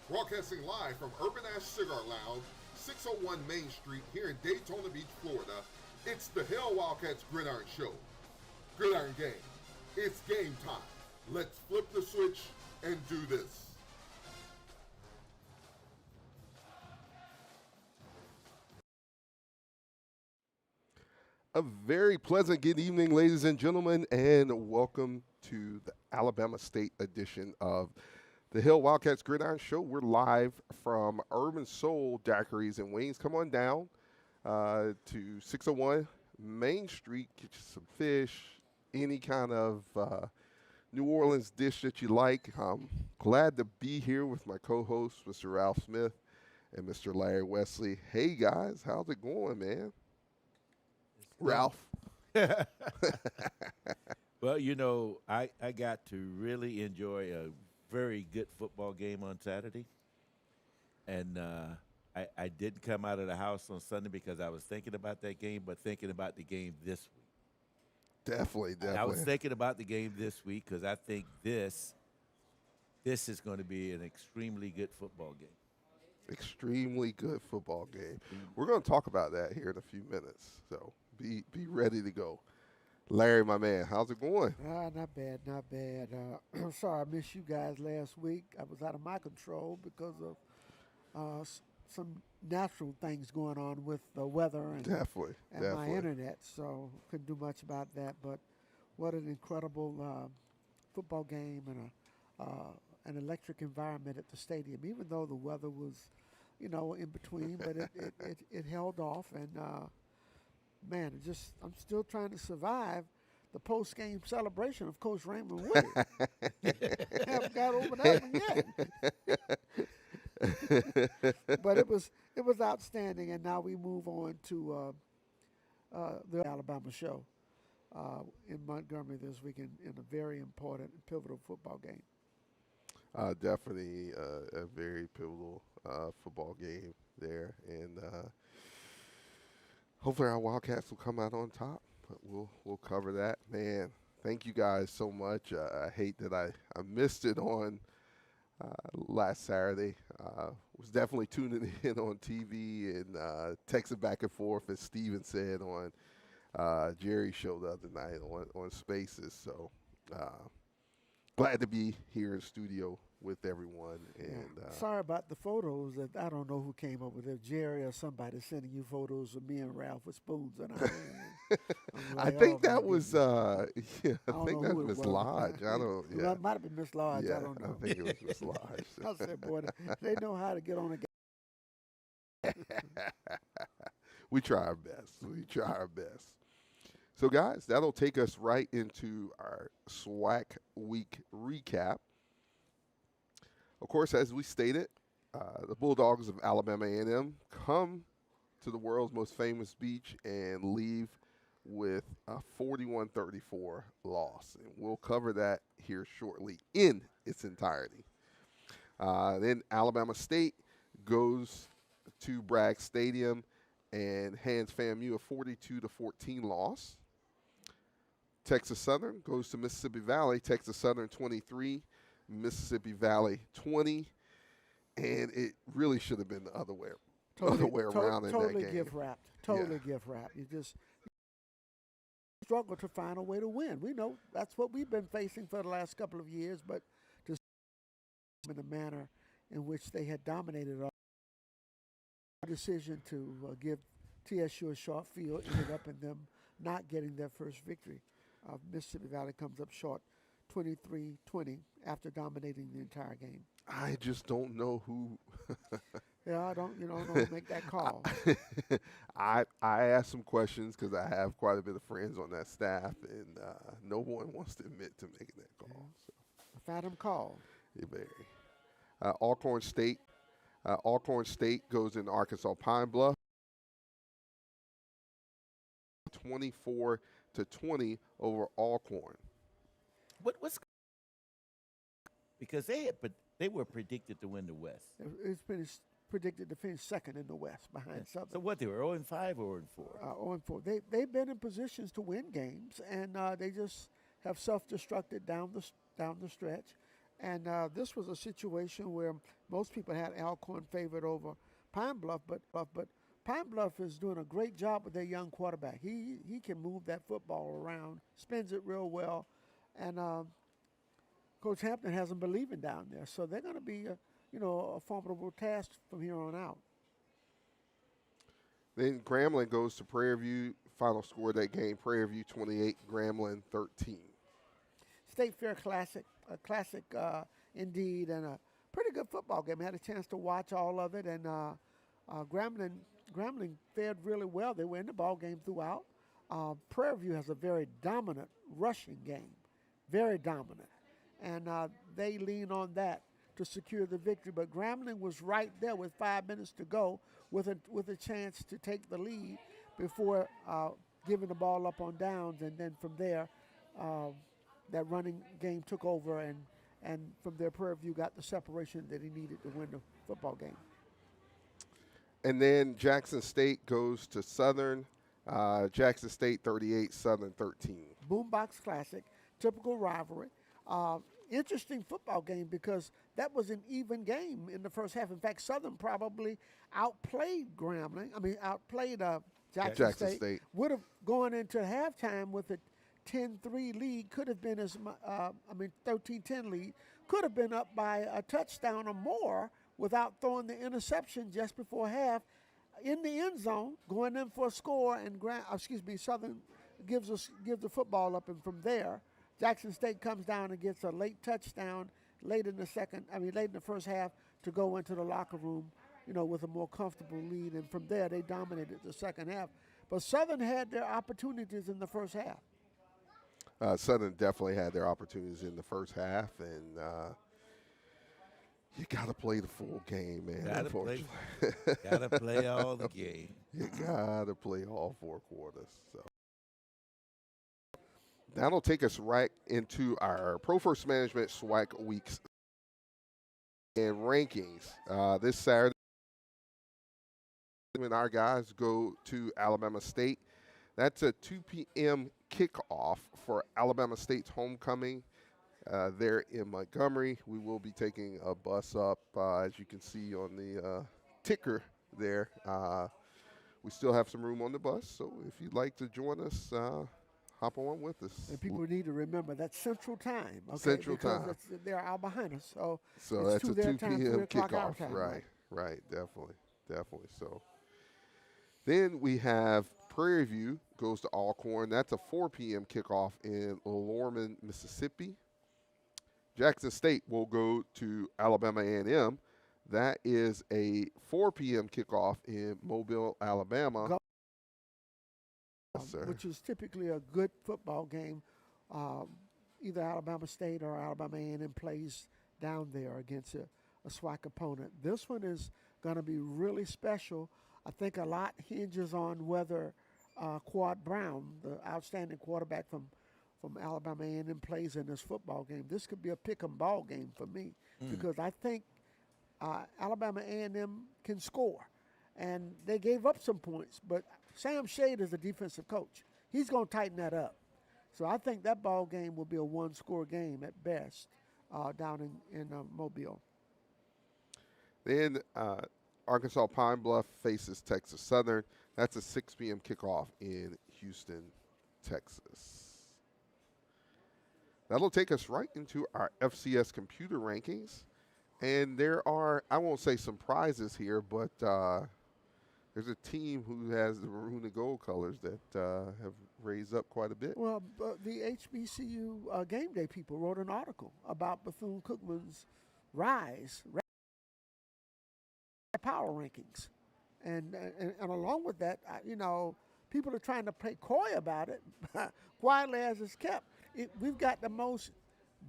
Broadcasting live from Urban Cigar Lounge, 601 Main Street here in Daytona Beach, Florida, it's the Hail Wildcats Gridiron Show. Gridiron Gang, it's game time. Let's flip the switch and do this. A very pleasant good evening, ladies and gentlemen, and welcome to the Alabama State edition of the Hail Wildcats Gridiron Show. We're live from Urban Soul Daiquiris Wingz. Come on down to 601 Main Street, get you some fish, any kind of New Orleans dish that you like. I'm glad to be here with my co-hosts, Mr. Ralph Smith and Mr. Larry Wesley. Hey, guys, how's it going, man? Ralph. Well, you know, I got to really enjoy a very good football game on Saturday. And I didn't come out of the house on Sunday because I was thinking about that game, but thinking about the game this week. Definitely. I was thinking about the game this week because I think this is going to be an extremely good football game. Extremely good football game. We're going to talk about that here in a few minutes, so be ready to go. Larry, my man, how's it going? Not bad, not bad. I'm sorry I missed you guys last week. I was out of my control because of some natural things going on with the weather and Definitely. my internet, so couldn't do much about that. But what an incredible football game and an electric environment at the stadium, even though the weather was, in between, but it held off. And, man, I'm still trying to survive the post-game celebration of Coach Raymond Woody. Haven't got over that one yet. But it was outstanding, and now we move on to the Alabama show in Montgomery this weekend in a very important and pivotal football game. Definitely a very pivotal football game there, and hopefully our Wildcats will come out on top. But we'll cover that. Man, thank you guys so much. I hate that I missed it on last Saturday. Was definitely tuning in on TV and texting back and forth, as Steven said, on Jerry's show the other night on Spaces. So glad to be here in studio with everyone. And sorry about the photos. That I don't know who came up with it, Jerry or somebody sending you photos of me and Ralph with spoons in our hands. I think that was I think that was Miss Lodge. I don't. Yeah, well, it might have been Miss Lodge. Yeah, I don't know. I think it was Miss Lodge. I said, boy, they know how to get on a game. We try our best. So, guys, that'll take us right into our SWAC week recap. Of course, as we stated, the Bulldogs of Alabama A&M come to the world's most famous beach and leave with a 41-34 loss. And we'll cover that here shortly in its entirety. Then Alabama State goes to Bragg Stadium and hands FAMU a 42-14 loss. Texas Southern goes to Mississippi Valley. Texas Southern 23, Mississippi Valley 20, and it really should have been the other way around in that game. Totally gift wrapped. You just struggle to find a way to win. We know that's what we've been facing for the last couple of years, but just in the manner in which they had dominated our decision to give TSU a short field ended up in them not getting their first victory. Mississippi Valley comes up short 23-20 after dominating the entire game. I just don't know who. Yeah, don't make that call. I asked some questions because I have quite a bit of friends on that staff, and no one wants to admit to making that call. Yeah. So. A phantom call. Yeah, very. Alcorn State goes in Arkansas Pine Bluff. 24-20 over Alcorn. What's because they were predicted to win the West. It's been predicted to finish second in the West behind Southern. So what, they were 0-5 or 0-4? 0-4. They've been in positions to win games, and they just have self-destructed down the stretch. And this was a situation where most people had Alcorn favored over Pine Bluff, but Pine Bluff is doing a great job with their young quarterback. He can move that football around, spins it real well, and Coach Hampton has them believing down there. So they're going to be a formidable task from here on out. Then Grambling goes to Prairie View. Final score of that game, Prairie View 28, Grambling 13. State Fair classic, a classic indeed, and a pretty good football game. I had a chance to watch all of it, and Grambling fared really well. They were in the ball game throughout. Prairie View has a very dominant rushing game, very dominant, and they lean on that to secure the victory. But Grambling was right there with 5 minutes to go, with a chance to take the lead before giving the ball up on downs, and then from there, that running game took over, and from there, Prairie View got the separation that he needed to win the football game. And then Jackson State goes to Southern. Jackson State 38, Southern 13. Boombox Classic, typical rivalry. Interesting football game because that was an even game in the first half. In fact, Southern probably outplayed Jackson State. Would have gone into halftime with a 10-3 lead, could have been 13-10 lead, could have been up by a touchdown or more without throwing the interception just before half in the end zone, going in for a score, and Southern gives the football up, and from there, Jackson State comes down and gets a late touchdown late in the first half to go into the locker room, with a more comfortable lead, and from there they dominated the second half. But Southern had their opportunities in the first half. Southern definitely had their opportunities in the first half, and you got to play the full game, man. Got to play all the game. You got to play all 4 quarters. So that'll take us right into our Pro First Management SWAC Weeks and rankings. This Saturday, when our guys go to Alabama State, that's a 2 p.m. kickoff for Alabama State's homecoming. There in Montgomery. We will be taking a bus up, as you can see on the ticker there. We still have some room on the bus, so if you'd like to join us, hop on with us. And people need to remember that's Central Time. Okay? Central Time. They're out behind us, so that's a 2 time, p.m. kickoff. Right, definitely. So then we have Prairie View goes to Alcorn. That's a 4 p.m. kickoff in Lorman, Mississippi. Jackson State will go to Alabama A&M. That is a 4 p.m. kickoff in Mobile, Alabama. Which is typically a good football game. Either Alabama State or Alabama A&M plays down there against a SWAC opponent. This one is going to be really special. I think a lot hinges on whether Quad Brown, the outstanding quarterback from Alabama A&M, plays in this football game. This could be a pick-em ball game for me because I think Alabama A&M can score. And they gave up some points, but Sam Shade is a defensive coach. He's going to tighten that up. So I think that ball game will be a one-score game at best down in Mobile. Then Arkansas Pine Bluff faces Texas Southern. That's a 6 p.m. kickoff in Houston, Texas. That'll take us right into our FCS computer rankings. And there are, I won't say surprises here, but there's a team who has the maroon and gold colors that have raised up quite a bit. Well, the HBCU Game Day people wrote an article about Bethune-Cookman's rise, power rankings. And along with that, people are trying to play coy about it, quietly as it's kept. We've got the most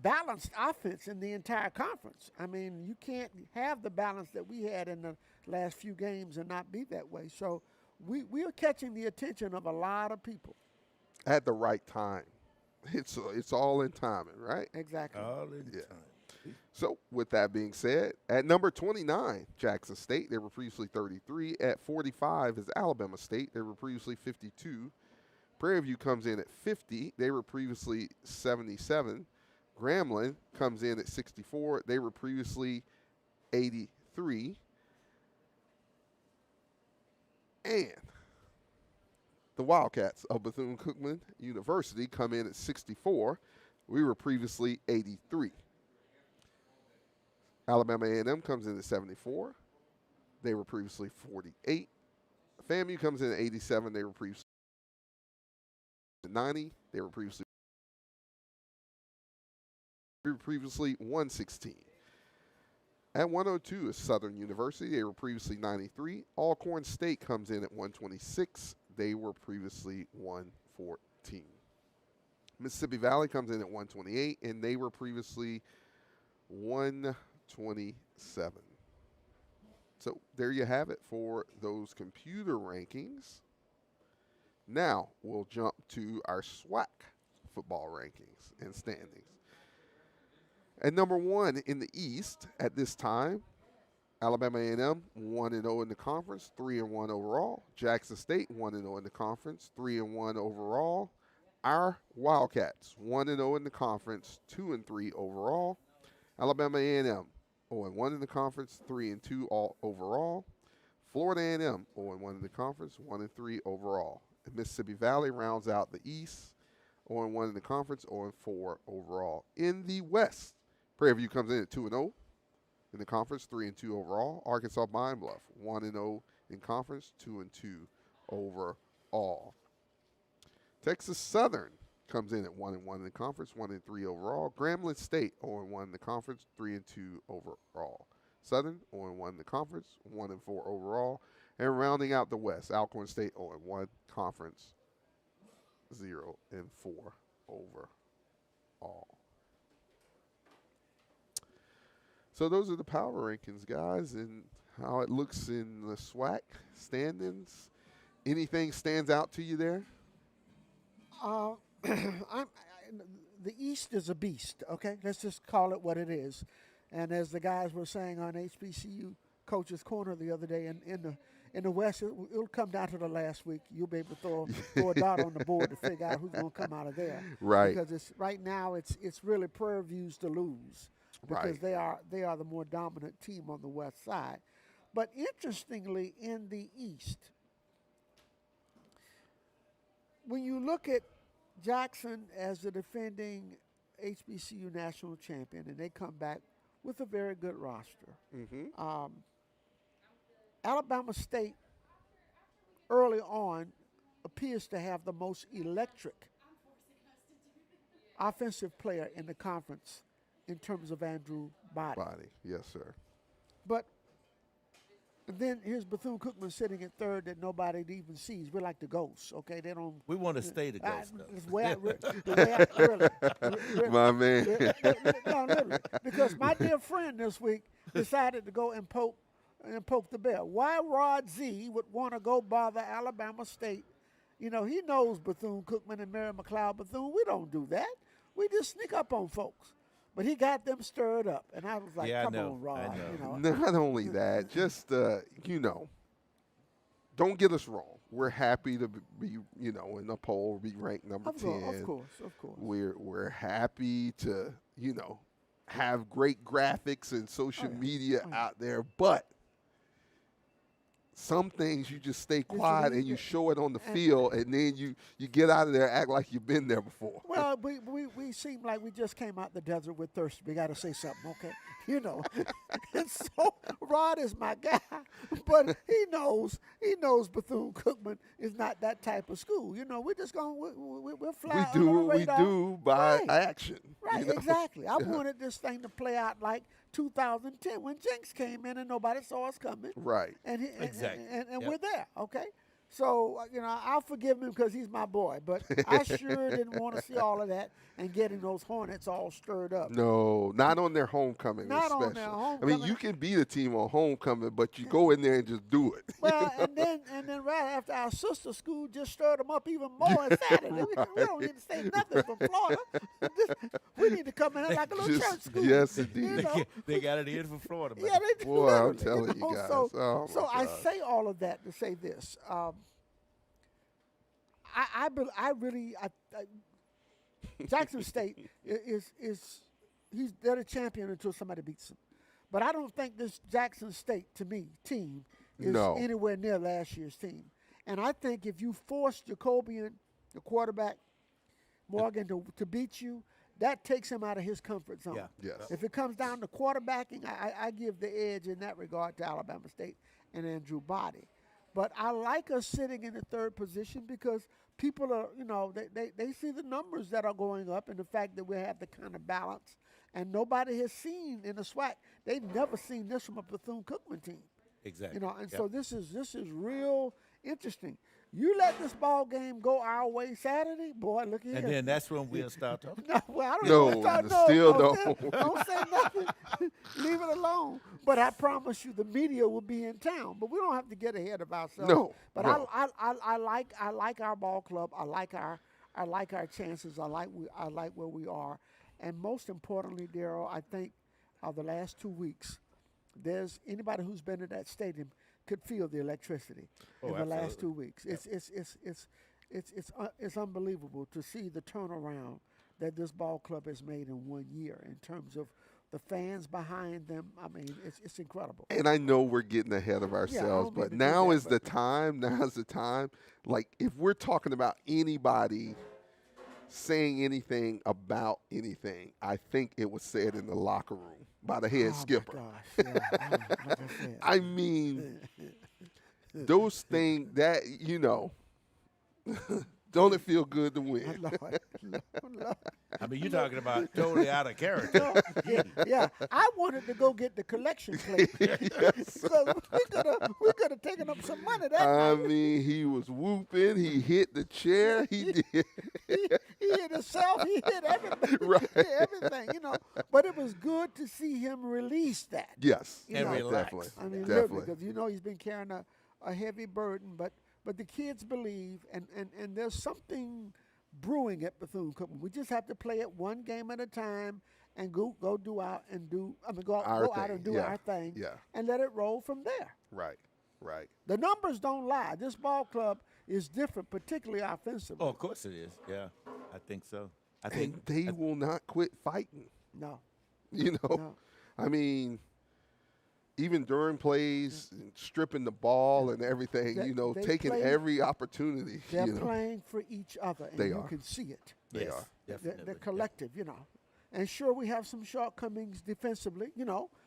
balanced offense in the entire conference. I mean, you can't have the balance that we had in the last few games and not be that way. So we are catching the attention of a lot of people. At the right time. It's all in timing, right? Exactly. All in time. So, with that being said, at number 29, Jackson State. They were previously 33. At 45 is Alabama State. They were previously 52. Prairie View comes in at 50. They were previously 77. Grambling comes in at 64. They were previously 83. And the Wildcats of Bethune-Cookman University come in at 64. We were previously 83. Alabama A&M comes in at 74. They were previously 48. FAMU comes in at 87. They were previously 90. They were previously 116. At 102 is Southern University. They were previously 93. Alcorn State comes in at 126. They were previously 114. Mississippi Valley comes in at 128, and they were previously 127. So there you have it for those computer rankings. Now we'll jump to our SWAC football rankings and standings. At number 1 in the East at this time, Alabama A&M 1-0 in the conference, 3-1 overall. Jackson State 1-0 in the conference, 3-1 overall. Our Wildcats 1-0 in the conference, 2-3 overall. Alabama A&M 0-1 in the conference, 3-2 all overall. Florida A&M 0-1 in the conference, 1-3 overall. And Mississippi Valley rounds out the East, 0-1 in the conference, 0-4 overall. In the West, Prairie View comes in at 2-0 in the conference, 3-2 overall. Arkansas Pine Bluff 1-0 in conference, 2-2 overall. Texas Southern comes in at 1-1 in the conference, 1-3 overall. Grambling State 0-1 in the conference, 3-2 overall. Southern 0-1 in the conference, 1-4 overall. And rounding out the West, Alcorn State 0-1 conference, 0-4 overall. So those are the power rankings, guys, and how it looks in the SWAC standings. Anything stands out to you there? The East is a beast, okay? Let's just call it what it is. And as the guys were saying on HBCU Coach's Corner the other day, in the West, it'll come down to the last week. You'll be able to throw a dot on the board to figure out who's going to come out of there. Right. Because right now it's really Prairie View's to lose because they are the more dominant team on the West side. But interestingly, in the East, when you look at Jackson as the defending HBCU national champion, and they come back with a very good roster. Mm-hmm. Alabama State early on appears to have the most electric offensive player in the conference in terms of Andrew Body. Yes, sir. But then here's Bethune-Cookman sitting at third that nobody even sees. We're like the ghosts, okay? They don't. We want to stay the ghosts, really. My man. No, literally. Because my dear friend this week decided to go and poke the bear. Why Rod Z would want to go bother Alabama State? You know, he knows Bethune-Cookman and Mary McLeod Bethune. We don't do that. We just sneak up on folks. But he got them stirred up, and I was like, "Come on, Rod." You know. Not only that, just don't get us wrong. We're happy to be, in the poll, be ranked number 10. Of course. We're happy to, have great graphics and social media out there, but some things you just stay quiet and you show it on the field, and then you get out of there, act like you've been there before. Well, we seem like we just came out the desert with thirst. We got to say something, okay? And so Rod is my guy, but he knows Bethune-Cookman is not that type of school. We're just going we'll fly. We do what we do by action. Right, exactly. I wanted this thing to play out like 2010 when Jinx came in and nobody saw us coming. Right. Exactly. And we're there, okay? So, I'll forgive him because he's my boy. But I sure didn't want to see all of that and getting those Hornets all stirred up. No, not on their homecoming. Not especially. on their homecoming. I mean, you can be the team on homecoming, but you go in there and just do it. Well, and then right after our sister school just stirred them up even more on Saturday. We don't need to say nothing from Florida. We we need to come in like a little church school. Yes, indeed. You know? They got it in for Florida. Man. Yeah, they do. Boy, I'm literally, telling you guys. So, Oh, so my I God. say all of that to say this. Jackson State they're the champion until somebody beats them. But I don't think this Jackson State, to me, team is anywhere near last year's team. And I think if you force Jacobian, the quarterback, Morgan, to beat you, that takes him out of his comfort zone. Yeah. Yes. If it comes down to quarterbacking, I give the edge in that regard to Alabama State and Andrew Body. But I like us sitting in the third position because people are, they see the numbers that are going up and the fact that we have the kind of balance. And nobody has seen in the SWAC, they've never seen this from a Bethune-Cookman team. Exactly. So this is real interesting. You let this ball game go our way Saturday, boy, look here. And then that's when we'll start talking. No, well, I don't No, even start, still don't say nothing. Leave it alone. But I promise you, the media will be in town. But we don't have to get ahead of ourselves. No, But no. I like our ball club. I like our chances. I like where we are. And most importantly, Daryl, I think the last 2 weeks, there's anybody who's been in that stadium could feel the electricity in the last 2 weeks. Yep. It's unbelievable to see the turnaround that this ball club has made in 1 year in terms of the fans behind them. I mean, it's incredible. And I know we're getting ahead of ourselves, but now is the time. Now's the time. Like, if we're talking about anybody saying anything about anything, I think it was said in the locker room by the head skipper. My gosh, yeah, like I said. I mean, those things that, don't it feel good to win? Lord. I mean, you're talking about totally out of character. Yeah, I wanted to go get the collection plate. So we could have taken up some money that I night. mean, he was whooping. He hit the chair. He did. He hit himself. He hit everything. Right. He hit everything, But it was good to see him release that. Yes, And relax. definitely. I mean, definitely. literally, because he's been carrying a heavy burden, but the kids believe, and there's something brewing at Bethune-Cookman. We just have to play it one game at a time and go out and do our thing, and let it roll from there. Right. The numbers don't lie. This ball club is different, particularly offensively. Oh, of course it is. Yeah, I think so. And they will not quit fighting. No. No. I mean, even during plays, stripping the ball and everything, They taking play- every opportunity. They're playing for each other, and They you are. can see it. They Yes, are. definitely. They're collective, And sure, we have some shortcomings defensively,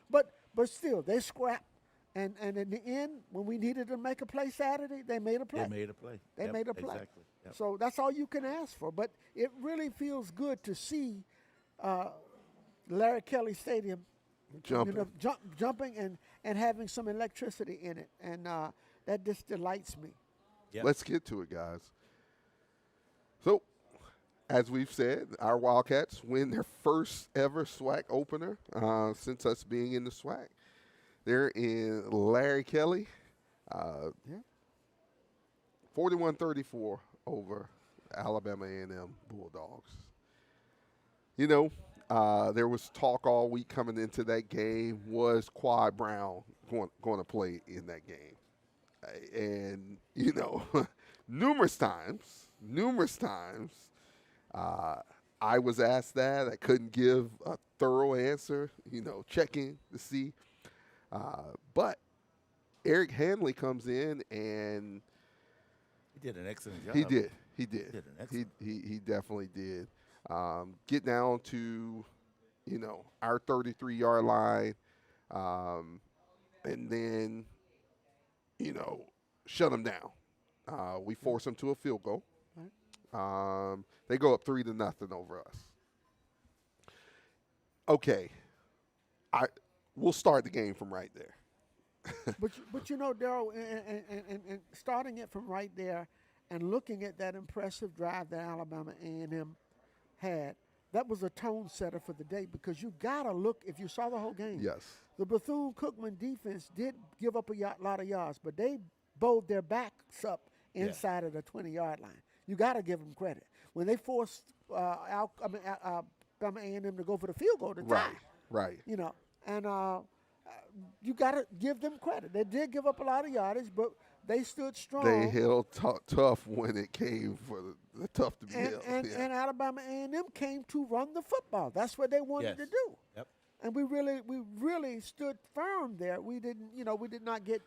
but still, they scrap. And in the end, when we needed to make a play Saturday, they made a play. They made a play. They Yep, made a play. Exactly. Yep. So that's all you can ask for. But it really feels good to see Larry Kelly Stadium Jumping. jumping and having some electricity in it. And that just delights me. Yep. Let's get to it, guys. So, as we've said, our Wildcats win their first ever SWAC opener since us being in the SWAC. They're in Larry Kelly, 41-34 over Alabama A&M Bulldogs. There was talk all week coming into that game, was Quad Brown going to play in that game? And, numerous times, I was asked that. I couldn't give a thorough answer, checking to see. But Eric Hanley comes in and He did an excellent job. he did. He did an excellent He definitely did. Get down to, our 33-yard line, and then, shut them down. We force them to a field goal. They go up 3-0 over us. Okay, we'll start the game from right there. But Daryl, and starting it from right there and looking at that impressive drive that Alabama A&M had, that was a tone setter for the day because you got to look, if you saw the whole game. Yes. The Bethune-Cookman defense did give up a lot of yards, but they bowled their backs up inside of the 20-yard line. You got to give them credit. When they forced Alabama A&M to go for the field goal to tie. Right. You know, and you got to give them credit. They did give up a lot of yardage, but they stood strong. They held tough when it came for the tough to be held. And Alabama A&M came to run the football. That's what they wanted to do. Yep. And we really stood firm there. We did not get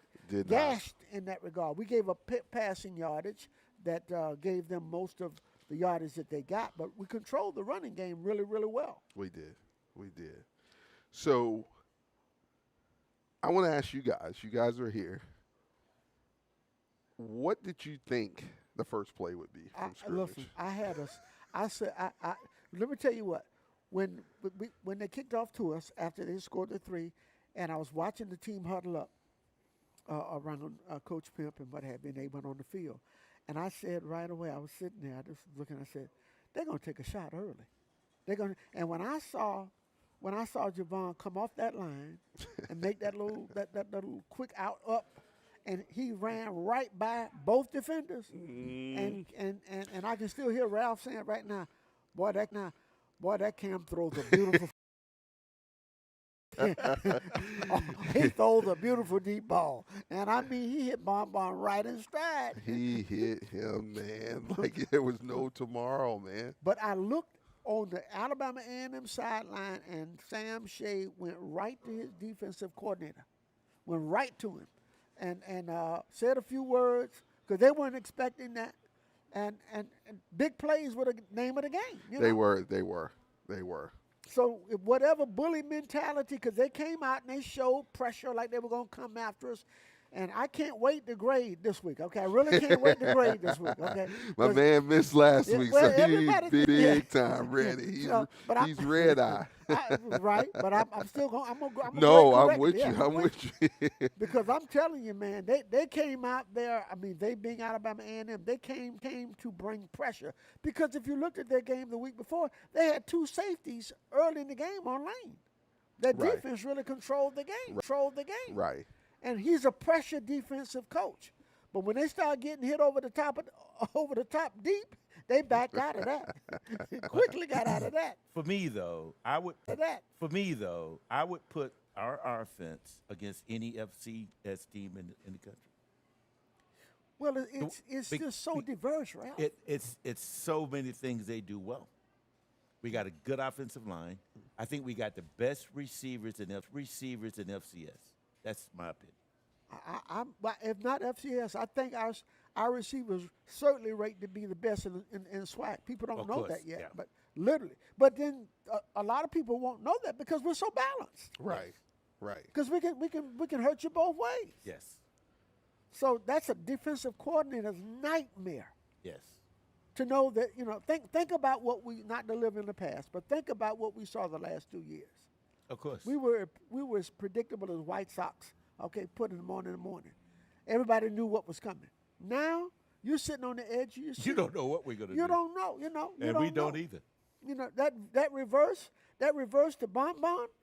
gashed in that regard. We gave up passing yardage that gave them most of the yardage that they got, but we controlled the running game really, really well. We did. So I want to ask you guys. You guys are here. What did you think the first play would be from scrimmage? Listen, let me tell you what. When they kicked off to us after they scored the 3, and I was watching the team huddle up around Coach Pimp and what have you, and they went on the field. And I said right away, I was sitting there, I just looking, I said, they're going to take a shot early. And when I saw Javon come off that line and make that little quick out up, and he ran right by both defenders, and I can still hear Ralph saying right now, boy, that Cam throws a beautiful. He throws a beautiful deep ball, and I mean he hit Bon right in stride. He hit him, man, like there was no tomorrow, man. But I looked on the Alabama A&M sideline, and Sam Shea went right to his defensive coordinator, went right to him, and said a few words because they weren't expecting that, and big plays were the name of the game. They were. So whatever bully mentality, because they came out and they showed pressure like they were going to come after us. And I can't wait to grade this week, okay? I really can't wait to grade this week, okay? My man missed last week, so he's big time ready. He's red-eye. Right, but I'm still going to I'm with you. I'm with you. Because I'm telling you, man, they came out there. I mean, they being Alabama A&M, they came to bring pressure. Because if you looked at their game the week before, they had 2 safeties early in the game on lane. Their defense really controlled the game. Right. And he's a pressure defensive coach. But when they start getting hit over the top deep, they backed out of that. Quickly got out of that. For me though, I would put our offense against any FCS team in the country. Well, it's just so diverse, right? It's so many things they do well. We got a good offensive line. I think we got the best receivers in FCS. That's my opinion. If not FCS, I think our receivers certainly rate to be the best in SWAC. People don't know that yet, but literally. But then a lot of people won't know that because we're so balanced. Right. Because we can hurt you both ways. Yes. So that's a defensive coordinator's nightmare. Yes. To know that, think about what we not delivered in the past, but think about what we saw the last 2 years. Of course. We were as predictable as White Sox. Okay, put in the morning. Everybody knew what was coming. Now you're sitting on the edge. You don't know what we're gonna do. You don't know. And we don't either. That reverse to Bon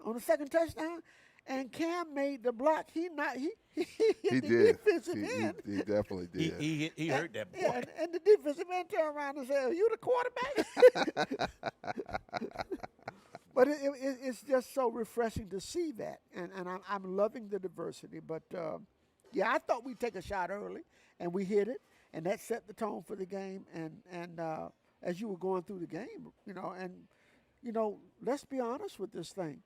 on the second touchdown, and Cam made the block. He hit the defensive end. He definitely did. He hurt that boy. Yeah, and the defensive end turned around and said, "Are you the quarterback?" But it's just so refreshing to see that, and I'm loving the diversity. But, I thought we'd take a shot early, and we hit it, and that set the tone for the game. And as you were going through the game, let's be honest with this thing.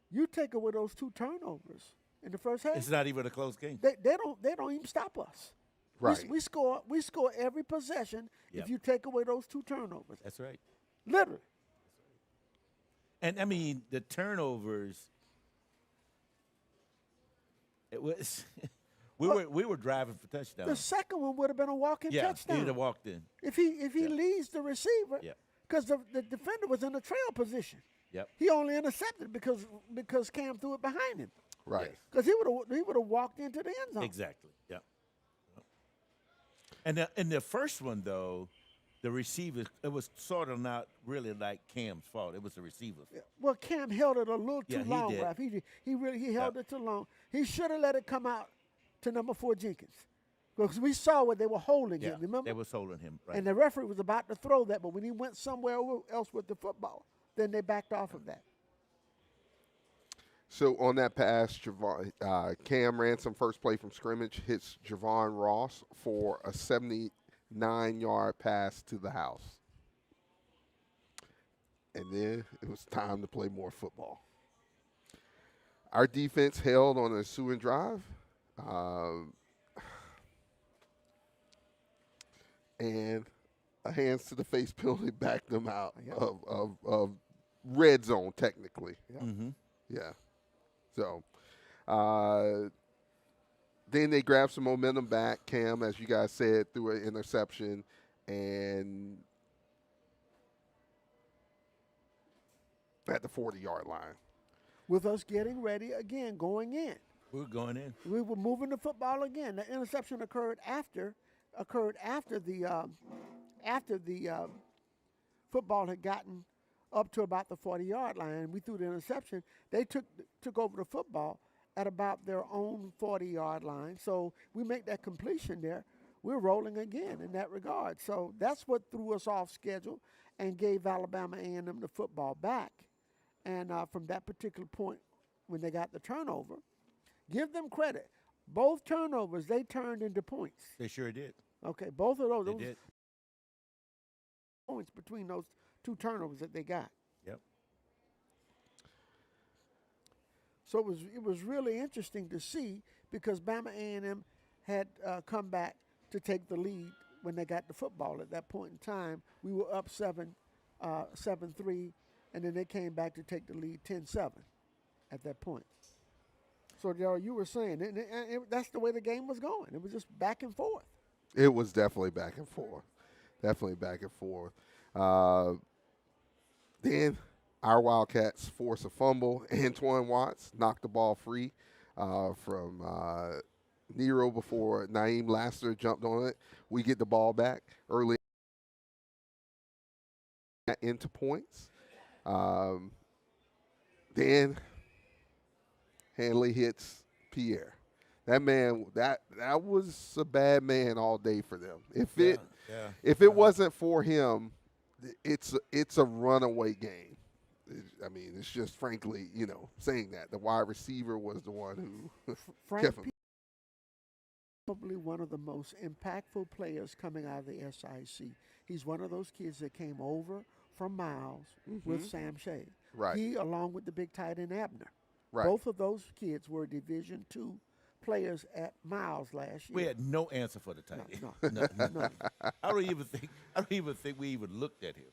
You take away those 2 turnovers in the first half. It's not even a close game. They don't even stop us. Right. We score every possession if you take away those 2 turnovers. That's right. Literally. And I mean the turnovers. It was we were driving for touchdowns. The second one would have been a walk-in touchdown. Yeah, he'd have walked in. If he leads the receiver, because the defender was in a trail position. Yep. He only intercepted because Cam threw it behind him. Right. Because he would have walked into the end zone. Exactly. Yeah. And in the first one though, the receiver, it was sort of not really like Cam's fault. It was the receiver's fault. Well, Cam held it a little too long, did. Ralph. He held it too long. He should have let it come out to number 4 Jenkins. Because we saw what they were holding him, remember? They was holding him, right. And the referee was about to throw that, but when he went somewhere else with the football, then they backed off of that. So on that pass, Cam Ransom, first play from scrimmage, hits Javon Ross for a 79-yard pass to the house. And then it was time to play more football. Our defense held on a ensuing drive. And a hands-to-the-face penalty backed them out of red zone, technically. Yeah. Mm-hmm. Yeah. So then they grabbed some momentum back, Cam, as you guys said, through an interception. And at the 40-yard line. With us getting ready again, going in. We're going in. We were moving the football again. The interception occurred after the football had gotten up to about the 40-yard line. We threw the interception. They took over the football at about their own 40-yard line. So we make that completion there. We're rolling again in that regard. So that's what threw us off schedule and gave Alabama A&M the football back. And from that particular point, when they got the turnover, give them credit. Both turnovers, they turned into points. They sure did. Okay, both of those. They did. Points between those two turnovers that they got. Yep. So it was really interesting to see because Bama A&M had come back to take the lead when they got the football. At that point in time, we were up 7-3, and then they came back to take the lead 10-7 at that point. So, Daryl, you were saying that's the way the game was going. It was just back and forth. It was definitely back and forth. Definitely back and forth. Then our Wildcats force a fumble. Antoine Watts knocked the ball free from Nero before Naeem Lassiter jumped on it. We get the ball back early into points. Then Hanley hits Pierre. That man, that was a bad man all day for them. If it wasn't for him, it's a runaway game. It's just frankly, saying that the wide receiver was the one who kept him. Probably one of the most impactful players coming out of the SIC. He's one of those kids that came over from Miles with Sam Shea. Right. He, along with the big tight end Abner. Right. Both of those kids were Division II players at Miles last year. We had no answer for the tight end. No. I don't even think we even looked at him.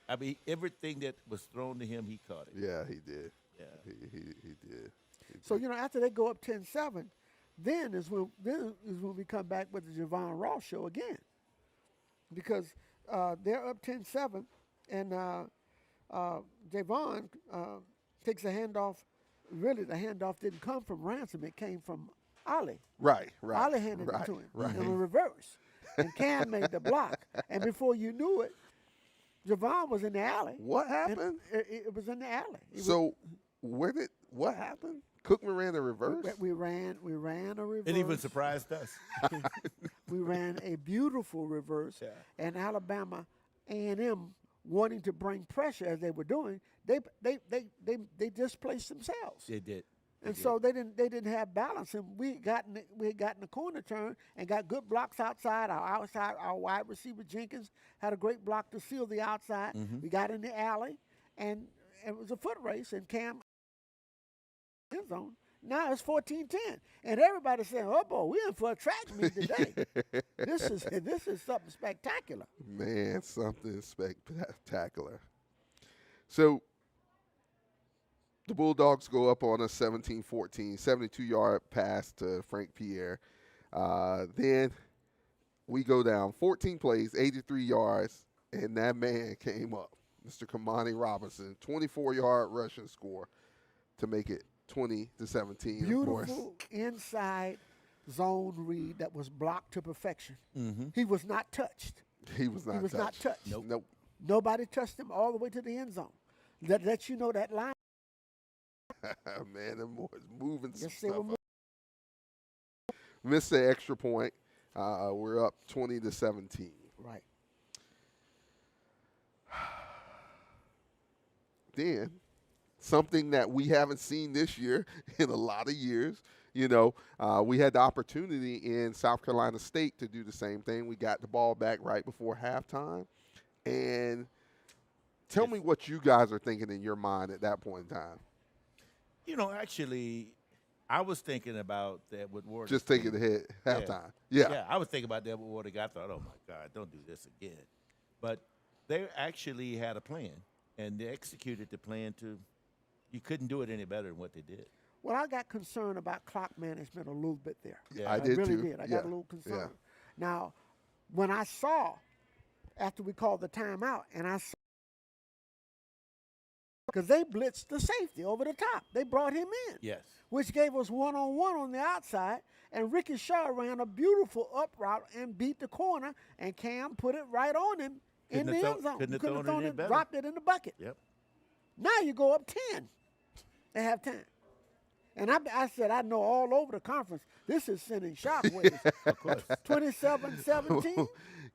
I mean, everything that was thrown to him, he caught it. Yeah, he did. Yeah, he did. So after they go up 10-7, then is when we come back with the Javon Ross show again, because they're up 10-7, and Javon takes a handoff. Really, the handoff didn't come from Ransom; it came from Ollie. Right. Ollie handed it to him in Right. reverse, and Cam made the block. And before you knew it, Javon was in the alley. What happened? It was in the alley. What happened? Cookman ran a reverse? We ran a reverse. It even surprised us. We ran a beautiful reverse, and Alabama A&M wanting to bring pressure as they were doing, they displaced themselves. They did. And so they didn't have balance, and we had gotten the corner turn and got good blocks outside. Our wide receiver Jenkins had a great block to seal the outside. Mm-hmm. We got in the alley, and it was a foot race, and Cam end zone. Now it's 14-10, and everybody's saying, "Oh boy, we're in for a track meet today. This is something spectacular." Man, something spectacular. So the Bulldogs go up on a 17-14, 72-yard pass to Frank Pierre. Then we go down 14 plays, 83 yards, and that man came up, Mr. Kamani Robinson, 24-yard rushing score to make it 20-17. Beautiful inside zone read that was blocked to perfection. Mm-hmm. He was not touched. He was not touched. Nope. Nobody touched him all the way to the end zone. That lets you know that line. Man, them boys moving some Yes, they stuff were moving. up. Missed the extra point. We're up 20-17. Right. in, something that we haven't seen this year in a lot of years. We had the opportunity in South Carolina State to do the same thing. We got the ball back right before halftime. And tell me what you guys are thinking in your mind at that point in time. Actually, I was thinking about that with Ward. Just taking the hit halftime. Yeah, I was thinking about that with Ward. I thought, oh, my God, don't do this again. But they actually had a plan, and they executed the plan you couldn't do it any better than what they did. Well, I got concerned about clock management a little bit there. Yeah, I really too. did. I got a little concerned. Now, when I saw, after we called the timeout, and I saw, because they blitzed the safety over the top. They brought him in. Yes. Which gave us one-on-one on the outside, and Ricky Shaw ran a beautiful up route and beat the corner, and Cam put it right on him in the end zone. Couldn't have thrown it better. Dropped it in the bucket. Yep. Now you go up 10 at halftime. And I said, I know all over the conference, this is sending shockwaves. Of course. 27-17.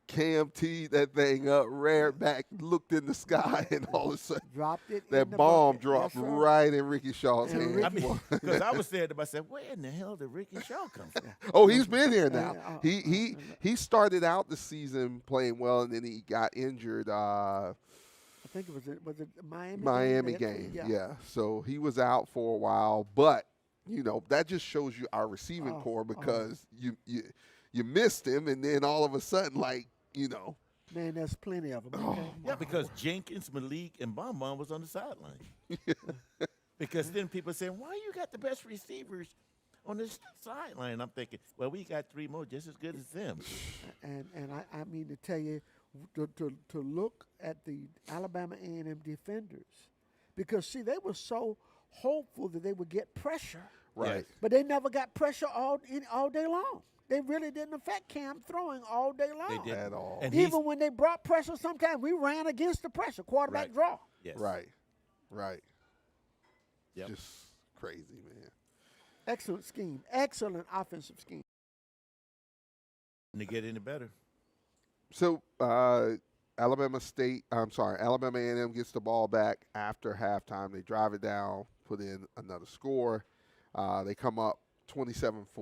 Cam teed that thing up, ran back, looked in the sky, and all of a sudden Dropped it. that in the bomb bucket. dropped That's right in Ricky Shaw's And hand. Ricky- Because I was saying to myself, where in the hell did Ricky Shaw come from? Oh, he's been here now. Yeah, He started out the season playing well, and then he got injured. I think it was it Miami? Miami They had game, two, yeah. So he was out for a while, but that just shows you our receiving Oh, core because you missed him, and then all of a sudden, Man, there's plenty of them. Okay? Yeah, because Jenkins, Malik, and Bonbon was on the sideline. Because then people saying, why you got the best receivers on this sideline? I'm thinking, well, we got three more just as good as them. And I mean to tell you, to look at the Alabama A&M defenders, because see, they were so hopeful that they would get pressure, right. but they never got pressure all day long. They really didn't affect Cam throwing all day long. They didn't At all. And Even when they brought pressure, sometimes we ran against the pressure, quarterback Right. draw. Yes. Right. Yep. Just crazy, man. Excellent scheme, excellent offensive scheme. And to get any better. So Alabama A&M gets the ball back after halftime. They drive it down, put in another score. They come up 27-24,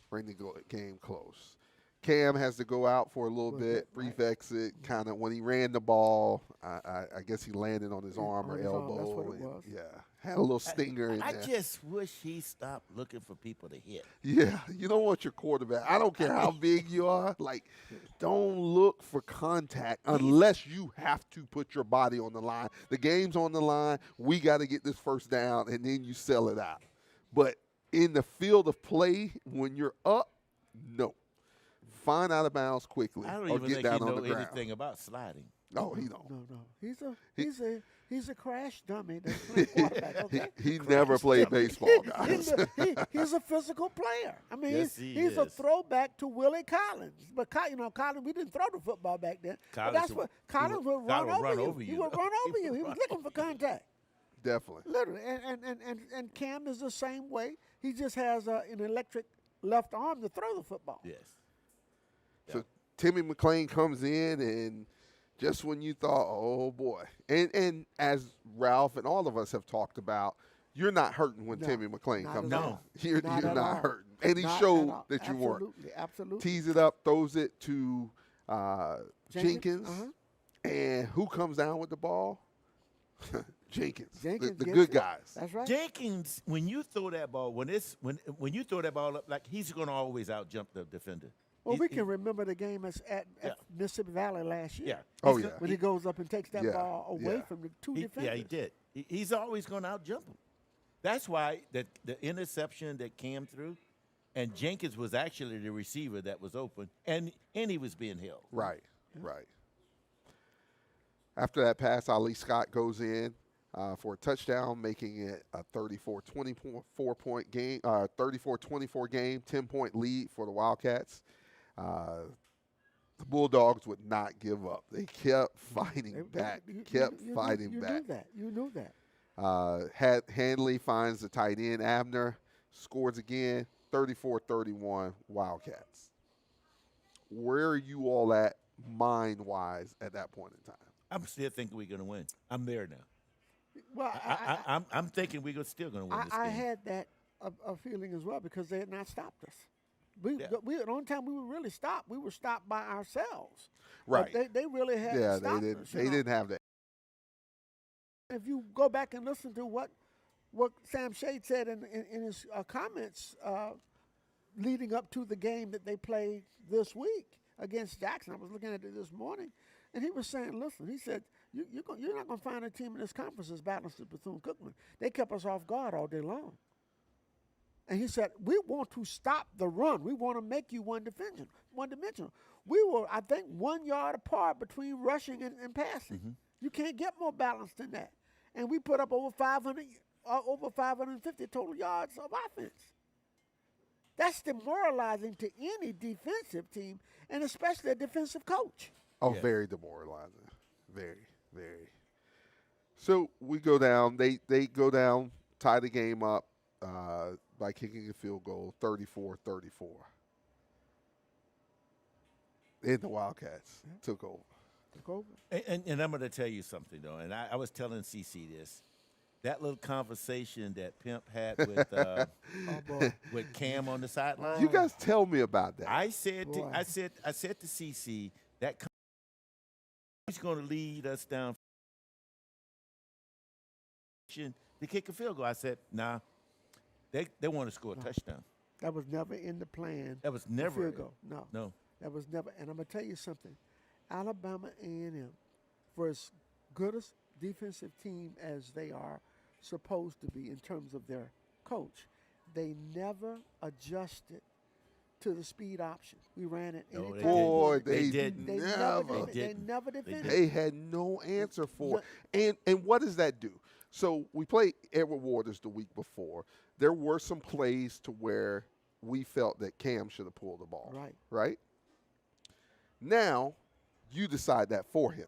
bring the game close. Cam has to go out for a little bit, brief exit, kind of when he ran the ball, I guess he landed on his arm on or his arm, elbow. that's what it and, was. Yeah, had a little stinger in I there. just wish he stopped looking for people to hit. Yeah, you don't want your quarterback. I don't care how big you are. Don't look for contact unless you have to put your body on the line. The game's on the line. We got to get this first down, and then you sell it out. But in the field of play, when you're up, no. Find out of bounds quickly I don't or even get think down he on know the ground. anything about sliding. No, he don't. No. He's a crash dummy that's playing quarterback. Okay? He never played baseball, guys. He's a physical player. I mean, Yes, he's a is. throwback to Willie Collins. But Collins, we didn't throw the football back then. But that's what Collins would run over you. He would run over you. He was looking for contact. Definitely. Literally. And Cam is the same way. He just has an electric left arm to throw the football. Yes. So Timmy McClain comes in, and just when you thought, oh boy, and as Ralph and all of us have talked about, you're not hurting when No, Timmy McClain not comes at in. all. You're Not not at all. hurting, and he Not showed at all. that you weren't. Absolutely. Tees it up, throws it to Jenkins, Uh-huh. and who comes down with the ball? Jenkins, Jenkins the gets good it. guys. That's right. Jenkins, when you throw that ball, when you throw that ball up, he's going to always out jump the defender. Well, we He- can remember the game at Mississippi Valley last year. Yeah. Oh, He's yeah. When he goes up and takes that Yeah, ball away yeah. from the two He, defenders. yeah, he did. He's always going to out-jump him. That's why the interception that Cam threw, and Jenkins was actually the receiver that was open, and he was being held. Right. After that pass, Ali Scott goes in for a touchdown, making it a 34-24 game, 34-24 game, 10-point lead for the Wildcats. The Bulldogs would not give up. They kept fighting back, You fighting back. You knew that. Hanley finds the tight end, Abner, scores again, 34-31 Wildcats. Where are you all at mind-wise at that point in time? I'm still thinking we're going to win. I'm there now. Well, I'm thinking we're still going to win this game. I had that a feeling as well because they had not stopped us. Yeah. The only time we were really stopped, we were stopped by ourselves. Right. But they really had Yeah, stopped they didn't. us. They didn't have that. If you go back and listen to what Sam Shade said in his comments leading up to the game that they played this week against Jackson, I was looking at it this morning, and he was saying, listen, he said, you're not going to find a team in this conference as balanced as Bethune-Cookman. They kept us off guard all day long. And he said, we want to stop the run. We want to make you one-dimensional. We were, I think, 1 yard apart between rushing and passing. Mm-hmm. You can't get more balanced than that. And we put up over 550 total yards of offense. That's demoralizing to any defensive team, and especially a defensive coach. Oh, Yes. very demoralizing. Very, very. So we go down. They go down, tie the game up by kicking a field goal, 34-34. And the Wildcats took over. And I'm going to tell you something, though, and I was telling CC this. That little conversation that Pimp had with Cam on the sideline. You guys tell me about that. I said to CC that he's going to lead us down to kick a field goal. I said, nah, they want to score a touchdown. That was never in the plan. That was never field goal. No. That was never. And I'm going to tell you something. Alabama A&M, for as good a defensive team as they are supposed to be in terms of their coach, they never adjusted to the speed option. We ran it. No, anytime. Boy, They they didn't. never. They never defended. They had no answer for it. And what does that do? So we played Edward Waters the week before. There were some plays to where we felt that Cam should have pulled the ball. Right? Now, you decide that for him.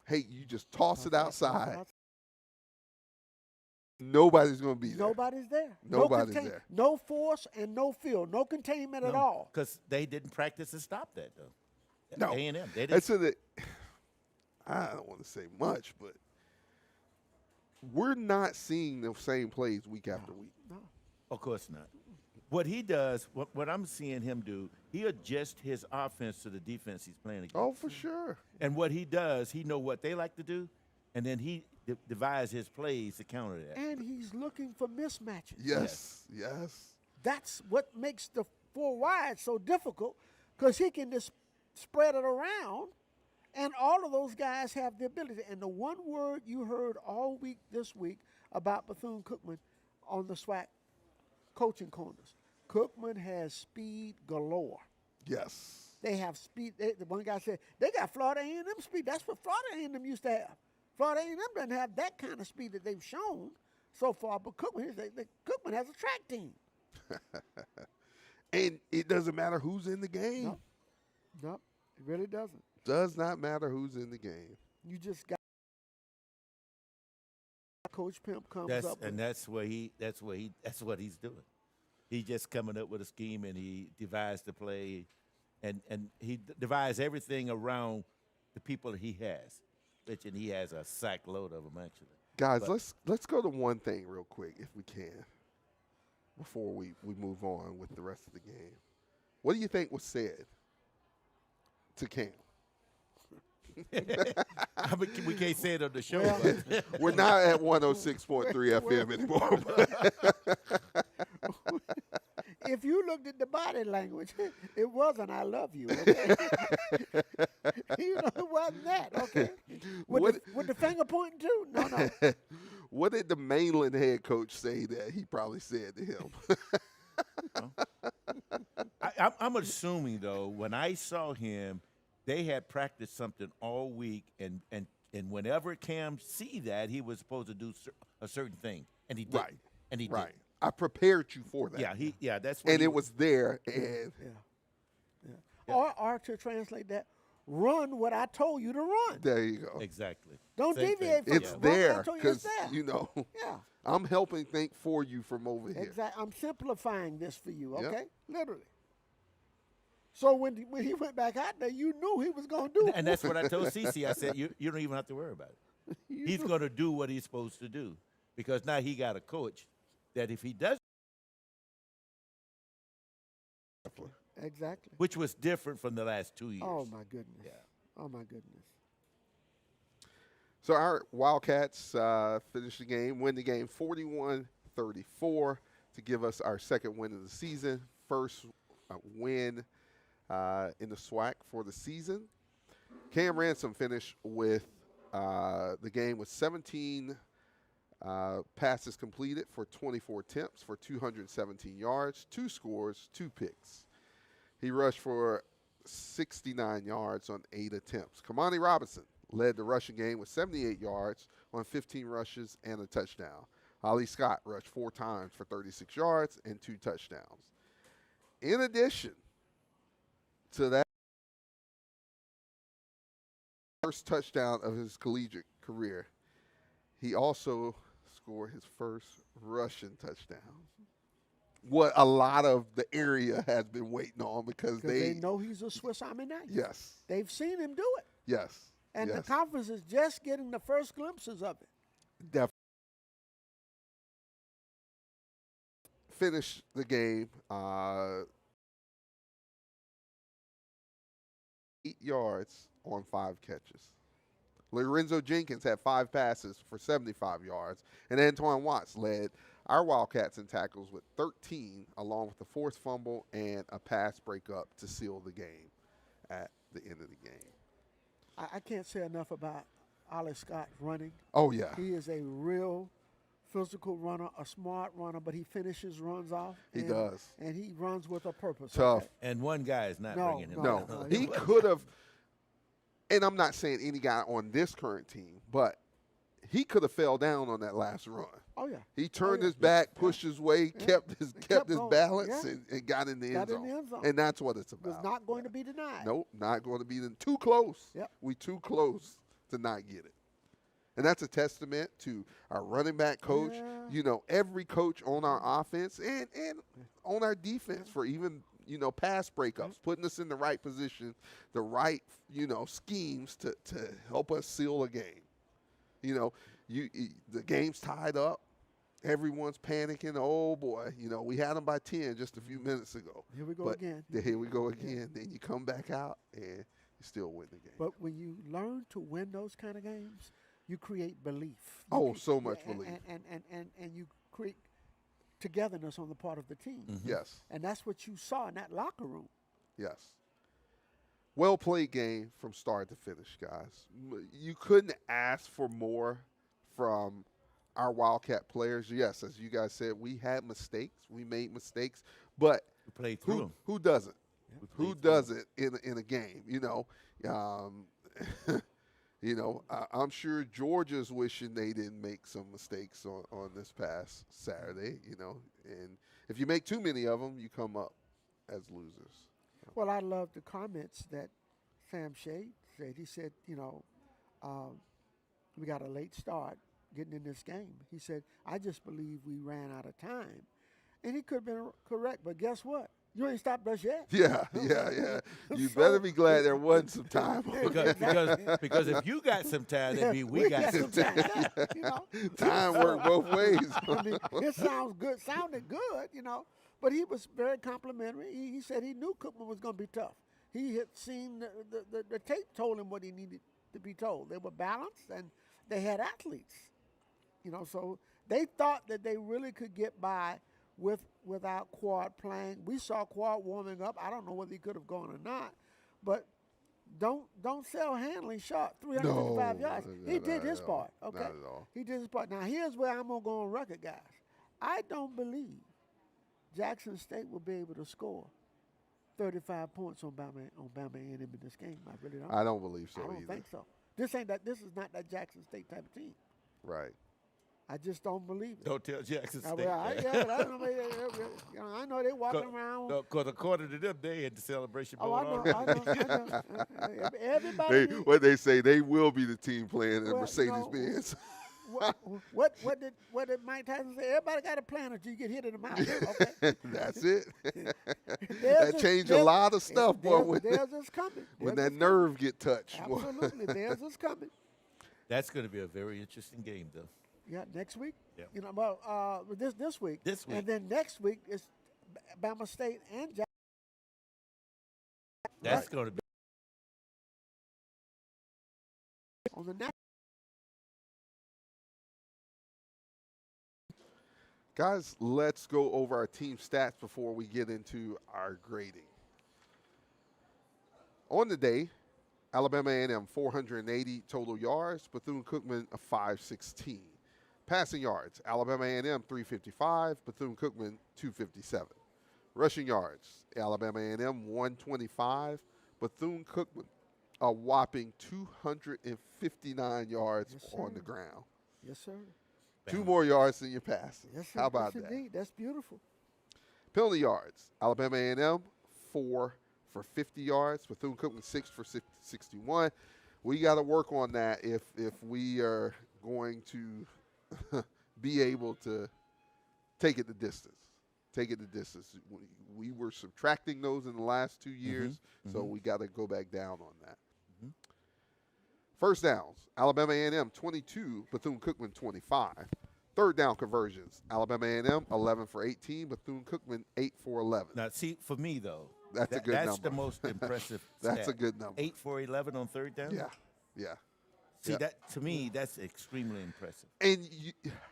Hey, you just toss it outside. Nobody's going to be there. Nobody's there. Nobody's there. No force and no field. No containment at all. Because they didn't practice to stop that, though. No. A&M. They And didn't. so that, I don't want to say much, but we're not seeing the same plays week after week. No. Of course not. What he does, what I'm seeing him do, he adjusts his offense to the defense he's playing against. Oh, for sure. And what he does, he know what they like to do, and then he devises his plays to counter that. And he's looking for mismatches. Yes. That's what makes the four wide so difficult, because he can just spread it around, and all of those guys have the ability. And the one word you heard all week this week about Bethune-Cookman on the SWAC coaching corners, Cookman has speed galore. Yes. They have speed. The one guy said, they got Florida A&M speed. That's what Florida A&M used to have. Florida A&M doesn't have that kind of speed that they've shown so far, but Cookman has a track team. And it doesn't matter who's in the game. Nope, it really doesn't. Does not matter who's in the game. You just got Coach Pimp comes up with. And that's what he's doing. He's just coming up with a scheme, and he devised the play, and he devised everything around the people that he has. And he has a sack load of them, actually. Guys, let's go to one thing real quick, if we can, before we move on with the rest of the game. What do you think was said to Cam? We can't say it on the show. Well, but We're not at 106.3 FM anymore. If you looked at the body language, it wasn't "I love you." Okay, you know it wasn't that. Okay, with the finger pointing too. No. What did the mainland head coach say that he probably said to him? I'm assuming, though, when I saw him, they had practiced something all week, and whenever Cam see that, he was supposed to do a certain thing, and he did. Right. And he did. Right. I prepared you for that. That's what and it was there. And Yeah. Or to translate that, run what I told you to run. there you go. Exactly. Don't Same deviate thing. from It's it. there Run what I told you, it's because, there. Yeah. I'm helping think for you from over here. Exactly. I'm simplifying this for you, okay? Yep. Literally. So when he went back out there, you knew he was going to do it. And that's what I told CC. I said, you don't even have to worry about it. He's going to do what he's supposed to do because now he got a coach that if he does, Exactly. which was different from the last 2 years. Oh, my goodness. Yeah. Oh, my goodness. So our Wildcats finished the game, win the game 41-34 to give us our second win of the season, first win in the SWAC for the season. Cam Ransom finished with the game with 17 passes completed for 24 attempts for 217 yards, 2 scores, 2 picks. He rushed for 69 yards on 8 attempts. Kamani Robinson led the rushing game with 78 yards on 15 rushes and a touchdown. Ali Scott rushed 4 times for 36 yards and 2 touchdowns. In addition to that, first touchdown of his collegiate career, he also scored his first rushing touchdown. What a lot of the area has been waiting on because they know he's a Swiss Army knife. Yes. They've seen him do it. Yes. And yes. the conference is just getting the first glimpses of it. Definitely. Finished the game 8 yards on 5 catches. Lorenzo Jenkins had 5 passes for 75 yards, and Antoine Watts led our Wildcats in tackles with 13, along with the forced fumble and a pass breakup to seal the game at the end of the game. I can't say enough about Ali Scott running. Oh, yeah. He is a real physical runner, a smart runner, but he finishes runs off. He does. And he runs with a purpose. Tough. Okay? And one guy is not bringing him No. down. He could have, and I'm not saying any guy on this current team, but he could have fell down on that last run. Oh, yeah. He turned his back, pushed his way, kept his going. balance, Yeah. and got in the end zone. In the end zone. And that's what it's about. Was not going to be denied. Nope, not going to be too close. Yep. We too close to not get it. And that's a testament to our running back coach, every coach on our offense and on our defense for even, pass breakups, putting us in the right position, the right, schemes to help us seal a game. The game's tied up. Everyone's panicking. Oh, boy, we had them by 10 just a few minutes ago. Here we go again. Here we go again. Then you come back out and you still win the game. But when you learn to win those kind of games, you create belief. So much belief. And you create togetherness on the part of the team. Mm-hmm. Yes. And that's what you saw in that locker room. Yes. Well played game from start to finish, guys. You couldn't ask for more from our Wildcat players. Yes, as you guys said, we had mistakes. We made mistakes. But We played through them. who doesn't? Yeah. Who does it in a game? I'm sure Georgia's wishing they didn't make some mistakes on this past Saturday, and if you make too many of them, you come up as losers. Well, I love the comments that Sam Shade said. He said, we got a late start getting in this game. He said, I just believe we ran out of time. And he could have been correct, but guess what? You ain't stopped us yet. Yeah. You better be glad there wasn't some time. Because if you got some time, that means we got some time. Time worked both ways. I mean, it sounded good, but he was very complimentary. He said he knew Cookman was going to be tough. He had seen the tape told him what he needed to be told. They were balanced and they had athletes, so they thought that they really could get by without Quad playing. We saw Quad warming up. I don't know whether he could have gone or not, but don't sell Hanley short 355 yards. He did his part. Okay, not at all. He did his part. Now here's where I'm gonna go on record, guys. I don't believe Jackson State will be able to score 35 points on Bama A&M in this game. I really don't. I don't believe so I don't either. think so. This is not that Jackson State type of team. Right. I just don't believe it. Don't tell Jackson State. I know they walking around. Because according to them, they had the celebration Oh, board I already. know. Everybody. What they say, they will be the team playing in Well, Mercedes-Benz. what did Mike Tyson say? Everybody got a plan until you get hit in the mouth. Okay, That's it. That changed a lot of stuff, boy. Theirs is coming. When that nerve get touched. Absolutely, theirs is coming. That's going to be a very interesting game, though. Yeah, next week. Yeah. You know, well, this week. This week. And then next week is Bama State and Jackson. That's going to be. On the next. Guys, let's go over our team stats before we get into our grading. On the day, Alabama A&M 480 total yards, Bethune-Cookman a 516. Passing yards, Alabama A&M 355, Bethune-Cookman 257. Rushing yards, Alabama A&M 125, Bethune-Cookman a whopping 259 yards on the ground. Yes, sir. 2 more yards than your passing. Yes, sir. How about yes, that? Indeed. That's beautiful. Penalty yards, Alabama A&M 4 for 50 yards, Bethune-Cookman 6 for 61. We got to work on that if we are going to be able to take it the distance. Take it the distance. We were subtracting those in the last 2 years, so we got to go back down on that. First downs, Alabama A&M 22, Bethune-Cookman 25. Third down conversions, Alabama A&M 11 for 18, Bethune-Cookman 8 for 11. Now, see, for me, though, That's a good number. That's the most impressive That's stat. a good number. 8 for 11 on third down? Yeah. See, that to me, that's extremely impressive. And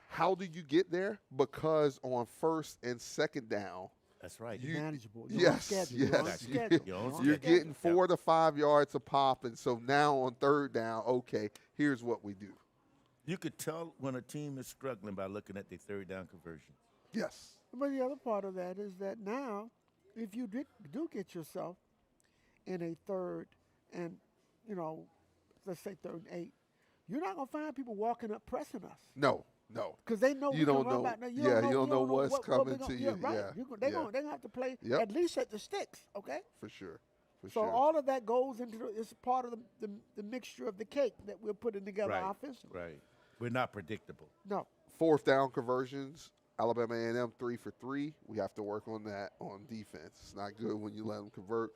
how do you get there? Because on first and second down, that's right. Manageable. Yes. You're getting 4 to 5 yards a pop, and so now on third down, okay, here's what we do. You could tell when a team is struggling by looking at the third down conversion. Yes. But the other part of that is that now, if you do get yourself in a third and, let's say third and 8, you're not going to find people walking up pressing us. No. Because they know you don't know. You don't know what's coming to you. Right. Yeah. They're going to have to play at least at the sticks, okay? For sure. So all of that goes into it's part of the mixture of the cake that we're putting together offensively. Right. We're not predictable. No. Fourth down conversions, Alabama A&M 3 for 3. We have to work on that on defense. It's not good when you let them convert.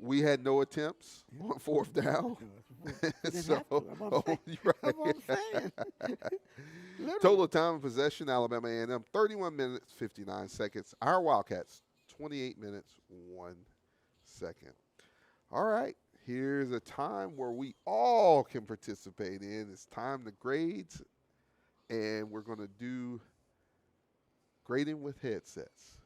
We had no attempts on fourth down. That's what I'm saying. Total time of possession, Alabama A&M 31 minutes 59 seconds. Our Wildcats 28 minutes 1 second. All right, here's a time where we all can participate in. It's time to grades, and we're going to do grading with headsets.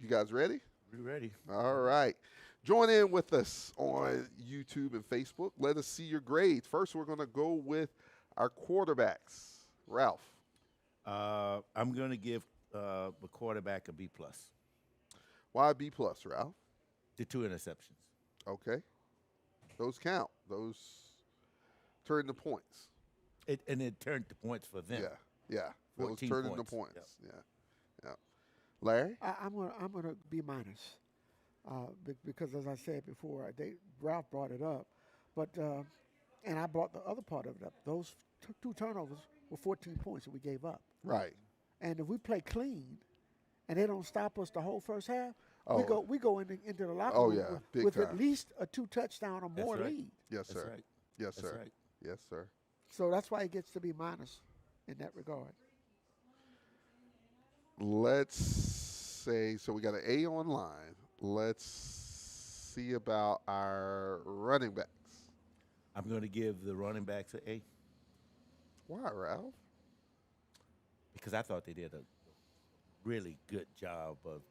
You guys ready? We're ready. All right. Join in with us on YouTube and Facebook. Let us see your grades. First, we're going to go with our quarterbacks. Ralph. I'm going to give the quarterback a B+. Why B+, Ralph? The 2 interceptions. Okay. Those count. Those turn the points. It turned the points for them. Yeah. Those 14 turn into points. Yeah. Larry? I'm gonna B-, because as I said before, Ralph brought it up, but and I brought the other part of it up. Those 2 turnovers were 14 points that we gave up. Right. And if we play clean, and they don't stop us the whole first half, we go into the locker room with at least a 2 touchdown or more lead. Yes, sir. Right. Yes, sir. Right. Yes, sir. So that's why it gets to be minus in that regard. Let's say, so we got an A on line. Let's see about our running backs. I'm going to give the running backs an A. Why, Ralph? Because I thought they did a really good job of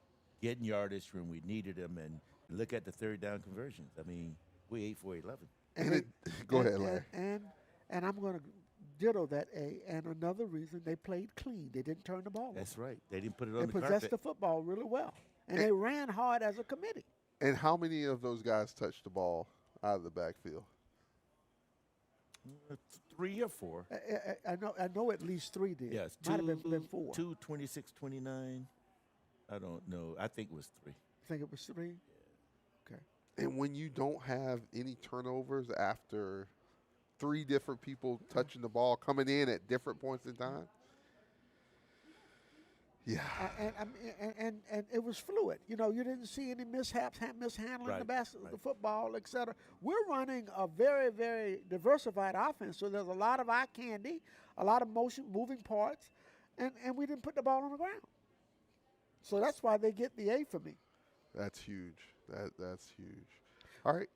getting yardage when we needed them, and look at the third down conversions. I mean, we 8 for 11. Go ahead, Larry. And I'm going to ditto that A. And another reason, they played clean. They didn't turn the ball over. That's right. They didn't put it on the carpet. They possessed the football really well. And they ran hard as a committee. And how many of those guys touched the ball out of the backfield? 3 or 4. I know at least 3 did. Yes. Might have been 4. 2, 26, 29. I don't know. I think it was 3. Think it was 3? Okay. And when you don't have any turnovers after 3 different people touching the ball, coming in at different points in time. Yeah. And it was fluid. You know, you didn't see any mishaps, mishandling the football, et cetera. We're running a very, very diversified offense, so there's a lot of eye candy, a lot of motion, moving parts, and we didn't put the ball on the ground. So that's why they get the A for me. That's huge. That's huge. All right.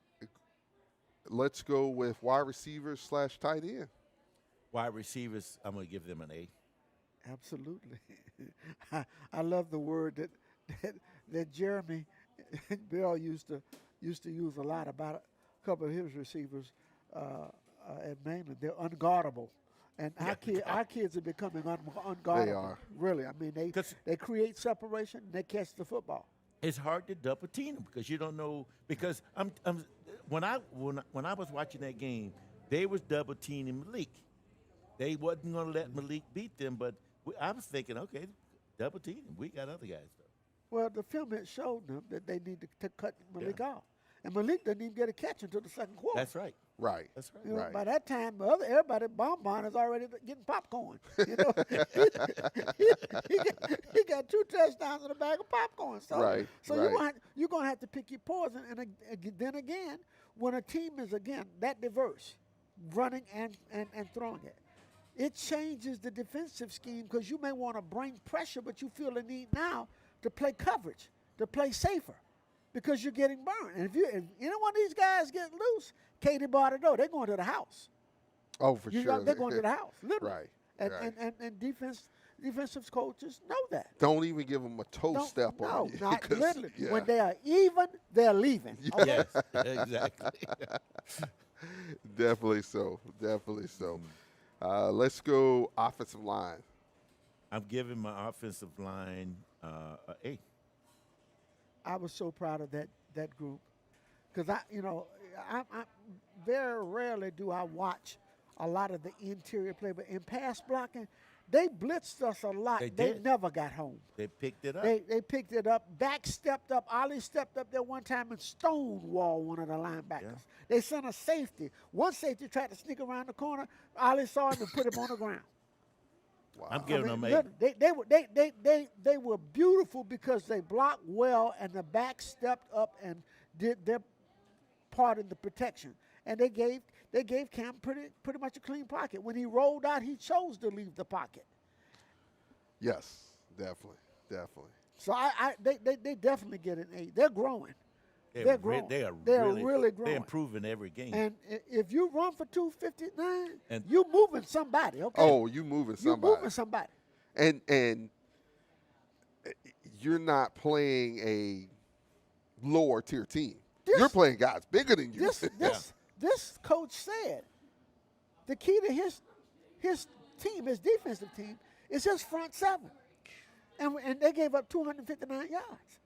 Let's go with wide receivers / tight end. Wide receivers, I'm going to give them an A. Absolutely. I love the word that Jeremy Bell used to use a lot about a couple of his receivers at Mainland. They're unguardable. And our kids are becoming unguardable. They are. Really. I mean, they create separation and they catch the football. It's hard to double team them because you don't know. Because when I was watching that game, they was double teaming Malik. They wasn't going to let Malik beat them, but I was thinking, okay, double team him. We got other guys though. Well, the film had showed them that they need to cut Malik off, and Malik didn't even get a catch until the second quarter. That's right. Right. That's right. You know, right. By that time, everybody Bonbon is already getting popcorn. You know, he got 2 touchdowns and a bag of popcorn. So, Right, so right. you're gonna have to pick your poison. And then again, when a team is that diverse, running and throwing it changes the defensive scheme because you may want to bring pressure, but you feel the need now to play coverage, to play safer, because you're getting burned. And if any one of these guys get loose, Katie Bardo, they're going to the house. Oh, for sure. They're going to the house, literally. Right. And defensive coaches know that. Don't even give them a toe step on you. No, not literally. Yeah. When they are even, they're leaving. Okay? Yes, exactly. Definitely so. Let's go offensive line. I'm giving my offensive line an A. I was so proud of that group because I very rarely do I watch a lot of the interior play, but in pass blocking, they blitzed us a lot. They never got home. They picked it up. They picked it up. Back stepped up. Ollie stepped up there one time and stonewalled one of the linebackers. Yeah. They sent a safety. One safety tried to sneak around the corner. Ollie saw him and put him on the ground. Wow. I'm giving them A. They were beautiful because they blocked well and the back stepped up and did their part in the protection. And they gave Cam pretty much a clean pocket. When he rolled out, he chose to leave the pocket. Yes, definitely. So they definitely get an A. They're growing. They're growing. They are really growing. They're improving every game. And if you run for 259, And you moving somebody, okay? Oh, you moving somebody. You moving somebody. And you're not playing a lower tier team. You're playing guys bigger than you. This coach said the key to his team, his defensive team, is his front seven. And they gave up 259 yards.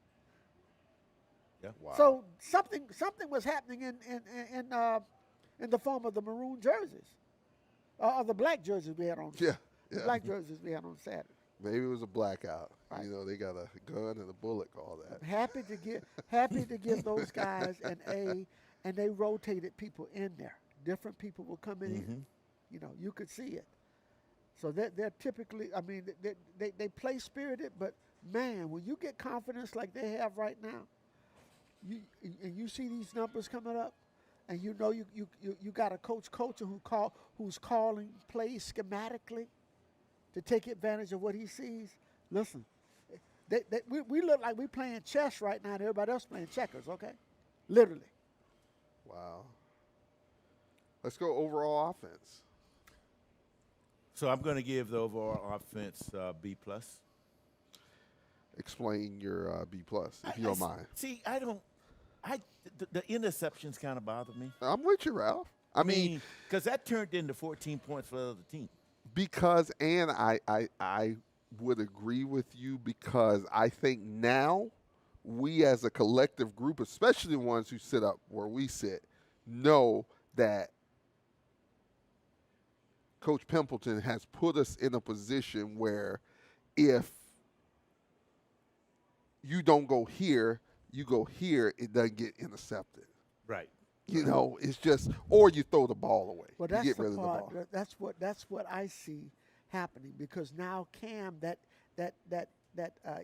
Yeah. Wow. So something was happening in the form of the maroon jerseys, or the black jerseys we had on. Yeah. Black jerseys we had on Saturday. Maybe it was a blackout. Right. You know, they got a gun and a bullet, all that. Happy to give those guys an A, and they rotated people in there. Different people were coming in. You know, you could see it. So they're typically, I mean, they play spirited, but man, when you get confidence like they have right now, you see these numbers coming up, and you know you got a coach who's calling plays schematically to take advantage of what he sees. Listen, we look like we're playing chess right now, and everybody else playing checkers. Okay, literally. Wow. Let's go overall offense. So I'm going to give the overall offense B+. Explain your B+, if you don't mind. See, the interceptions kind of bother me. I'm with you, Ralph. I mean, because that turned into 14 points for the other team. Because, and I would agree with you, because I think now we as a collective group, especially the ones who sit up where we sit, know that Coach Pimpleton has put us in a position where if you don't go here, you go here, it doesn't get intercepted. Right. You know, it's just, or you throw the ball away. Well, you that's get the rid part. of the ball. That's what I see happening because now Cam, that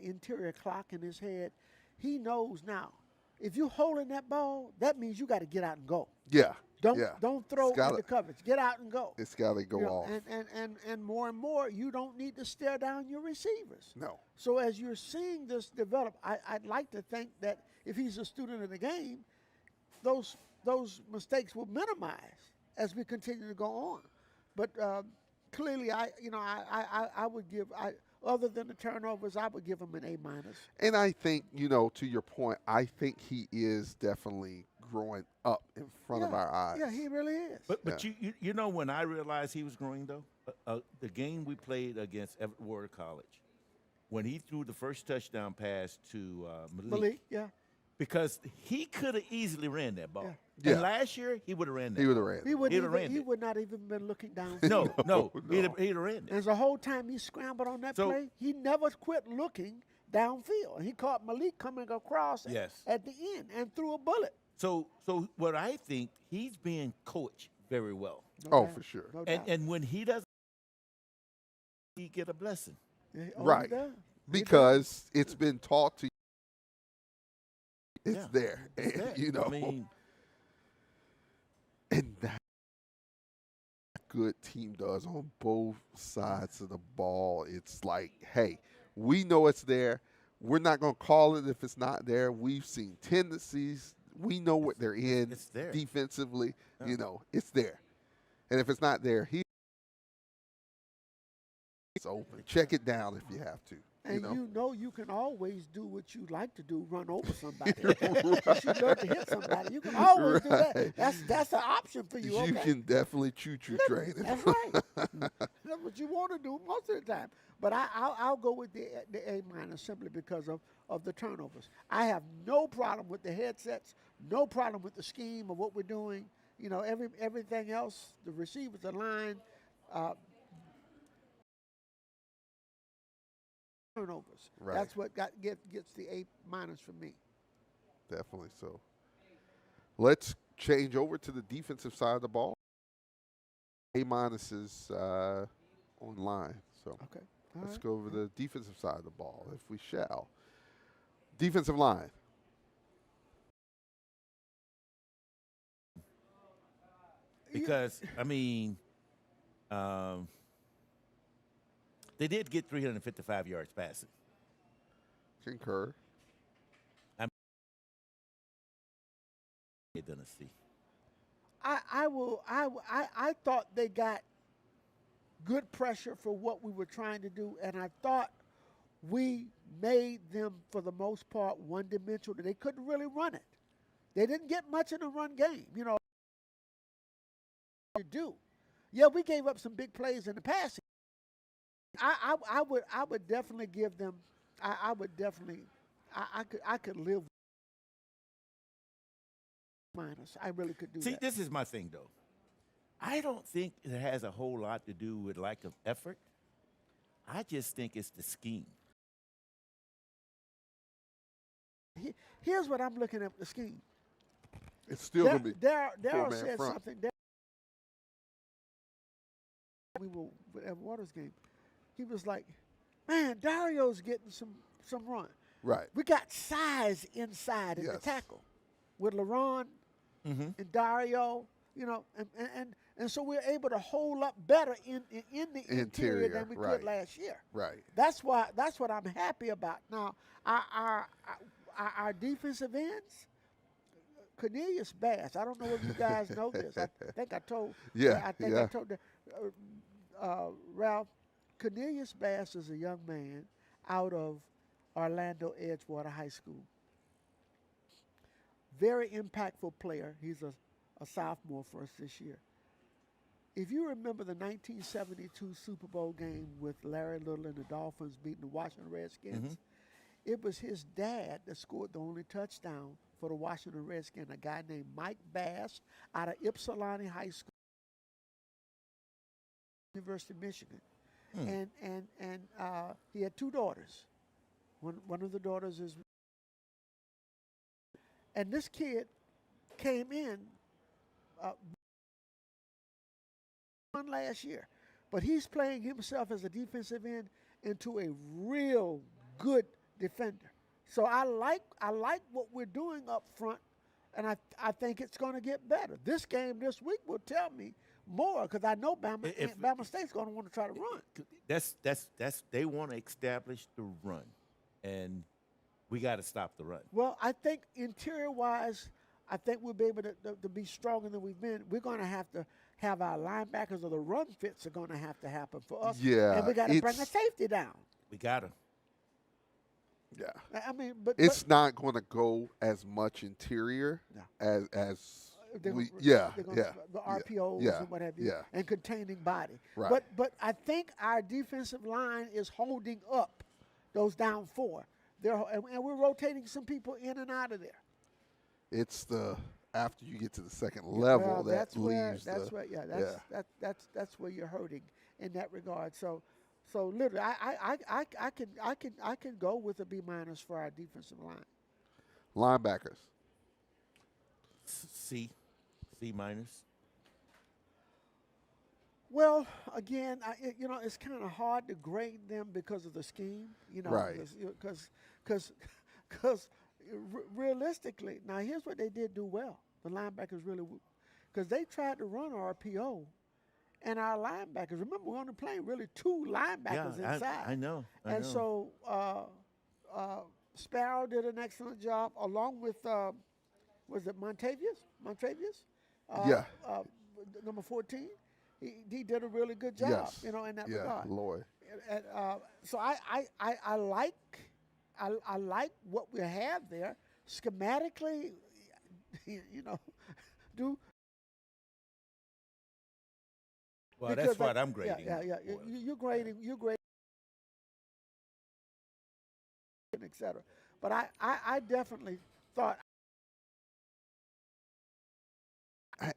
interior clock in his head, he knows now. If you're holding that ball, that means you got to get out and go. Yeah. Don't throw into coverage. Get out and go. It's got to go off. And more and more, you don't need to stare down your receivers. No. So as you're seeing this develop, I'd like to think that if he's a student of the game, those mistakes will minimize as we continue to go on. But clearly, I would give other than the turnovers, I would give him an A-. And I think, to your point, I think he is definitely growing up in front of our eyes. Yeah, he really is. But you know when I realized he was growing though, the game we played against Everett Ward College, when he threw the first touchdown pass to Malik, yeah. Because he could have easily ran that ball. Yeah. And last year he would have ran that. He would have ran. He would not even been looking down. No. He'd have ran it. And the whole time he scrambled on that play, he never quit looking downfield. He caught Malik coming across at the end and threw a bullet. So what I think, he's being coached very well. No doubt. For sure. No doubt. And when he doesn't, he get a blessing. Right. Because it's been taught to you. It's there. It's there. I mean, and that good team does on both sides of the ball. It's like, hey, we know it's there. We're not going to call it if it's not there. We've seen tendencies. We know what they're in defensively. Yeah. It's there. And if it's not there, he's open. Check it down if you have to. And you can always do what you like to do, run over somebody. If you love to hit somebody, you can always do that. That's an option for you. You can definitely choo-choo train it. That's right. That's what you want to do most of the time. But I'll go with the A- simply because of the turnovers. I have no problem with the headsets, no problem with the scheme of what we're doing. Everything else, the receivers, the line, turnovers. Right. That's what gets the A- for me. Definitely so. Let's change over to the defensive side of the ball. A- is online. So Okay. let's go over the defensive side of the ball, if we shall. Defensive line. Because, I mean, they did get 355 yards passing. Concur. Dynasty. I thought they got good pressure for what we were trying to do, and I thought we made them, for the most part, one-dimensional. They couldn't really run it. They didn't get much in the run game. You do. Yeah, we gave up some big plays in the passing. I would definitely give them. I could live minus. I really could do that. See, this is my thing though. I don't think it has a whole lot to do with lack of effort. I just think it's the scheme. Here's what I'm looking at the scheme. It's still going to be Daryl said front. something. We were at Waters game. He was like, "Man, Dario's getting some run. Right. We got size inside in the tackle with LaRon and Dario, and so we're able to hold up better in the interior than we could last year. Right. That's what I'm happy about. Now, our defensive ends, Cornelius Bass. I don't know if you guys know this. I think I told. I told Ralph. Cornelius Bass is a young man out of Orlando Edgewater High School. Very impactful player. He's a sophomore for us this year. If you remember the 1972 Super Bowl game with Larry Little and the Dolphins beating the Washington Redskins, it was his dad that scored the only touchdown for the Washington Redskins, a guy named Mike Bass out of Ypsilanti High School, University of Michigan. And he had two daughters. One of the daughters is, and this kid came in won last year, but he's playing himself as a defensive end into a real good defender. So I like what we're doing up front, and I think it's going to get better. This game this week will tell me more because I know Bama State's going to want to try to run. That's they want to establish the run, and we got to stop the run. Well, I think interior-wise, I think we'll be able to be stronger than we've been. We're going to have our linebackers or the run fits are going to happen for us. Yeah, and we got to bring the safety down. We got to. Yeah. I mean, but it's not going to go as much interior as the RPOs and what have you, and containing body. Right. But I think our defensive line is holding up those down four. And we're rotating some people in and out of there. It's after you get to the second level that's where you're hurting in that regard. So literally, I can go with a B- for our defensive line. Linebackers. C-. Well, again, it's kind of hard to grade them because of the scheme, right? Because realistically, now here's what they did do well. The linebackers really, because they tried to run RPO, and our linebackers. Remember, we're only playing really two linebackers inside. I know. So Sparrow did an excellent job, along with was it Montravius? Number 14. He did a really good job, in that regard. Lloyd. And, so I like what we have there schematically. Well, that's what I'm grading. Yeah. You're grading, etc. But I definitely thought.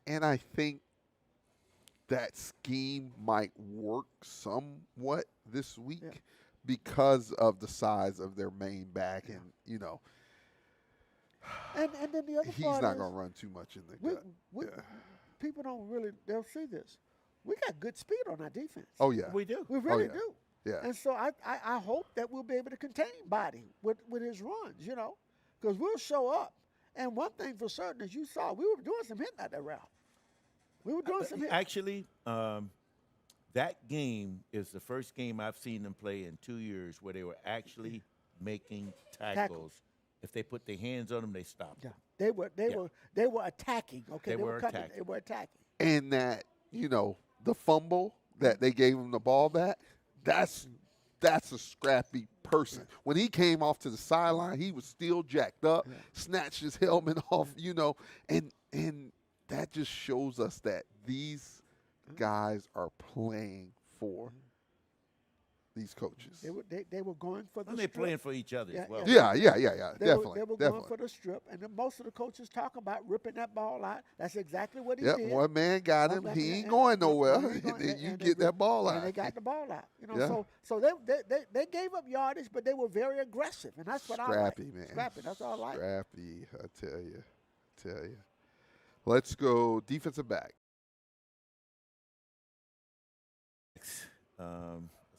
And I think that scheme might work somewhat this week because of the size of their main back, and and then the other he's part not is, going to run too much in the gut. People don't really, they'll see this. We got good speed on our defense. Oh, yeah. We do. We really do. Yeah. And so I hope that we'll be able to contain body with his runs, because we'll show up. And one thing for certain, as you saw, we were doing some hitting out there, Ralph. We were doing some hitting. Actually, that game is the first game I've seen them play in 2 years where they were actually making tackles. If they put their hands on them, they stopped. Yeah. They were attacking. Okay. They were attacking. They were attacking. And that, the fumble that they gave him the ball back, that's a scrappy person. When he came off to the sideline, he was still jacked up, snatched his helmet off, and that just shows us that these guys are playing for these coaches. They were going for the and they're strip. playing for each other as well. Yeah. They were going for the strip, and then most of the coaches talk about ripping that ball out. That's exactly what he did. One man got him. He ain't going nowhere. You get that ball out. And they got the ball out. So they gave up yardage, but they were very aggressive, and that's what I like. Scrappy, man. Scrappy, that's all I like. Scrappy, I tell you. Let's go defensive back.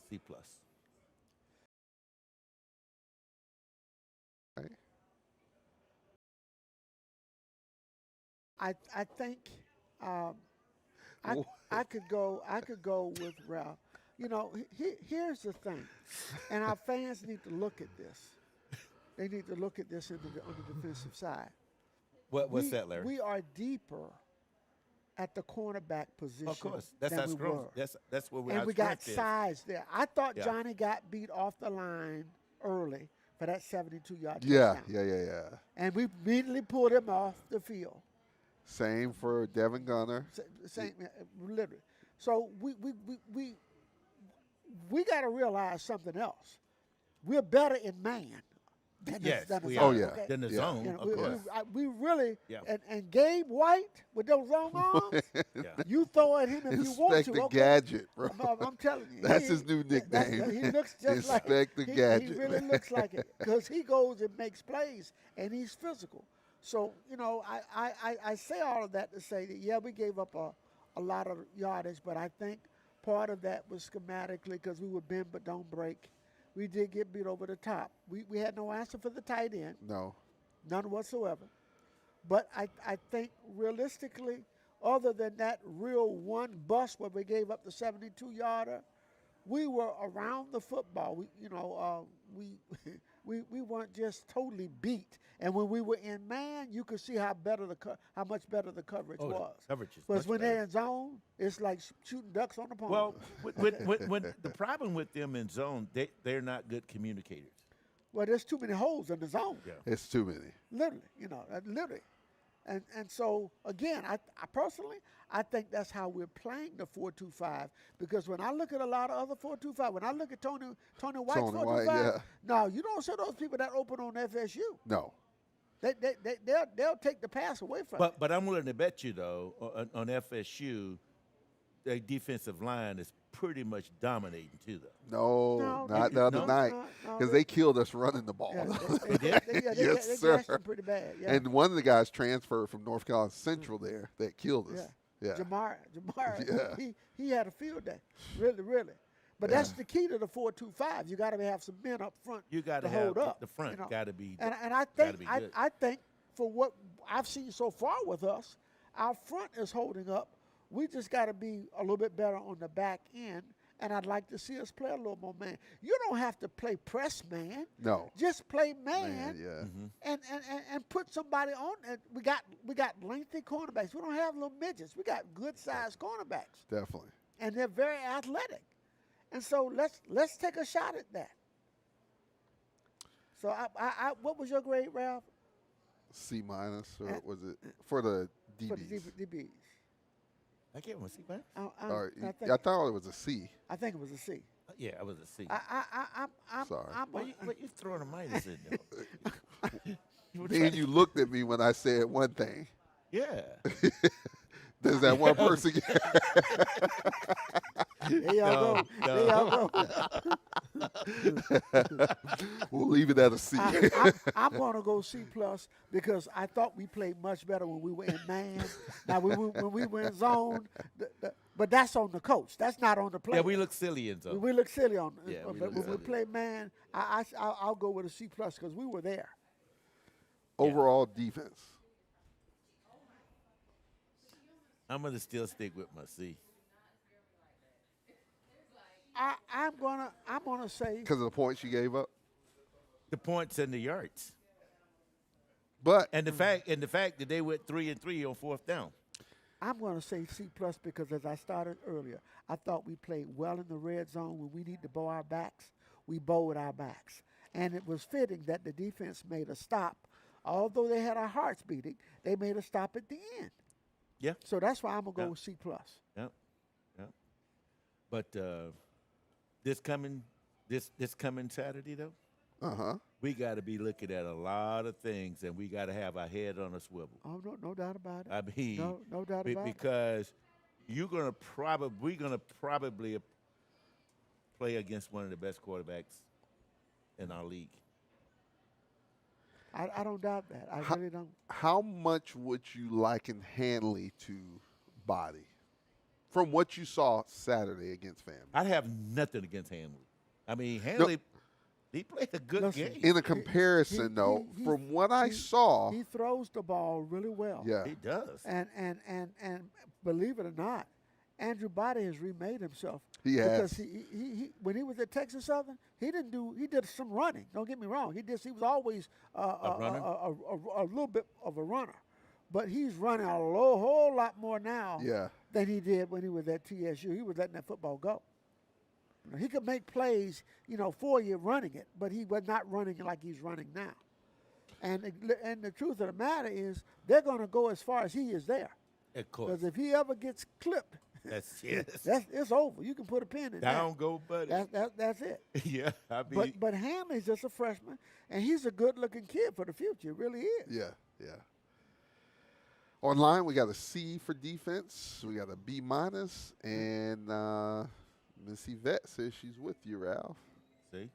C+. Okay. I think I could go with Ralph. Here's the thing, and our fans need to look at this. They need to look at this on the defensive side. What's that, Larry? We are deeper at the cornerback position. Of course, that's than our we strength. were. That's where we. And we got is. size there. I thought Johnny got beat off the line early for that 72-yard touchdown. Yeah. And we immediately pulled him off the field. Same for Devin Gunner. Same, literally. So we got to realize something else. We're better in man. Than we the are. zone, okay? Than the zone, of course. We really, and Gabe White with those long arms, you throw at him if you want to. Inspector Gadget, bro. I'm telling you. That's his new nickname. He looks just Inspector like Gadget. He really looks like it because he goes and makes plays, and he's physical. So, I say all of that to say that, yeah, we gave up a lot of yardage, but I think part of that was schematically because we would bend but don't break. We did get beat over the top. We had no answer for the tight end. No. None whatsoever. But I think realistically, other than that real one bust where we gave up the 72-yarder, we were around the football. We weren't just totally beat. And when we were in man, you could see how much better the coverage was. Coverage is Because much when better. they're in zone, it's like shooting ducks on the pond. Well, when the problem with them in zone, they're not good communicators. Well, there's too many holes in the zone. Yeah. It's too many. Literally, literally. And so, again, I personally, I think that's how we're playing the 4-2-5. Because when I look at a lot of other 4-2-5, when I look at Tony White's 4-2-5, yeah. no, you don't see those people that open on FSU. No. They'll take the pass away from you. But I'm willing to bet you, though, on FSU, their defensive line is pretty much dominating, too, though. No, not the no, other night. Because they killed us running the ball. Yeah, Yes, they sir. gashed them pretty bad. Yeah. And one of the guys transferred from North Carolina Central there that killed us. Yeah. Jamar, Yeah. he had a field day, really, really. But that's the key to the 4-2-5. You got to have some men up front. You got to hold have up. the front got to be. And I gotta think be good. I think for what I've seen so far with us, our front is holding up. We just got to be a little bit better on the back end. And I'd like to see us play a little more man. You don't have to play press man. No. Just play man. Yeah. And put somebody on. And we got lengthy cornerbacks. We don't have little midgets. We got good sized cornerbacks. Definitely. And they're very athletic. And so let's take a shot at that. So I what was your grade, Ralph? C minus, or was it for the DBs? For the DBs. I gave him a C, man. I thought it was a C. I think it was a C. Yeah, I was a C. I'm Sorry. What you throwing a minus in there? Then you looked at me when I said one thing. Yeah. Does that one person get? There y'all go. No. There y'all go. We'll leave it at a C. I'm going to go C plus because I thought we played much better when we were in man. Now when we were in zone, but that's on the coach. That's not on the player. Yeah, we look silly in zone. We look silly on. Yeah, we but look when we silly. play man, I'll go with a C plus because we were there. Overall defense. I'm gonna still stick with my C. I'm gonna say Because of the points you gave up. The points and the yards, But and the fact that they went 3 and 3 on fourth down. I'm going to say C plus because as I started earlier, I thought we played well in the red zone when we need to bow our backs. We bowed our backs, and it was fitting that the defense made a stop. Although they had our hearts beating, they made a stop at the end. Yeah. So that's why I'm gonna go with C plus. Yep. But this coming Saturday though, we got to be looking at a lot of things, and we got to have our head on a swivel. Oh no doubt about it. I mean, no doubt about it. because we're gonna probably play against one of the best quarterbacks in our league. I don't doubt that. I really don't. how much would you liken Hanley to Body from what you saw Saturday against Family? I'd have nothing against Hanley. I mean, Hanley, he played a good Listen, game. In a comparison, though, from what I saw, he throws the ball really well. yeah, He does. And believe it or not, Andrew Body has remade himself. He has. Because he when he was at Texas Southern, he did some running. Don't get me wrong. He was always a little bit of a runner, but he's running a whole lot more now yeah. than he did when he was at TSU. He was letting that football go. You know, he could make plays, for you running it, but he was not running like he's running now. And the truth of the matter is, they're going to go as far as he is there. Of course. Because if he ever gets clipped, it's over. You can put a pin in Down that. go, buddy. That's it. Yeah, I mean, But Hanley's just a freshman, and he's a good-looking kid for the future. He really is. Yeah. Online, we got a C for defense. We got a B minus, and Miss Yvette says she's with you, Ralph. see?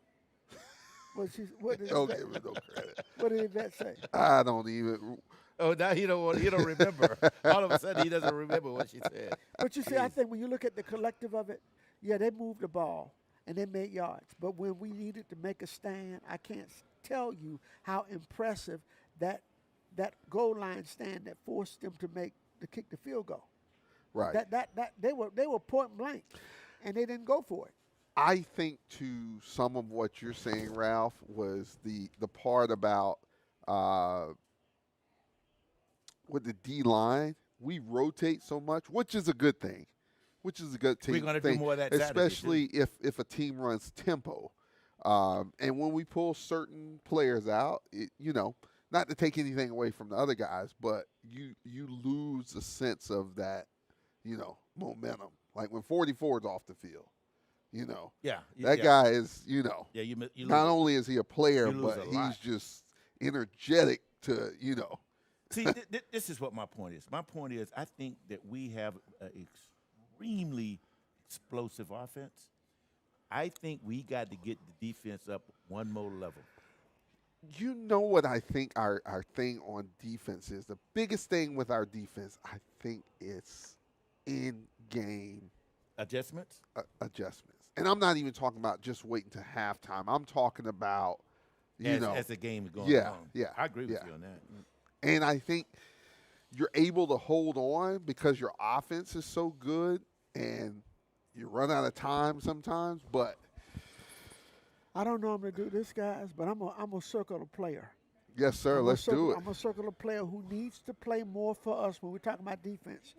What did Don't Yvette, give me no credit. what did Yvette say? I don't even. Oh, now he don't remember. All of a sudden, he doesn't remember what she said. But you see, I think when you look at the collective of it, yeah, they moved the ball and they made yards. But when we needed to make a stand, I can't tell you how impressive that goal line stand that forced them to kick the field goal. Right. That they were point blank, and they didn't go for it. I think to some of what you're saying, Ralph, was the part about with the D line, we rotate so much, which is a good thing. Which is a good thing. We're going to do more of that Saturday, especially if a team runs tempo. And when we pull certain players out, not to take anything away from the other guys, but you lose a sense of that, momentum. Like when 44 is off the field, that guy is, you not only is he a player, but he's lot. just energetic to, See, this is what my point is. My point is I think that we have an extremely explosive offense. I think we got to get the defense up one more level. You know what I think our thing on defense is? The biggest thing with our defense, I think it's in-game Adjustments? Adjustments. And I'm not even talking about just waiting to halftime. I'm talking about, as the game is going yeah, on. Yeah, I agree with yeah. you on that. And I think you're able to hold on because your offense is so good and you run out of time sometimes, but I don't normally do this, guys, but I'm gonna circle a player. yes, sir, let's do it. I'm gonna circle a player who needs to play more for us when we're talking about defense.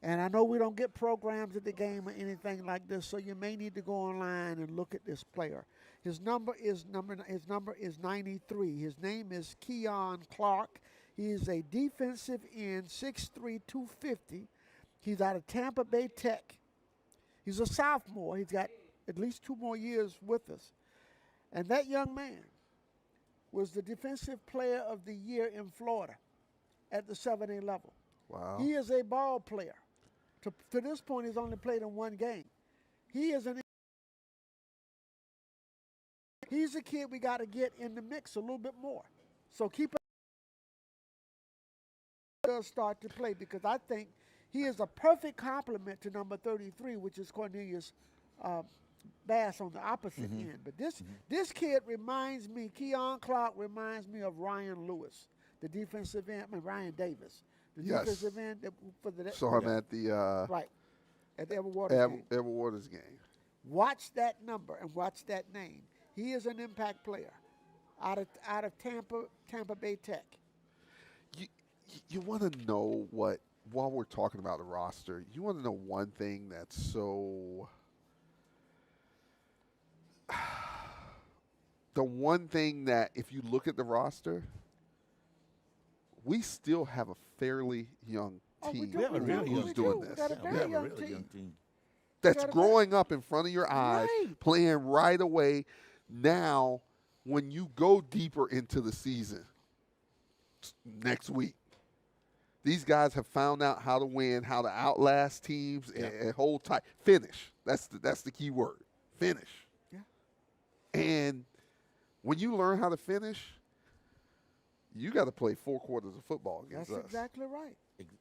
And I know we don't get programs at the game or anything like this, so you may need to go online and look at this player. His number is 93. His name is Keon Clark. He is a defensive end, 6'3", 250. He's out of Tampa Bay Tech. He's a sophomore. He's got at least 2 more years with us. And that young man was the Defensive Player of the Year in Florida at the 7A level. Wow. He is a ball player. To this point, he's only played in 1 game. He's a kid we got to get in the mix a little bit more. So keep does start to play because I think he is a perfect complement to number 33, which is Cornelius Bass on the opposite end. But this kid reminds me, Keon Clark reminds me of Ryan Lewis, the defensive end, Ryan Davis, the defensive end for the. So I'm at the right at the Edward Waters game. Watch that number and watch that name. He is an impact player out of Tampa Bay Tech. You want to know what, while we're talking about the roster, you want to know one thing that's so, the one thing that if you look at the roster, we still have a fairly young team We have a really who's young doing team. this. We got a We have very a young really young team. team. That's growing up in front of your eyes, Right. playing right away. Now, when you go deeper into the season next week, these guys have found out how to win, how to outlast teams, and hold tight. Finish. That's the key word. Finish. Yeah. And when you learn how to finish, you got to play 4 quarters of football against That's us. exactly right.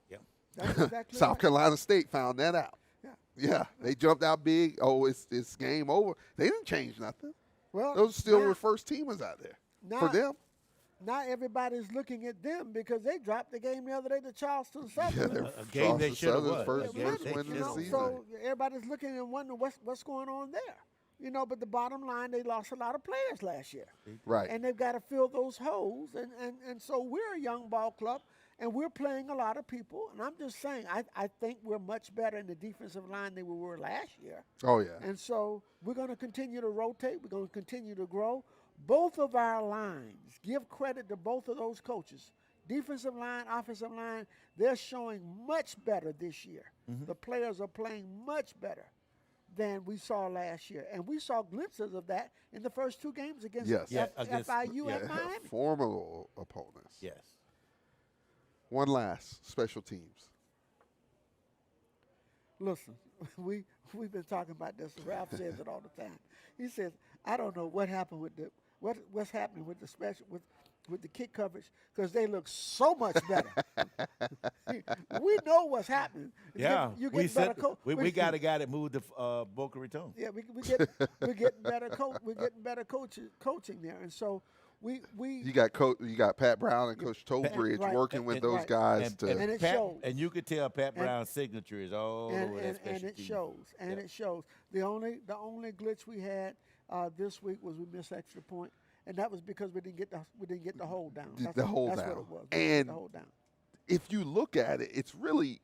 Yeah. That's exactly South right. Carolina State found that out. Yeah. Yeah, they jumped out big. Oh, it's game over. They didn't change nothing. Well, Those still now- were first teamers out there now- for them. Now everybody's looking at them because they dropped the game the other day to Charleston Yeah, Southern. they're A game they Charleston should have Southern's won. first Yeah, first they win should this have season. So everybody's looking and wondering what's going on there. But the bottom line, they lost a lot of players last year. Right. And they've got to fill those holes. And so we're a young ball club, and we're playing a lot of people. And I'm just saying, I think we're much better in the defensive line than we were last year. Oh, yeah. And so we're going to continue to rotate. We're going to continue to grow. Both of our lines, give credit to both of those coaches. Defensive line, offensive line, they're showing much better this year. The players are playing much better than we saw last year. And we saw glimpses of that in the first 2 games against against FIU and Miami. Formidable opponents. Yes. One last, special teams. Listen, we've been talking about this. Ralph says it all the time. He says, I don't know what happened with what's happening with the special with the kick coverage because they look so much better. We know what's happening. Yeah, you we get better we got a guy that moved to Boca Raton. Yeah, we're getting better we're getting better coaching there, and so we You got Pat Brown and Coach Tobridge right, working with those right. guys and it Pat, shows. and you could tell Pat Brown's signature is all over that special and it team. shows. And it shows. The only glitch we had this week was we missed extra point, and that was because we didn't get the hold down. That's the hold what down. it was. And the hold down. if you look at it, it's really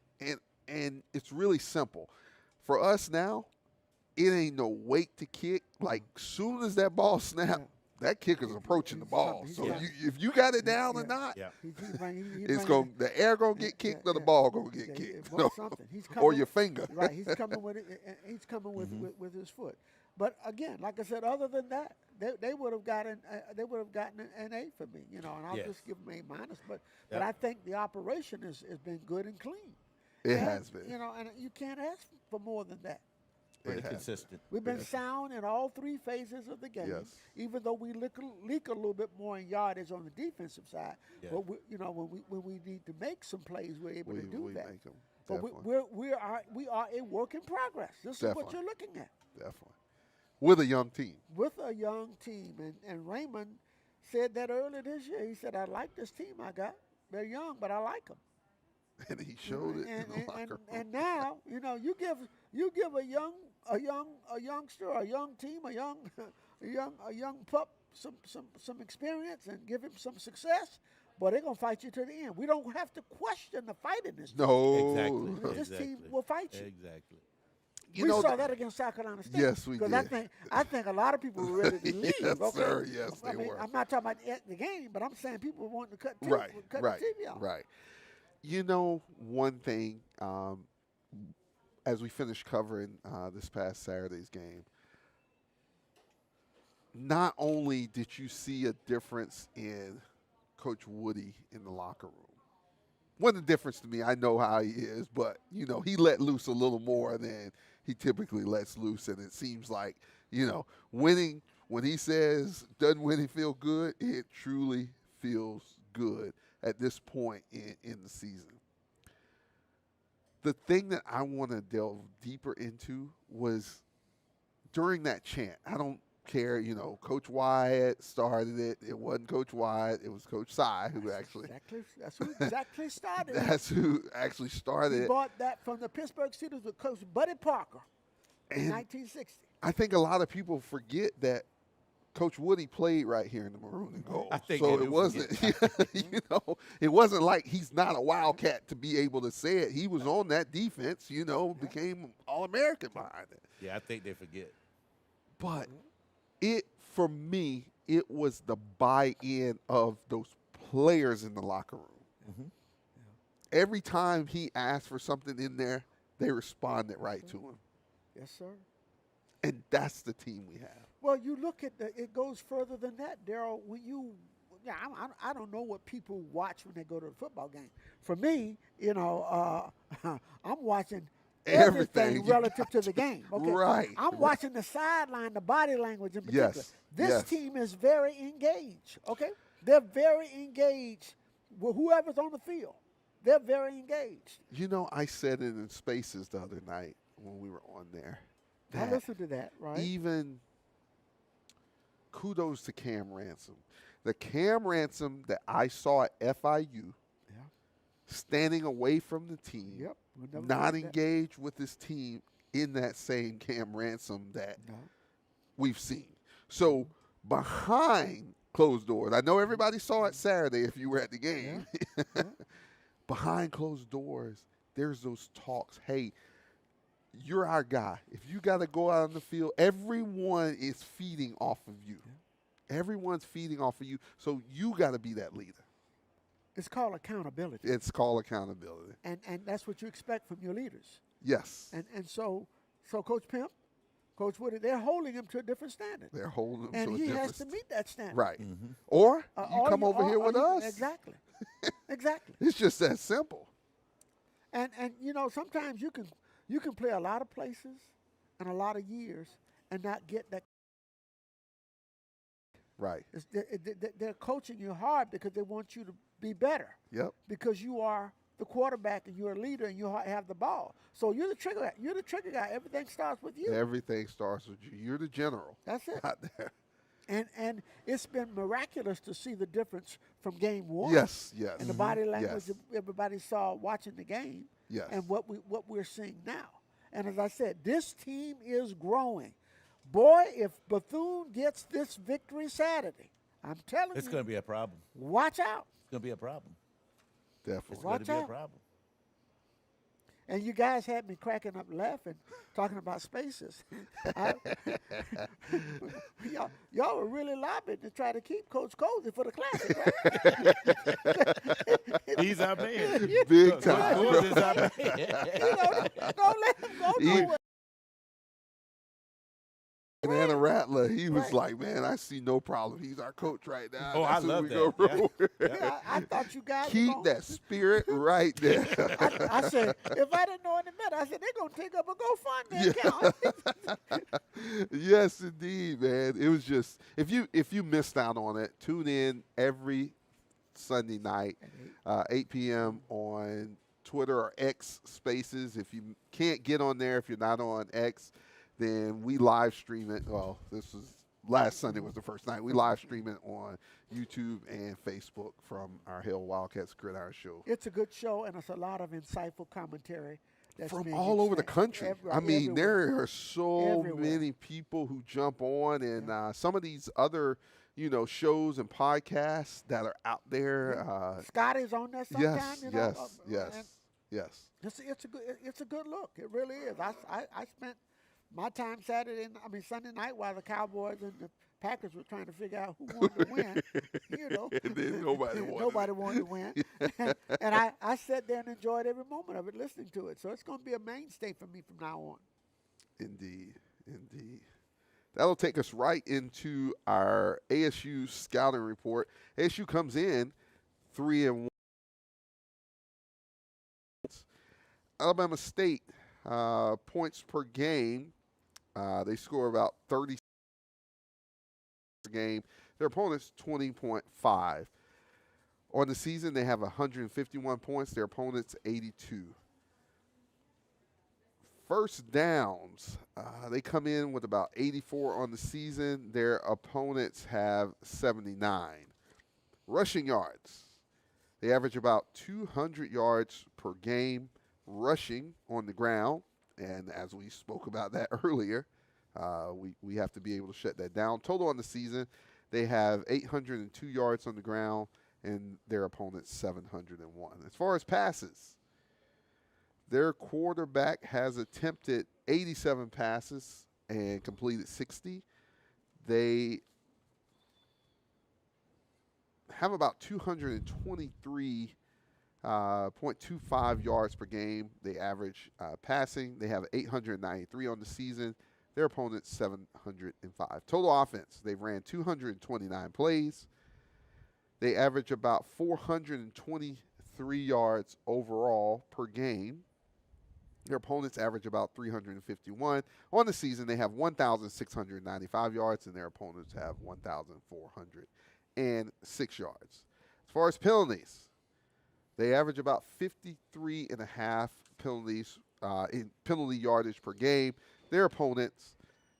and it's really simple. For us now, it ain't no wait to kick. Like soon as that ball snaps, that kicker's approaching the ball. So if you got it down or not, the air gonna get kicked or the ball gonna get kicked, something. or your finger. Right, he's coming with it. He's coming with his foot. But again, like I said, other than that, they would have gotten an A for me, and I'll just give them A-. But I think the operation has been good and clean. It has been. And you can't ask for more than that. Pretty consistent. We've been sound in all three phases of the game, even though we leak a little bit more in yardage on the defensive side. Yeah. But when we need to make some plays, we're able to do that. Make them. But we are a work in progress. This is what you're looking at. Definitely. With a young team. With a young team, and Raymond said that earlier this year. He said, "I like this team I got. They're young, but I like them." And he showed it in the locker room. And now, you give a youngster, a young team, a young pup some experience and give him some success, but they're gonna fight you to the end. We don't have to question the fight in this team. No, exactly. This team will fight you. Exactly. We saw that against South Carolina State. Yes, we did. Because I think a lot of people were ready to leave. Yes, okay? sir. Yes, they were. I'm not talking about the game, but I'm saying people were wanting to cut the TV off. Right. One thing, as we finished covering this past Saturday's game, not only did you see a difference in Coach Woody in the locker room. Wasn't a difference to me. I know how he is, but, he let loose a little more than he typically lets loose, and it seems like, winning, when he says doesn't winning feel good, it truly feels good at this point in the season. The thing that I want to delve deeper into was during that chant. I don't care, Coach Wyatt started it. It wasn't Coach Wyatt. It was Coach Sy who actually. That's who exactly started it. That's who actually started it. He bought that from the Pittsburgh Steelers with Coach Buddy Parker in 1960. I think a lot of people forget that Coach Woody played right here in the maroon and gold. I think so it wasn't, it wasn't like he's not a Wildcat to be able to say it. He was on that defense, became All-American behind it. Yeah, I think they forget. But for me, it was the buy-in of those players in the locker room. Mm-hmm. Yeah. Every time he asked for something in there, they responded right to him. Yes, sir. And that's the team we have. Well, you look at it goes further than that, Daryl. I don't know what people watch when they go to a football game. For me, I'm watching everything relative to the game. Okay? Right. I'm watching the sideline, the body language in particular. Yes. This team is very engaged. Okay, they're very engaged with whoever's on the field. They're very engaged. I said it in Spaces the other night when we were on there. I listened to that. Right. Even kudos to Cam Ransom. The Cam Ransom that I saw at FIU, standing away from the team, not engaged with his team in that same Cam Ransom that we've seen. So behind closed doors, I know everybody saw it Saturday if you were at the game. Yeah. Behind closed doors, there's those talks. Hey, you're our guy. If you got to go out on the field, everyone is feeding off of you. Yeah. Everyone's feeding off of you, so you got to be that leader. It's called accountability. It's called accountability. And that's what you expect from your leaders. Yes. And so Coach Pimp, Coach Woody, they're holding him to a different standard. They're holding him to a different different standard. And he has to meet that standard. Right. Mm-hmm. Or you come over here with us. Exactly. Exactly. It's just that simple. And sometimes you can play a lot of places and a lot of years and not get that. Right. They're coaching you hard because they want you to be better. Yep. Because you are the quarterback and you're a leader and you have the ball. So you're the trigger guy. You're the trigger guy. Everything starts with you. Everything starts with you. You're the general. That's it. Out there. And it's been miraculous to see the difference from game one. Yes, yes. And the body language yes. everybody saw watching the game. Yes. And what we're seeing now. And as I said, this team is growing. Boy, if Bethune gets this victory Saturday, I'm telling you. It's going to be a problem. Watch out. It's going to be a problem. Definitely. It's going to be a problem. And you guys had me cracking up laughing, talking about spaces. Y'all were really lobbying to try to keep Coach Cozy for the classic, right? He's our man. Big time. Coach is our man. Don't let him go nowhere. And Anna Rattler, he was Right. like, man, I see no problem. He's our coach right now. Oh, That's I who love we that. go roll with. Yeah, I thought you guys Keep were that spirit right there. I said, if I didn't know any better, I said, they're going to take up a GoFundMe account. Yes, indeed, man. It was just, if you missed out on it, tune in every Sunday night, 8 p.m. on Twitter or X Spaces. If you can't get on there, if you're not on X, then we live stream it. Well, this was last Sunday was the first night. We live stream it on YouTube and Facebook from our Hail Wildcats Gridiron Show. It's a good show, and it's a lot of insightful commentary. That's From being all over the exchanged. country. I mean, Everywhere. there are so Everywhere. many people who jump on, and some of these other, shows and podcasts that are out there. Scotty's on there sometimes. Yes. It's a good look. It really is. I spent my time Sunday night while the Cowboys and the Packers were trying to figure out who wanted to win. And then nobody wanted to win. and I sat there and enjoyed every moment of it, listening to it. So it's going to be a mainstay for me from now on. Indeed. That'll take us right into our ASU scouting report. ASU comes in 3-1. Alabama State points per game. They score about 30 per game. Their opponent's 20.5. On the season, they have 151 points. Their opponent's 82. First downs, they come in with about 84 on the season. Their opponents have 79. Rushing yards, they average about 200 yards per game rushing on the ground. And as we spoke about that earlier, we have to be able to shut that down. Total on the season, they have 802 yards on the ground, and their opponent's 701. As far as passes, their quarterback has attempted 87 passes and completed 60. They have about 223.25 yards per game. They average passing. They have 893 on the season. Their opponent's 705. Total offense, they've ran 229 plays. They average about 423 yards overall per game. Their opponents average about 351. On the season, they have 1,695 yards, and their opponents have 1,406 yards. As far as penalties, they average about 53.5 penalties in penalty yardage per game. Their opponents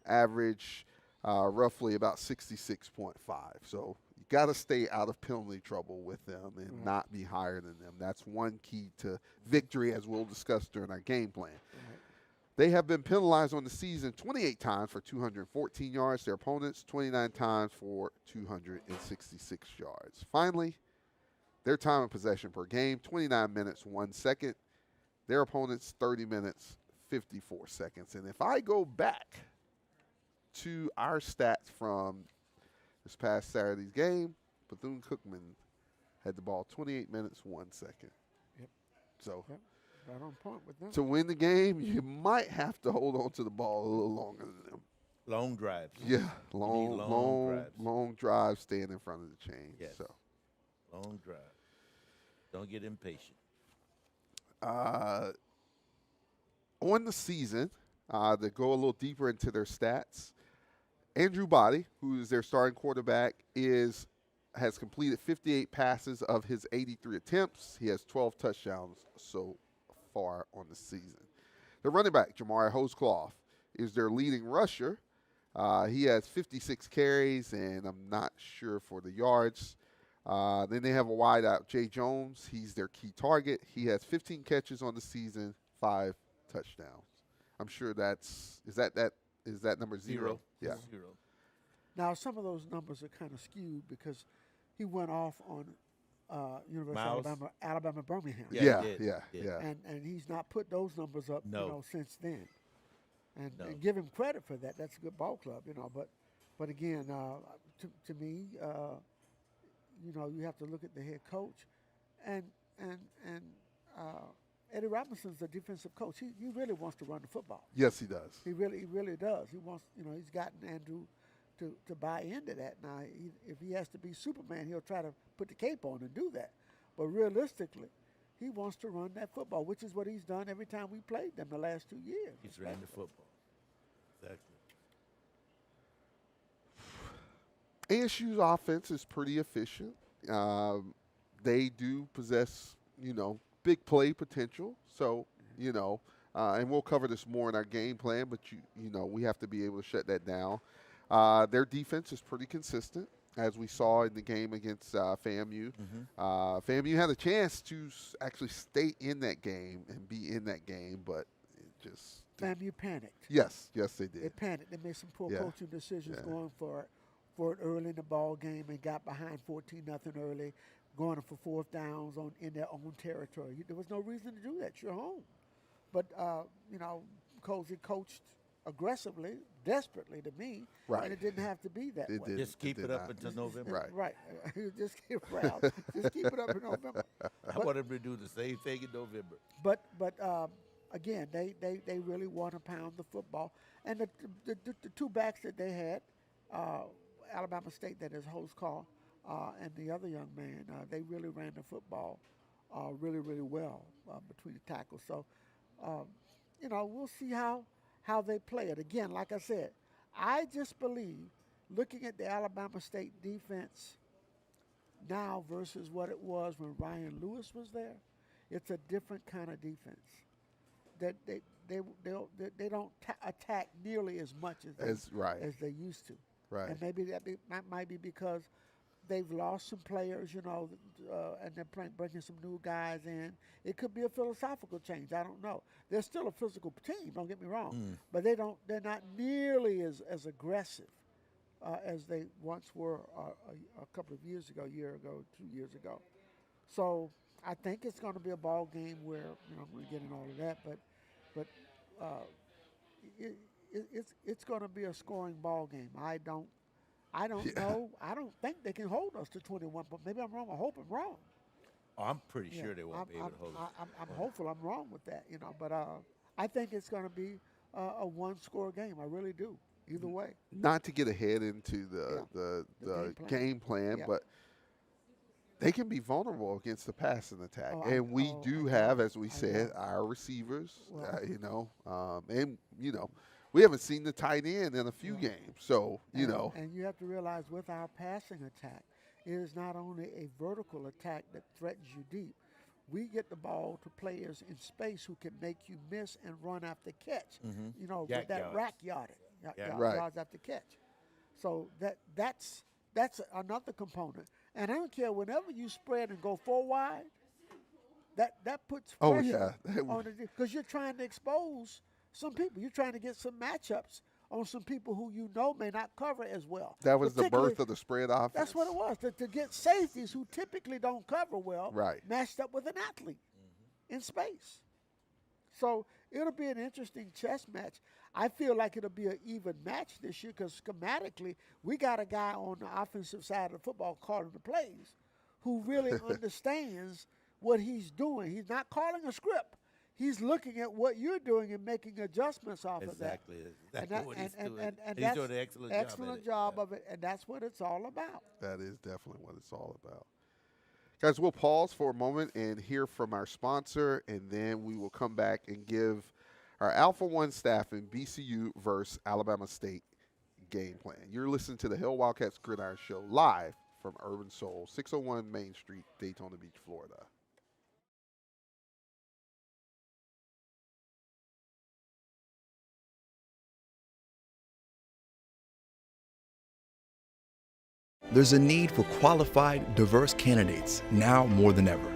average roughly about 66.5. So you got to stay out of penalty trouble with them and not be higher than them. That's one key to victory, as we'll discuss during our game plan. They have been penalized on the season 28 times for 214 yards. Their opponents 29 times for 266 yards. Finally, their time of possession per game, 29 minutes, 1 second. Their opponents, 30 minutes, 54 seconds. And if I go back to our stats from this past Saturday's game, Bethune-Cookman had the ball 28 minutes, 1 second. Yep. So right on point with them. to win the game, you might have to hold on to the ball a little longer than them. Long drives. Yeah, long long drives, staying in front of the chain. Yes. So. Long drive. Don't get impatient. On the season, to go a little deeper into their stats, Andrew Body, who is their starting quarterback, has completed 58 passes of his 83 attempts. He has 12 touchdowns so far on the season. The running back, Jamari Hosecloth, is their leading rusher. He has 56 carries, and I'm not sure for the yards. Then they have a wideout, Jay Jones. He's their key target. He has 15 catches on the season, 5 touchdowns. I'm sure is that number 0? Yeah. 0. Now, some of those numbers are kind of skewed because he went off on University of Alabama, Birmingham. Yeah. And he's not put those numbers up, since then. And give him credit for that. That's a good ball club, But again, to me, you have to look at the head coach, and Eddie Robinson's the defensive coach. He really wants to run the football. Yes, he does. He really does. He wants, he's gotten Andrew to buy into that. Now, if he has to be Superman, he'll try to put the cape on and do that. But realistically, he wants to run that football, which is what he's done every time we played them the last 2 years. He's ran the football. Exactly. ASU's offense is pretty efficient. They do possess, big play potential. So, and we'll cover this more in our game plan, but we have to be able to shut that down. Their defense is pretty consistent, as we saw in the game against FAMU. FAMU had a chance to actually stay in that game and be in that game, but it just FAMU panicked. Yes, they did. They panicked. They made some poor coaching decisions going for it early in the ball game and got behind 14-0 early, going for fourth downs in their own territory. There was no reason to do that. You're home. But, Cozy coached aggressively, desperately to me, and it didn't have to be that way. Just keep it up until November. Right. Just keep it up in November. I want him to do the same thing in November. But again, they really want to pound the football. And the two backs that they had, Alabama State, that is Hoseclaw, and the other young man, they really ran the football really, really well between the tackles. So, we'll see how they play it. Again, like I said, I just believe, looking at the Alabama State defense now versus what it was when Ryan Lewis was there, it's a different kind of defense. That they don't attack nearly as much as they used to. Right. And maybe that might be because they've lost some players, and they're bringing some new guys in. It could be a philosophical change. I don't know. They're still a physical team. Don't get me wrong, but they're not nearly as aggressive as they once were a couple of years ago, 2 years ago. So I think it's going to be a ball game where I'm going to get in all of that, but it's going to be a scoring ball game. I don't know. I don't think they can hold us to 21, but maybe I'm wrong. I hope I'm wrong. Oh, I'm pretty sure they won't be able to hold us. I'm hopeful I'm wrong with that, but I think it's going to be a one-score game. I really do. Either way. Not to get ahead into the game plan, but they can be vulnerable against the passing attack. And we do have, as we said, our receivers, and, we haven't seen the tight end in a few games. So, And you have to realize with our passing attack, it is not only a vertical attack that threatens you deep. We get the ball to players in space who can make you miss and run after catch, with that rack yardage, yards after catch. So that's another component. And I don't care, whenever you spread and go 4 wide, that puts pressure on it, because you're trying to expose some people. You're trying to get some matchups on some people who may not cover as well. That was the birth of the spread offense. That's what it was, to get safeties who typically don't cover well, matched up with an athlete in space. So it'll be an interesting chess match. I feel like it'll be an even match this year because schematically we got a guy on the offensive side of the football calling the plays who really understands what he's doing. He's not calling a script. He's looking at what you're doing and making adjustments off of that. Exactly what he's doing. And he's doing an excellent job of it, and that's what it's all about. That is definitely what it's all about. Guys, we'll pause for a moment and hear from our sponsor, and then we will come back and give our Alpha 1 staff in BCU versus Alabama State game plan. You're listening to the Hail Wildcats Gridiron Show live from Urban Soul, 601 Main Street, Daytona Beach, Florida. There's a need for qualified, diverse candidates now more than ever.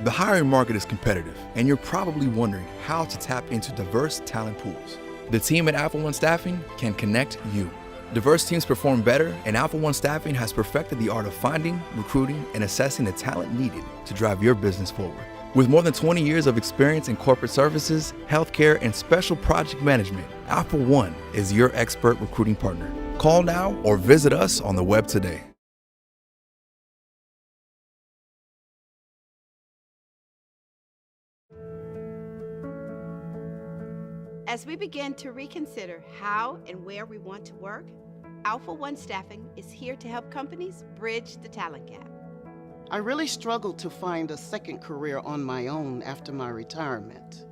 The hiring market is competitive, and you're probably wondering how to tap into diverse talent pools. The team at Alpha One Staffing can connect you. Diverse teams perform better, and Alpha One Staffing has perfected the art of finding, recruiting, and assessing the talent needed to drive your business forward. With more than 20 years of experience in corporate services, healthcare, and special project management, Alpha One is your expert recruiting partner. Call now or visit us on the web today. As we begin to reconsider how and where we want to work, Alpha One Staffing is here to help companies bridge the talent gap. I really struggled to find a second career on my own after my retirement.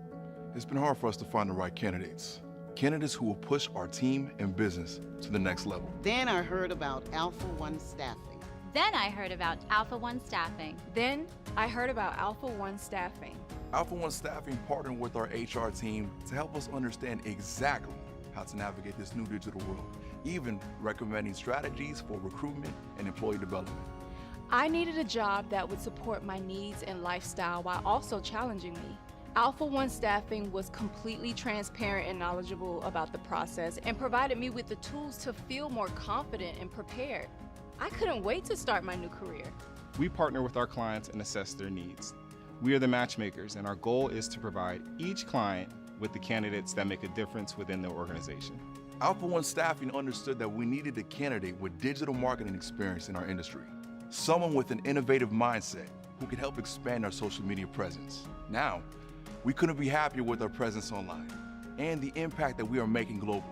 It's been hard for us to find the right candidates. Candidates who will push our team and business to the next level. Then I heard about Alpha One Staffing. Then I heard about Alpha One Staffing. Then I heard about Alpha One Staffing. Alpha One Staffing partnered with our HR team to help us understand exactly how to navigate this new digital world, even recommending strategies for recruitment and employee development. I needed a job that would support my needs and lifestyle while also challenging me. Alpha One Staffing was completely transparent and knowledgeable about the process and provided me with the tools to feel more confident and prepared. I couldn't wait to start my new career. We partner with our clients and assess their needs. We are the matchmakers, and our goal is to provide each client with the candidates that make a difference within their organization. Alpha One Staffing understood that we needed a candidate with digital marketing experience in our industry, someone with an innovative mindset who could help expand our social media presence. Now, we couldn't be happier with our presence online and the impact that we are making globally.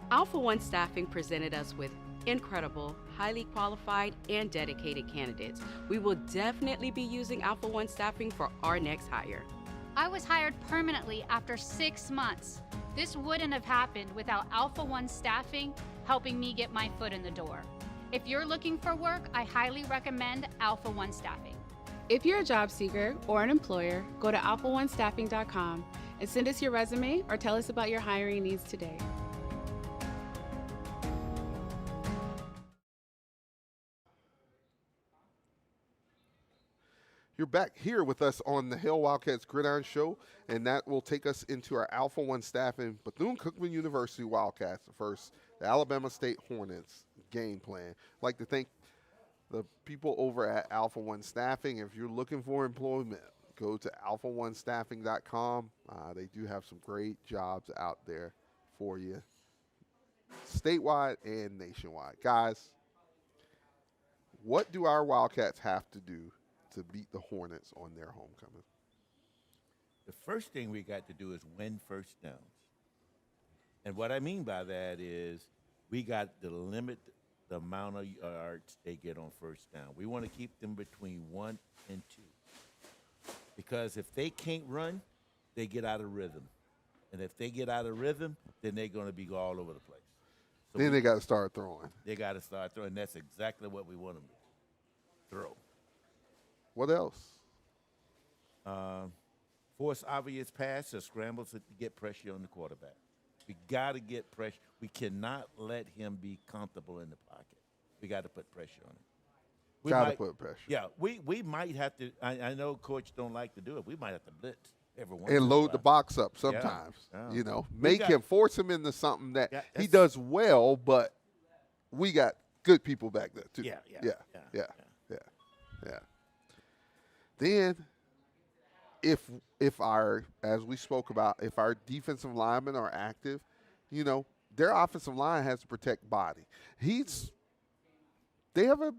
Alpha One Staffing presented us with incredible, highly qualified, and dedicated candidates. We will definitely be using Alpha One Staffing for our next hire. I was hired permanently after 6 months. This wouldn't have happened without Alpha One Staffing helping me get my foot in the door. If you're looking for work, I highly recommend Alpha One Staffing. If you're a job seeker or an employer, go to alphaonestaffing.com and send us your resume or tell us about your hiring needs today. You're back here with us on the Hail Wildcats Gridiron Show, and that will take us into our Alpha One Staffing Bethune-Cookman University Wildcats versus the Alabama State Hornets game plan. I'd like to thank the people over at Alpha One Staffing. If you're looking for employment, go to alphaonestaffing.com. They do have some great jobs out there for you, statewide and nationwide. Guys, what do our Wildcats have to do to beat the Hornets on their homecoming? The first thing we got to do is win first downs. And what I mean by that is we got to limit the amount of yards they get on first down. We want to keep them between 1 and 2. Because if they can't run, they get out of rhythm. And if they get out of rhythm, then they're going to be all over the place. So Then they got to start throwing. They got to start throwing. That's exactly what we want them to throw. What else? Force obvious pass or scrambles to get pressure on the quarterback. We got to get pressure. We cannot let him be comfortable in the pocket. We got to put pressure on him. Got to put pressure. Yeah, we might have to. I know Coach don't like to do it. We might have to blitz every once And in a load while. the box up sometimes. Yeah. You know, force him into something that he does well, but we got good people back there too. Yeah. Then, if our, as we spoke about, if our defensive linemen are active, you know, their offensive line has to protect body. They have a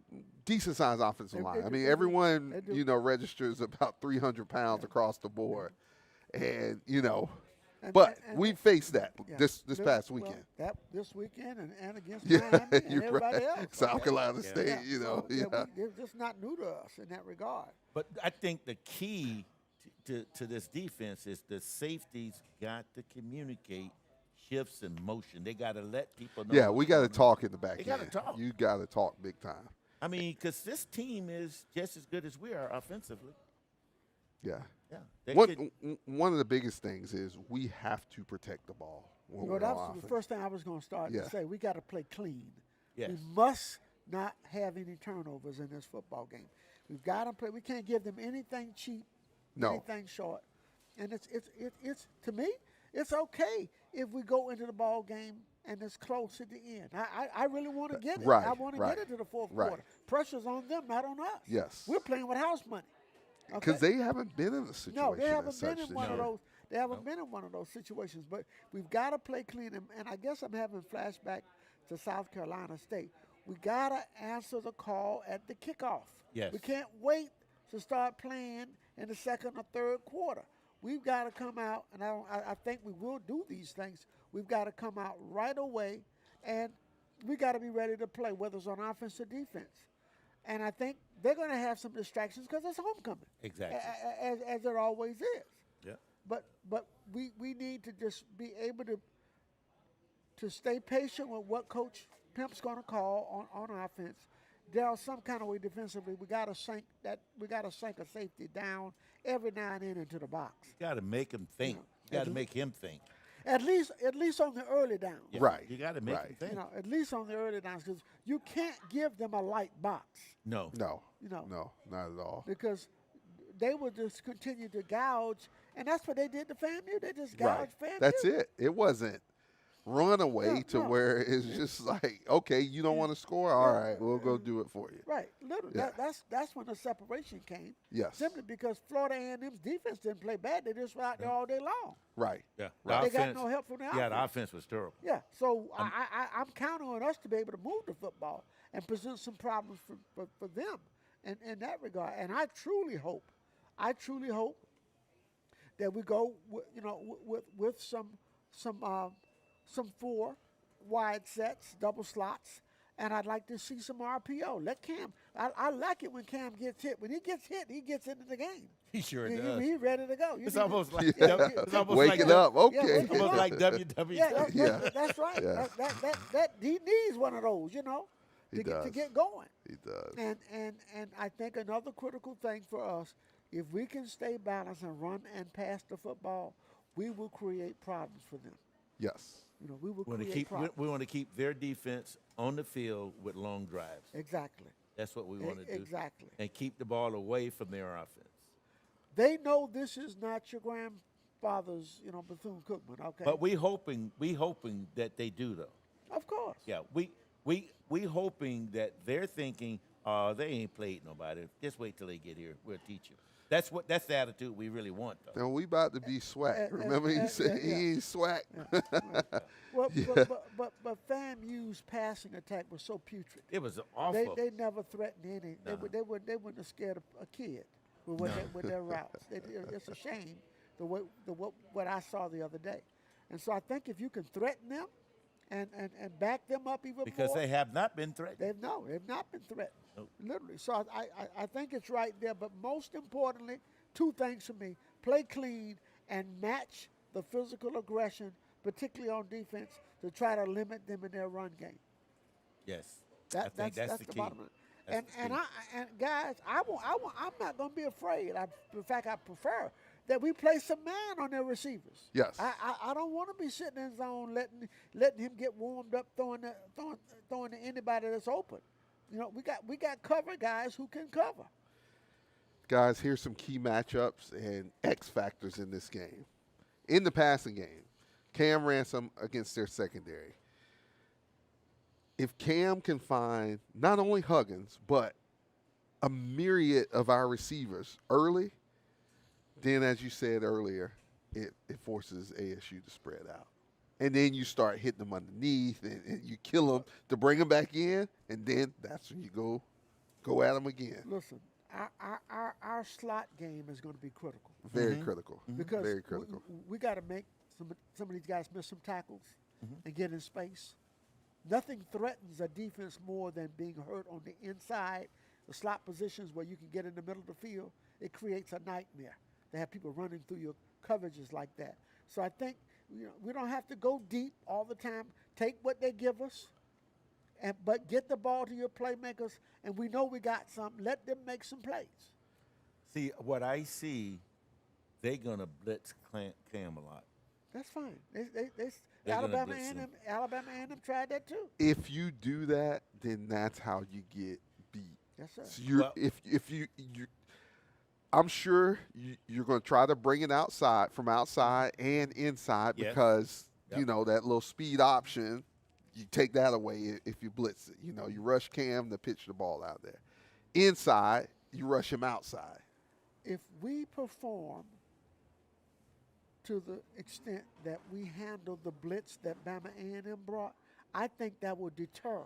decent sized offensive line. I mean, everyone, you know, registers about 300 pounds across the board. And, you know, but we faced that this past weekend. Well, this weekend and against Yeah, Miami and you're everybody right. else. South Carolina State, you know. So, they're just not new to us in that regard. But I think the key to this defense is the safeties got to communicate shifts in motion. They got to let people know. Yeah, we got to talk in the back They end. gotta talk. You got to talk big time. I mean, because this team is just as good as we are offensively. Yeah. Yeah. They One of the biggest things is we have to protect the ball. When Well, we're that's on the offense. first thing I was going to start Yeah. to say. We got to play clean. Yes. We must not have any turnovers in this football game. We've got to play. We can't give them anything cheap, No. anything short. And it's to me, it's okay if we go into the ball game and it's close at the end. I really want to get it. Right, I want to right, get it to the fourth right. quarter. Pressure's on them, not on us. Yes. We're playing with house money. Because Okay? they haven't been in a situation No, they as haven't such been in this one of year. those. They haven't been in one of those situations. But we've got to play clean. And I guess I'm having flashback to South Carolina State. We got to answer the call at the kickoff. Yes. We can't wait to start playing in the second or third quarter. We've got to come out, and I think we will do these things. We've got to come out right away, and we got to be ready to play, whether it's on offense or defense. And I think they're going to have some distractions because it's homecoming. Exactly. As it always is. Yeah. But we need to just be able to stay patient with what Coach Pimp's going to call on offense. Daryl, some kind of way defensively, we got to sink a safety down every now and then into the box. You got to make him think. You got to make him think. At least on the early downs. Yeah. Right. You got to make him think. At least on the early downs, because you can't give them a light box. No. No, not at all. Because they will just continue to gouge, and that's what they did to FAMU. They just gouged FAMU. That's it. It wasn't run away No. where it's just like, okay, you don't want to score? All right, we'll go do it for you. Right, literally. Yeah. That's when the separation came. Yes. Simply because Florida A&M's defense didn't play bad. They just were out there all day long. Right. Yeah. Right. They got no help from the offense. Yeah, the offense was terrible. Yeah, so I'm counting on us to be able to move the football and present some problems for them in that regard. And I truly hope that we go with some 4 wide sets, double slots, and I'd like to see some RPO. Let Cam. I like it when Cam gets hit. When he gets hit, he gets into the game. He sure does. He's ready to go. It's almost like it's almost Wake like it up. Okay. Yeah, wake it almost up. like WWE. Yeah, that's right. Yeah. That he needs one of those, He to does. get going. He does. And I think another critical thing for us, if we can stay balanced and run and pass the football, we will create problems for them. Yes. We will We want to create keep problems. we want to keep their defense on the field with long drives. Exactly. That's what we want to do. Exactly. And keep the ball away from their offense. They know this is not your grandfather's, Bethune-Cookman. Okay. But we hoping that they do though. Of course. Yeah, we hoping that they're thinking, oh, they ain't played nobody. Just wait till they get here. We'll teach you. That's the attitude we really want though. And we about to be swag. Remember he said he ain't swag. Well, but FAMU's passing attack was so putrid. It was awful. They never threatened any. No. They wouldn't have scared a kid with their routes. It's a shame what I saw the other day. And so I think if you can threaten them and back them up even because more. they have not been threatened. They've not been threatened. Nope. Literally. So I think it's right there. But most importantly, 2 things for me: play clean and match the physical aggression, particularly on defense, to try to limit them in their run game. Yes. I think that's the key. bottom line. That's the key. And guys, I'm not going to be afraid. In fact, I prefer that we play some man on their receivers. Yes. I don't want to be sitting in zone letting him get warmed up throwing to anybody that's open. We got cover guys who can cover. Guys, here's some key matchups and X factors in this game. In the passing game, Cam Ransom against their secondary. If Cam can find not only Huggins, but a myriad of our receivers early, then as you said earlier, it forces ASU to spread out. And then you start hitting them underneath and you kill them to bring them back in, and then that's when you go at them again. Listen, our slot game is going to be critical. Very critical. Because Very critical. we got to make some of these guys miss some tackles and get in space. Nothing threatens a defense more than being hurt on the inside, the slot positions where you can get in the middle of the field. It creates a nightmare. They have people running through your coverages like that. So I think we don't have to go deep all the time. Take what they give us, but get the ball to your playmakers, and we know we got something. Let them make some plays. See, what I see, they're going to blitz Cam a lot. That's fine. They They're gonna Alabama blitz him. Alabama A&M tried that too. If you do that, then that's how you get beat. Yes, sir. So you're, Well- if you I'm sure you're going to try to bring it outside, from outside and inside, Yes. because Yep. that little speed option, you take that away if you blitz it. You rush Cam to pitch the ball out there. Inside, you rush him outside. If we perform to the extent that we handle the blitz that Bama A&M brought, I think that will deter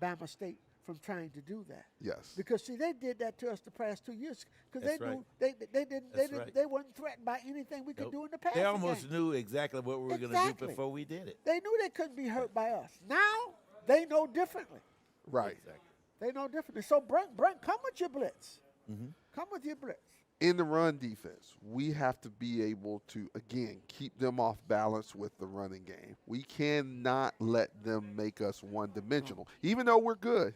Bama State from trying to do that. Yes. Because see, they did that to us the past 2 years because That's they right. knew they didn't That's right. they weren't threatened by anything we could Nope. do in the past. They almost knew exactly what we were going to do Exactly. before we did it. They knew they couldn't be hurt by us. Now they know differently. Right. Exactly. They know differently. So Brent, come with your blitz. Mm-hmm. Come with your blitz. In the run defense, we have to be able to, again, keep them off balance with the running game. We cannot let them make us one-dimensional. Even though we're good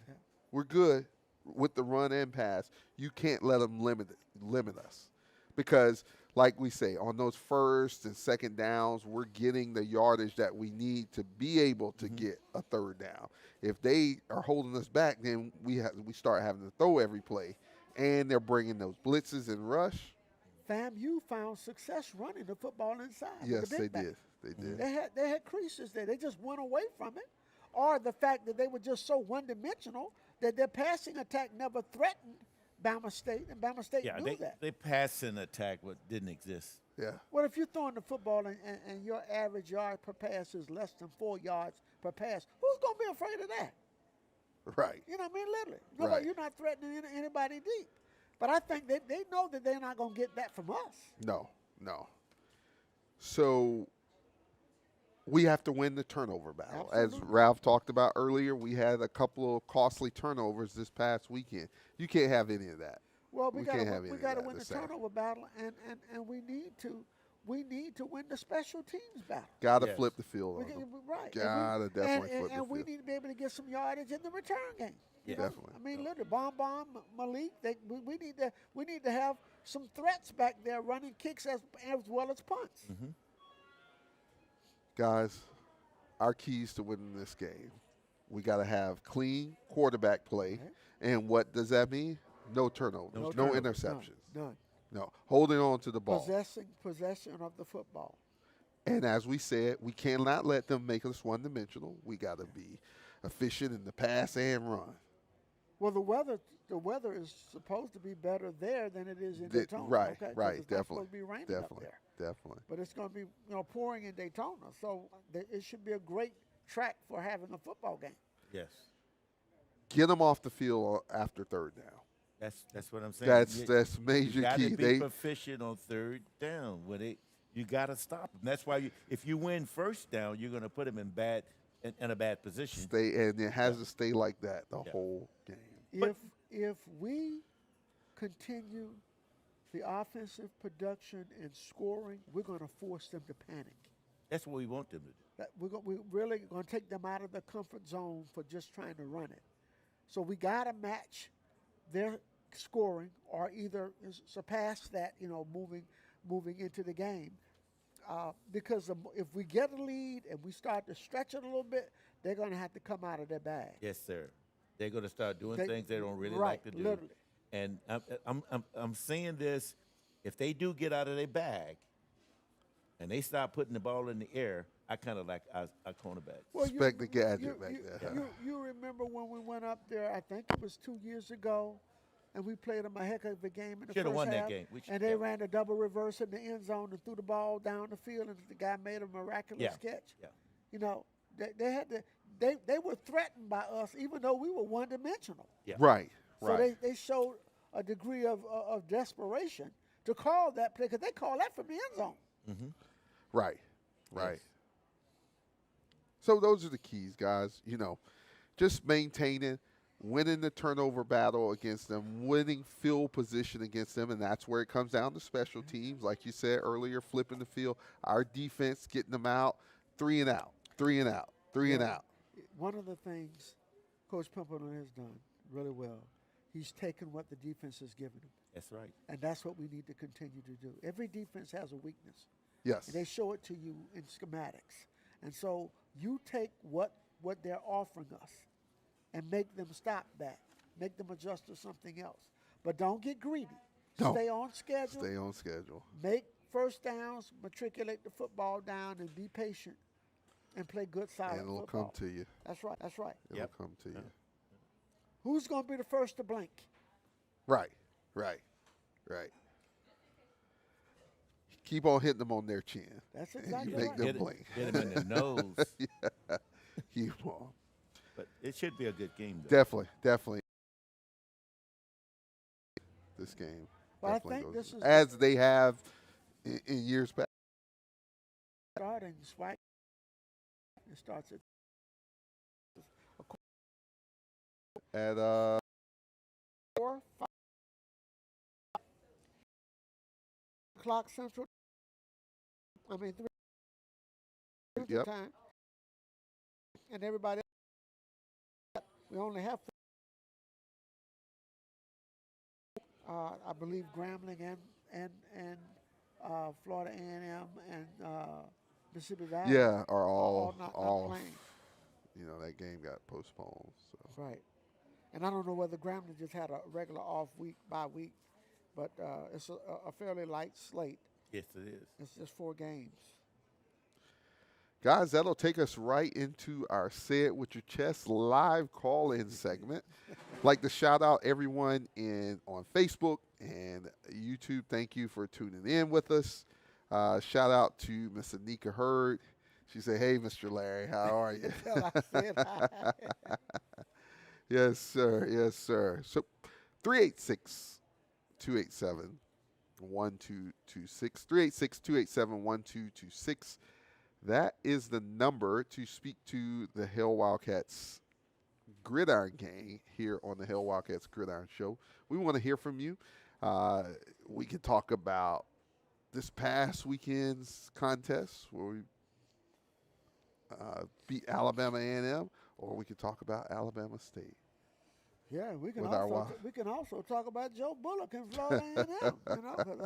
with the run and pass, you can't let them limit us. Because, like we say, on those first and second downs, we're getting the yardage that we need to be able to get a third down. If they are holding us back, then we start having to throw every play. And they're bringing those blitzes and rush. FAMU found success running the football inside. with Yes, the they big back. did. They did. They had creases there. They just went away from it. Or the fact that they were just so one-dimensional that their passing attack never threatened Bama State, and Bama State Yeah, knew that. they passing attack what didn't exist. Yeah. Well, if you're throwing the football and your average yard per pass is less than 4 yards per pass, who's going to be afraid of that? Right. You know what I mean? Literally. Right. You're not threatening anybody deep. But I think they know that they're not going to get that from us. No. So we have to win the turnover battle. Absolutely. As Ralph talked about earlier, we had a couple of costly turnovers this past weekend. You can't have any of that. Well, We we can't got have to any of win that the this Saturday. turnover battle, and we need to win the special teams battle. Got to Yes. flip the field We on can- them. right. Gotta definitely flip the And we field. need to be able to get some yardage in the return game. Yeah. Definitely. I mean, literally, Bomb, Malik. We need to have some threats back there running kicks as well as punts. Mm-hmm. Guys, our keys to winning this game, we got to have clean quarterback play. Right. And what does that mean? No turnovers, no turnovers. interceptions. None. No, holding on to the ball. Possession of the football. And as we said, we cannot let them make us one-dimensional. We got to be efficient in the pass and run. Well, the weather is supposed to be better there than it is in Daytona. Right, okay? 'Cause right, it's not definitely, supposed to be raining up definitely, there. definitely. But it's going to be pouring in Daytona, so it should be a great track for having a football game. Yes. Get them off the field after third down. That's what I'm saying. That's major You got key. to be proficient on third down. You got to stop them. That's why if you win first down, you're going to put them in a bad position. And it has to stay like that the whole game. If we continue the offensive production and scoring, we're going to force them to panic. That's what we want them to do. We're really going to take them out of the comfort zone for just trying to run it. So we got to match their scoring or either surpass that, moving into the game. Because if we get a lead and we start to stretch it a little bit, they're going to have to come out of their bag. Yes, sir. They're going to start doing things they don't really right, like to do. Literally. And I'm saying this: if they do get out of their bag and they start putting the ball in the air, I kind of like our cornerbacks. Well, Expect the gadget back there. You remember when we went up there, I think it was 2 years ago, and we played them a heck of a game in the Should've first won that half, game. And they ran a double reverse in the end zone and threw the ball down the field, and the guy made a miraculous catch. Yeah. They were threatened by us, even though we were one-dimensional. Yeah. Right. So they showed a degree of desperation to call that play, because they called that from the end zone. Mm-hmm. Right. Yes. So those are the keys, guys. Just maintaining, winning the turnover battle against them, winning field position against them, and that's where it comes down to special teams. Like you said earlier, flipping the field, our defense getting them out, 3 and out, 3 and out, 3 and out. One of the things Coach Pimpleton has done really well, he's taken what the defense has given him. That's right. And that's what we need to continue to do. Every defense has a weakness. Yes. And they show it to you in schematics. And so you take what they're offering us and make them stop that. Make them adjust to something else. But don't get greedy. No. Stay on schedule. Stay on schedule. Make first downs, matriculate the football down, and be patient and play good, solid And it'll football. come to you. That's right. That's right. It'll come to you. Who's going to be the first to blink? Right. Keep on hitting them on their chin. That's and exactly you make right. them blink. Get them in the nose. Yeah. Keep on. But it should be a good game, though. Definitely. This game. Well, I definitely think goes this is as they have in years past. starting SWAC. It starts at At 4, 5 o'clock Central. 3 Yep. time. And everybody else, we only have I believe Grambling and Florida A&M and Mississippi Valley. Yeah, are all not playing. You know, that game got postponed. So Right. And I don't know whether Grambling just had a regular off week by week, but it's a fairly light slate. Yes, it is. It's just 4 games. guys, that'll take us right into our Say It With Your Chest live call-in segment. Like to shout out everyone on Facebook and YouTube. Thank you for tuning in with us. Shout out to Miss Anika Hurd. She said, "Hey, Mr. Larry, how are you?" I said hi. Yes, sir. Yes, sir. So 386-287-1226. 386-287-1226. That is the number to speak to the Hail Wildcats Gridiron Gang here on the Hail Wildcats Gridiron Show. We want to hear from you. We can talk about this past weekend's contest where we beat Alabama A&M, or we could talk about Alabama State. Yeah, we can With our also talk about Joe Bullock and Florida A&M. You know, 'cause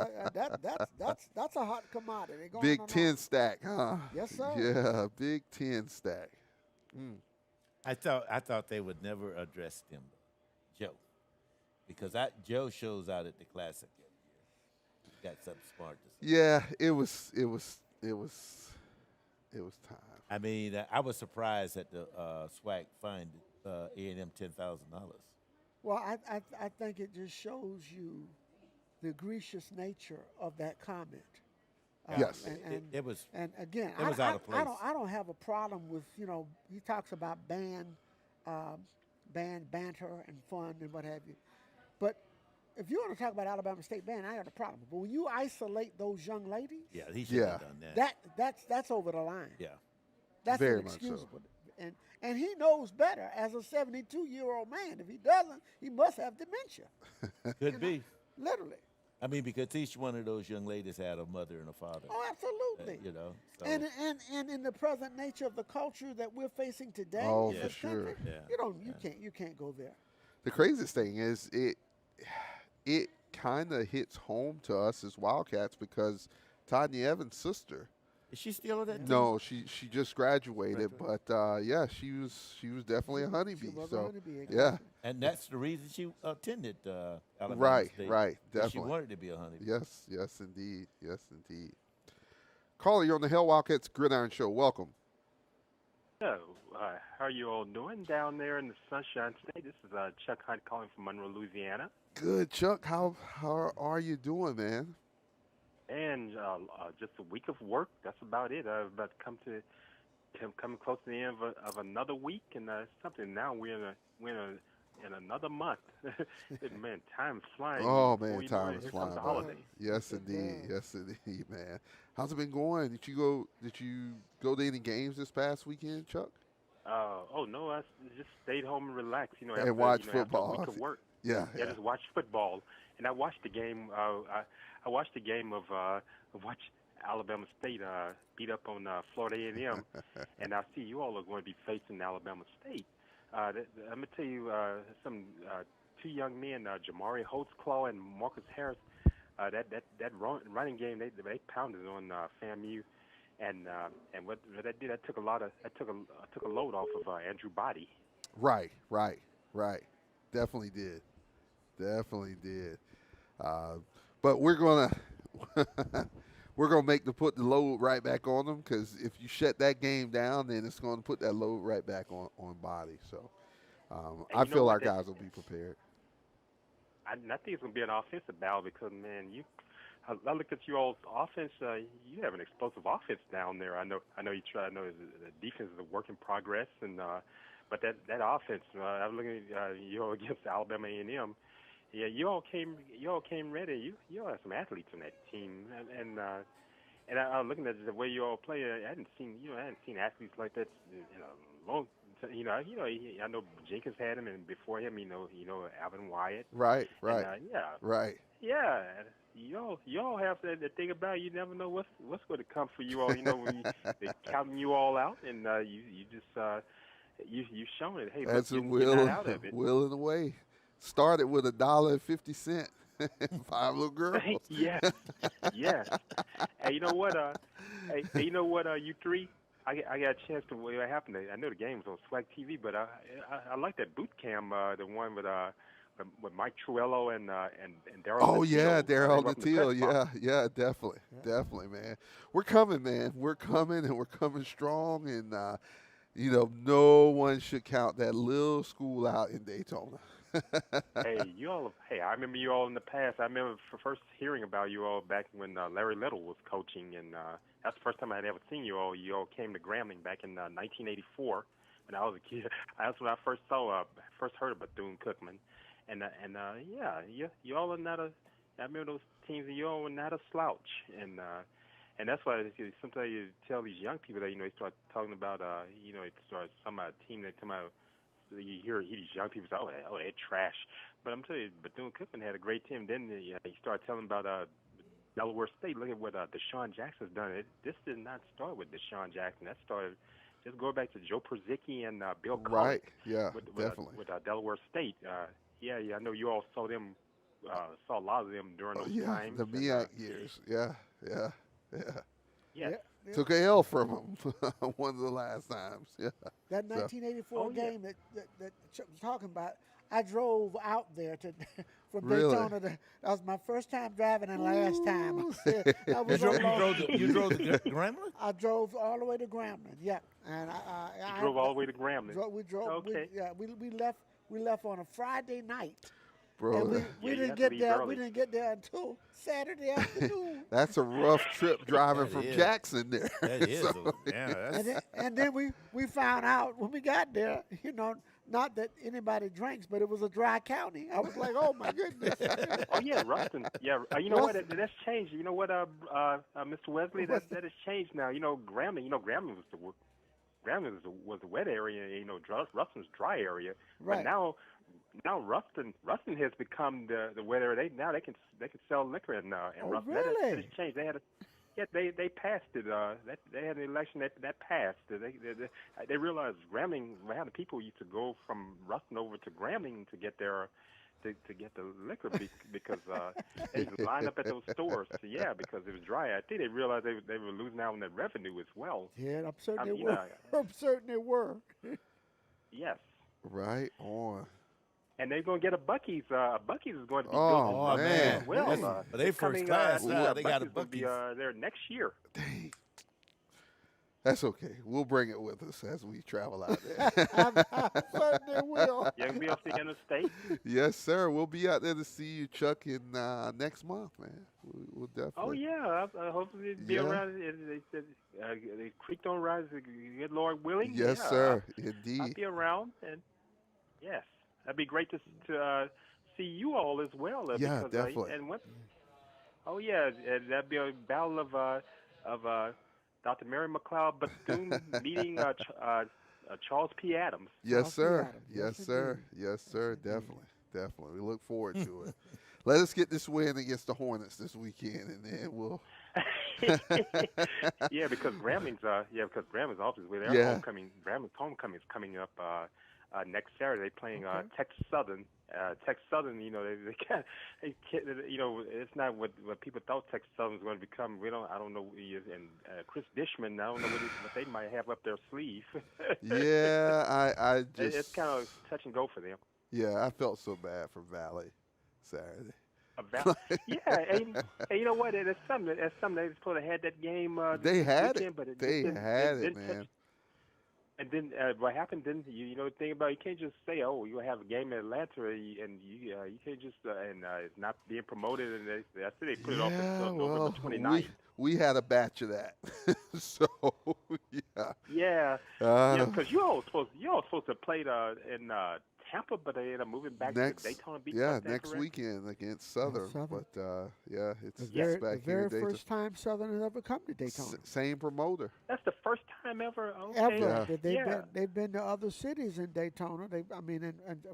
that's a hot commodity. Going Big on. Ten stack, huh? Yes, sir. Yeah, Big Ten stack. I thought they would never address them, Joe, because Joe shows out at the Classic every year. He got something smart to say. Yeah, it was time. I mean, I was surprised that the SWAC fined A&M $10,000. Well, I think it just shows you the egregious nature of that comment. Yes. It was. And again, It was out of place. I don't have a problem with, he talks about band banter and fun and what have you. But if you want to talk about Alabama State band, I got a problem. But when you isolate those young ladies, Yeah, he should have done that. that's over the line. Yeah. That's Very much so. inexcusable. And he knows better as a 72-year-old man. If he doesn't, he must have dementia. Could be. Literally. I mean, because each one of those young ladies had a mother and a father. Oh, absolutely. So. And in the present nature of the culture that we're facing today, Oh, in for this sure. country, Yeah. you can't go there. The craziest thing is it kind of hits home to us as Wildcats because Tanya Evans' sister. Is she still on that team? No, she just graduated, but yeah, she was definitely a honeybee. She was so a honeybee, yeah, exactly. And that's the reason she attended Alabama right, State. right, 'Cause definitely. She wanted to be a honeybee. Yes, indeed, yes, indeed. Caller, you're on the Hail Wildcats Gridiron Show. Welcome. Hello. How are you all doing down there in the Sunshine State? This is Chuck Hunt calling from Monroe, Louisiana. Good, Chuck. How are you doing, man? And just a week of work. That's about it. I've about coming close to the end of another week, and something. Now we're in another month. Man, time's flying. Oh Before man, you know time it, is here flying comes the by. holiday. Yes, indeed. Yes, indeed, man. How's it been going? Did you go to any games this past weekend, Chuck? Oh no, I just stayed home and relaxed. You know, And after, watch after a football. week of work. Yeah, Yeah, just watch football. And I watched the game. I watched the game of watch Alabama State beat up on Florida A&M, and I see you all are going to be facing Alabama State. I'm gonna tell you some two young men, Jamari Holtzclaw and Marcus Harris. That running game they pounded on FAMU, and what that did, that took a load off of Andrew Body. Right. Definitely did. But we're gonna put the load right back on them, because if you shut that game down, then it's going to put that load right back on Body. So I feel our guys will be prepared. I think it's going to be an offensive battle because, man, I looked at you all's offense. You have an explosive offense down there. I know you try. I know the defense is a work in progress, and but that offense. I'm looking at you all against Alabama A&M. Yeah, you all came ready. You all have some athletes on that team, and I was looking at the way you all play. I hadn't seen athletes like that in a long. I know Jenkins had him, and before him, Alvin Wyatt. Right. And, Right. Yeah, you all have the thing about it, you never know what's going to come for you all. When they're counting you all out, and you've shown it. Hey, that's look, a you're not out of it. will in a way. Started with $1.50 and 5 little girls. Yes. Hey, you know what? You three. I got a chance to. What happened? I know the game was on Swag TV, but I like that boot camp, the one with Mike Truello and Darold. Oh yeah, Darold D. Yeah, definitely, man. We're coming, man. We're coming, and we're coming strong, and no one should count that little school out in Daytona. Hey, I remember you all in the past. I remember first hearing about you all back when Larry Little was coaching, and that's the first time I had ever seen you all. You all came to Grambling back in 1984 when I was a kid. That's when I first heard of Bethune-Cookman, and you all are not a. I remember those teams, and you all were not a slouch, and that's why sometimes you tell these young people that they start talking about it starts some team that come out. You hear these young people say, oh, they're trash. But I'm telling you, Bethune-Cookman had a great team. Then he started telling about Delaware State. Look at what Deshaun Jackson's done. This did not start with Deshaun Jackson. That started just going back to Joe Perzicki and Bill Cullen. Right, yeah, definitely. With Delaware State. I know you all saw them, saw a lot of them during those times. The MEAC years. Yeah. Yeah. Took a L from him one of the last times. Yeah. That 1984 game that Chuck was talking about, I drove out there from Daytona. That was my first time driving and last time. You drove to Grambling? I drove all the way to Grambling. Yeah, and I drove all the way to Grambling. We drove. Okay. We left on a Friday night. Bro, and we didn't get there. We didn't get there until Saturday afternoon. That's a rough trip driving from Jackson there. That is. And then we found out when we got there, not that anybody drinks, but it was a dry county. I was like, oh my goodness. Oh yeah, Ruston. Yeah, you know what? That's changed. You know what, Mr. Wesley? That has changed now. Grambling. Grambling was the wet area. Ruston's dry area. Right. But now Ruston has become the wet area. They can sell liquor in Ruston. Really? That has changed. They passed it. They had an election that passed. They realized Grambling. How the people used to go from Ruston over to Grambling to get their to get the liquor because they would line up at those stores. Yeah, because it was dry. I think they realized they were losing out on that revenue as well. Yeah, I'm certain they were. I'm certain they were. Yes. Right on. And they're going to get a Buc-ee's. Buc-ee's is going to be built man. Well, they first class now. They got a Buc-ee's. Will be there next year. Dang. That's okay. We'll bring it with us as we travel out there. I certainly will. You can be off the interstate? Yes, sir. We'll be out there to see you, Chuck, in next month, man. We'll definitely. Oh, yeah. I hope it'll be around. The creek don't rise, good Lord willing. Yes, sir. Indeed. I'll be around. And yes. That'd be great to see you all as well. Yeah, because, definitely. That'd be a battle of Dr. Mary McLeod Bethune meeting Charles P. Adams. Yes, sir. Adams. Yes, Yes, sir. indeed. Yes, sir. indeed. Definitely. We look forward to it. Let us get this win against the Hornets this weekend, and then we'll. Yeah, because Grambling office with their Yeah. homecoming. Grambling's homecoming is coming up next Saturday, playing Texas Southern. Texas Southern, it's not what people thought Texas Southern was going to become. I don't know. And Chris Dishman, I don't know what they might have up their sleeve. Yeah, I just. It's kind of touch and go for them. Yeah, I felt so bad for Valley Saturday. Yeah, and you know what? It's something. They supposed to have that game. They had weekend, it. But it They didn't- had it it, didn't man. touch. And then what happened? Then you know the thing about you can't just say, oh, you have a game in Atlanta, and you can't just it's not being promoted. And I said they put it off until November 29th. we had a batch of that, so yeah. Yeah, because you all supposed to play in Tampa, but they ended up moving back Next, to Daytona Beach. yeah, is that next correct? weekend against Southern. Southern. But yeah, it's The back here. very in Daytona. first time Southern has ever come to Daytona. Same promoter. That's the first time ever. Okay. Ever. Yeah. They've been to other cities in Daytona. In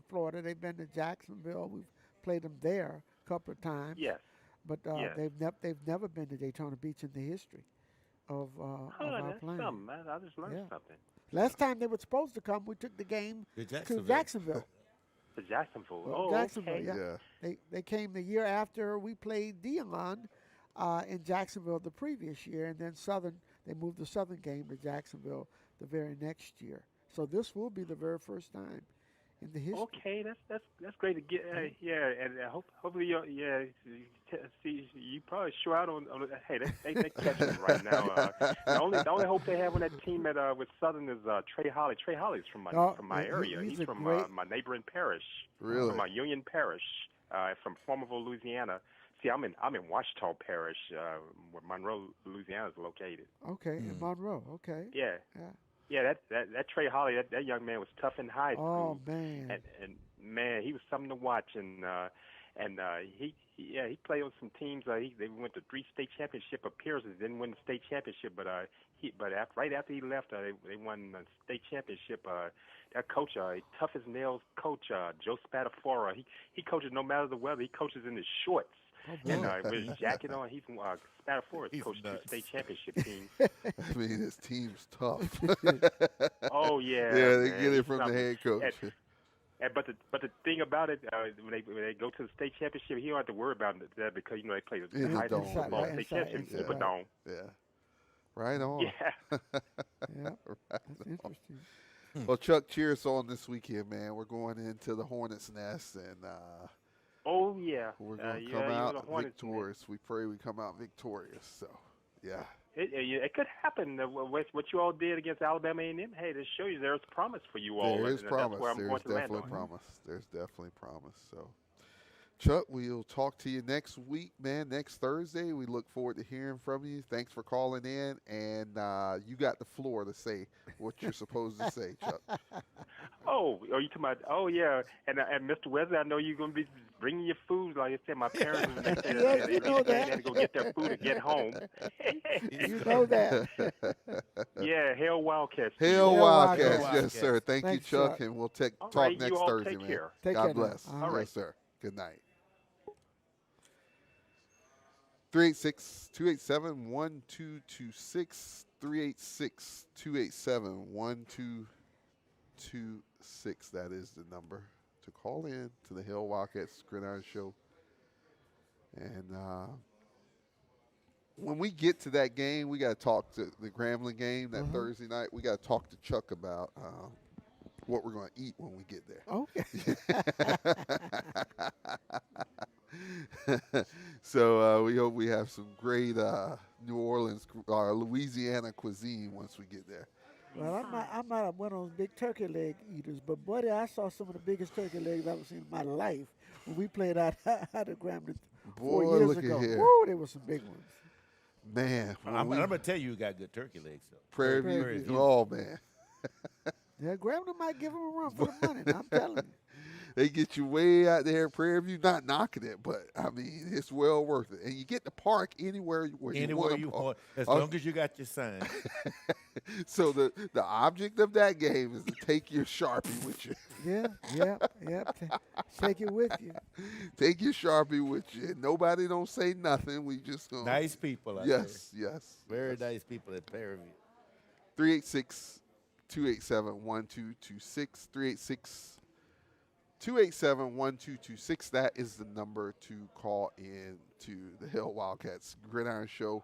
Florida. They've been to Jacksonville. We've played them there a couple of times. Yes. But Yes. they've never been to Daytona Beach in the history of our That's playing. something, man. I just learned something. Last time they were supposed to come, we took the game to Jacksonville. To Jacksonville. Well, Oh, Jacksonville, okay. yeah. They came the year after we played Dion in Jacksonville the previous year, and then Southern. They moved the Southern game to Jacksonville the very next year. So this will be the very first time in the history. Okay, that's great to get. And hopefully you probably show out on hey, they catching it right now. The only hope they have on that team with Southern is Trey Holly. Trey Holly's from my area. He's from my neighboring parish. Really? From my Union Parish, from Farmerville, Louisiana. See, I'm in Washita Parish, where Monroe, Louisiana is located. Okay, in Monroe. Okay. Yeah. Yeah, that Trey Holly, that young man was tough in high school. Oh man. And man, he was something to watch. And he played on some teams. They went to 3 state championship appearances. Didn't win the state championship, but right after he left, they won the state championship. That coach, tough as nails coach, Joe Spatafora. He coaches no matter the weather. He coaches in his shorts. And with his jacket on, he's from Spatafora's coached 2 state championship teams. I mean, his team's tough. Oh yeah. Yeah, they man, get it he's from the something. head coach. But the thing about it, when they go to the state championship, he don't have to worry about that because they play the In the high school dome, football yeah. state championship, Yeah. but don't. Yeah. Right on. Yeah. Yeah. Right That's on. interesting. Well, Chuck, cheers on this weekend, man. We're going into the Hornets' nest, and Oh yeah. we're going to you're come the out Hornets, man. victorious. We pray we come out victorious. So, yeah. It could happen with what you all did against Alabama A&M. Hey, to show you there's promise for you all. There is and promise. That's where I'm There's going to land definitely on. promise. There's definitely promise. So, Chuck, we'll talk to you next week, man. Next Thursday. We look forward to hearing from you. Thanks for calling in, and you got the floor to say what you're supposed to say, Chuck. Oh, are you talking about? Oh yeah, and Mr. Wesley, I know you're going to be bringing your food. Like I said, my parents You know they that. had to go get their food to get home. You know that. Yeah, Hail Wildcats. Hail Wildcats. Wildcats. Yes, sir. Thank Thanks, you, Chuck, Chuck. and we'll All talk right, next you all Thursday, take man. care. Take God care now. bless. All Yes, right. sir. Good night. 386-287-1226, 386-287-1226. That is the number to call in to the Hail Wildcats Gridiron Show. And when we get to that game, we got to talk to the Grambling game that Thursday night. We got to talk to Chuck about what we're going to eat when we get there. Okay. So we hope we have some great New Orleans or Louisiana cuisine once we get there. Well, I might have went on big turkey leg eaters, but buddy, I saw some of the biggest turkey legs I've ever seen in my life when we played out at Grambling 4 Boy, years look ago. at here. Woo, they were some big ones. Man, I'm going to tell you, you got good turkey legs. So. Prairie Prairie View. View. Oh, man. Yeah, Grambling might give them a run for the money. I'm telling you. They get you way out there in Prairie View, not knocking it, but I mean, it's well worth it. And you get to park anywhere where you want, as long as you got your sign. So the object of that game is to take your Sharpie with you. Yeah. Take it with you. Take your Sharpie with you. Nobody don't say nothing. We just gonna Nice people out yes, there. yes. Very nice people at Prairie View. 386-287-1226. 386-287-1226. That is the number to call in to the Hail Wildcats Gridiron Show.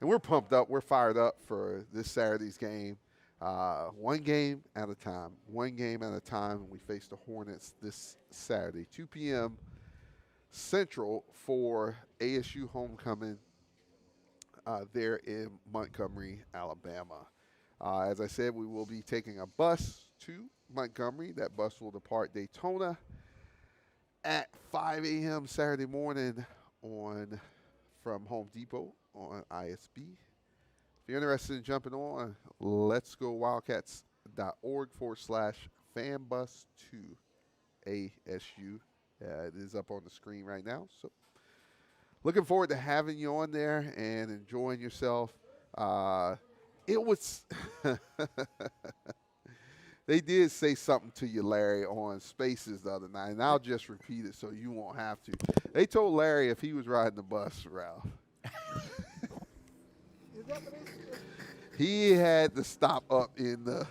And we're pumped up. We're fired up for this Saturday's game. One game at a time. One game at a time. We face the Hornets this Saturday, 2 p.m. Central for ASU homecoming there in Montgomery, Alabama. As I said, we will be taking a bus to Montgomery. That bus will depart Daytona at 5 a.m. Saturday morning from Home Depot on ISB. If you're interested in jumping on, let's go wildcats.org/fanbus2 ASU. It is up on the screen right now. So looking forward to having you on there and enjoying yourself. It was they did say something to you, Larry, on Spaces the other night, and I'll just repeat it so you won't have to. They told Larry if he was riding the bus, Ralph, he had to stop up in the.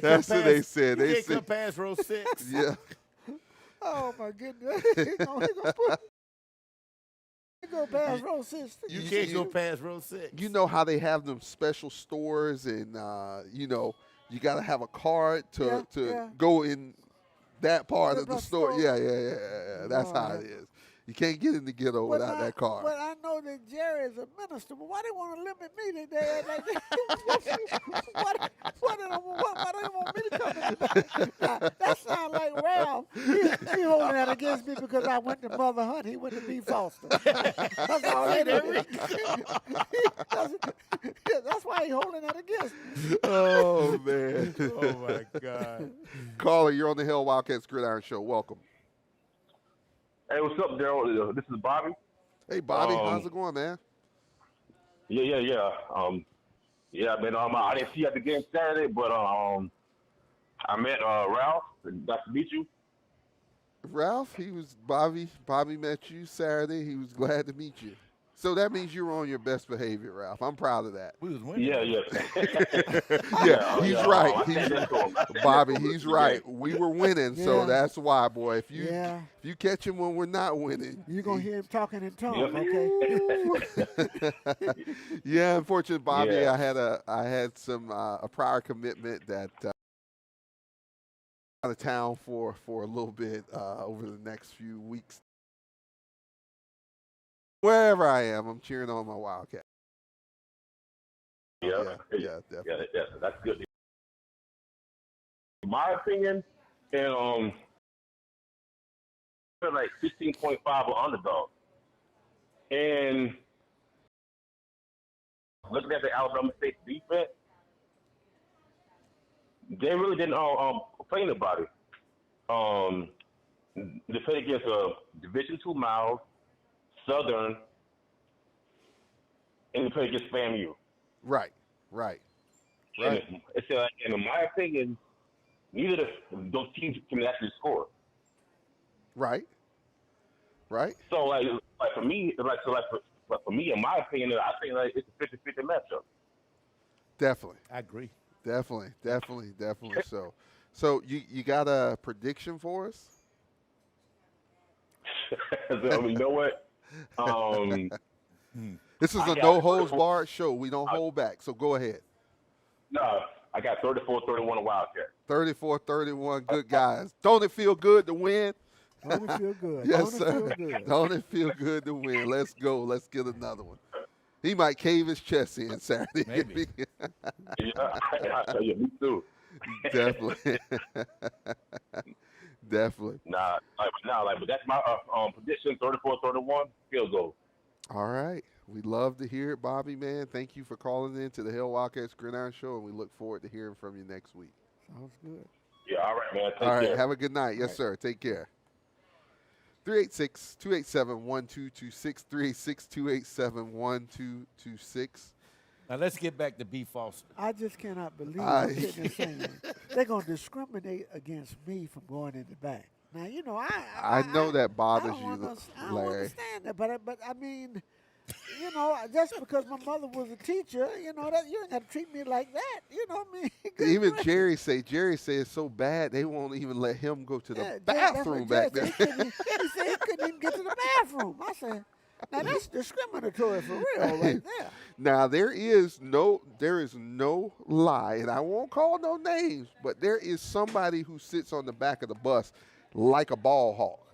That's what they said. They said come past row 6. Yeah. Oh my goodness! Go past row 6. You can't go past row 6. You know how they have them special stores, and you got to have a card to go in that part of the store. Yeah. That's how it is. You can't get in the ghetto without that card. Well, I know that Jerry is a minister, but why they want to limit me today? Why do they want me to come in? That sounds like Ralph. He holding that against me because I went to Mother Hunt. He went to B. Foster. That's all they do. That's why he holding that against me. Oh, man. Oh, my God. Caller, you're on the Hail Wildcats Gridiron Show. Welcome. Hey, what's up, Daryl? This is Bobby. Hey, Bobby. How's it going, man? Yeah. Man, I didn't see you at the game Saturday, but I met Ralph. Nice to meet you. Ralph, Bobby met you Saturday. He was glad to meet you. So that means you were on your best behavior, Ralph. I'm proud of that. We was winning. Yeah. He's right. Bobby, he's right. We were winning, so that's why, boy. If you catch him when we're not winning, you're gonna hear him talking in tongues, okay? Yeah, unfortunately, Bobby, I had a prior commitment that out of town for a little bit over the next few weeks. Wherever I am, I'm cheering on my Wildcat. Yeah, definitely. Yeah, that's good. In my opinion, and like 16.5 or underdog. And looking at the Alabama State defense, they really didn't complain about it. They played against a Division II Miles, Southern, and they played against FAMU. Right. And in my opinion, neither of those teams can actually score. Right. So like for me, in my opinion, I think like it's a 50-50 matchup. Definitely. I agree. Definitely. So you got a prediction for us? So, you know what? This is a no-holds-barred show. We don't hold back, so go ahead. No, I got 34-31 Wildcat. 34-31, good guys. Don't it feel good to win? Don't it feel good? Yes, sir. Don't it feel good to win? Let's go. Let's get another one. He might cave his chest in Saturday. Maybe. Yeah, me too. Definitely. Definitely. But that's my prediction, 34-31, field goal. All right. We love to hear it, Bobby, man. Thank you for calling in to the Hail Wildcats Gridiron Show, and we look forward to hearing from you next week. Sounds good. Yeah, all right, man. Take All right, care. have a good night. Yes, sir. Take care. 386-287-1226, 386-287-1226. Now let's get back to B. Foster. I just cannot believe I'm sitting there saying they're going to discriminate against me from going in the back. Now, you know, I know that bothers I you, don't Larry. understand that, but I mean, you know, just because my mother was a teacher, you know, that you ain't got to treat me like that. You know what I mean? Even Jerry say it's so bad they won't even let him go to the bathroom back there. He said he couldn't even get to the bathroom. I said, now that's discriminatory for real right there. Now there is no lie, and I won't call no names, but there is somebody who sits on the back of the bus like a ball hawk,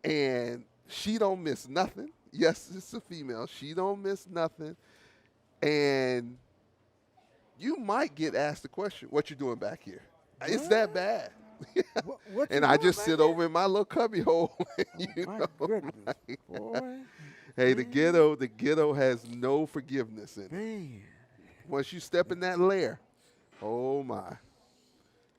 and she don't miss nothing. Yes, it's a female. She don't miss nothing, and you might get asked the question, "What you doing back here?" What? It's that bad. What and I just sit over in my little cubby hole. Boy. Hey, the ghetto has no forgiveness in it. Man. Once you step in that lair, oh my.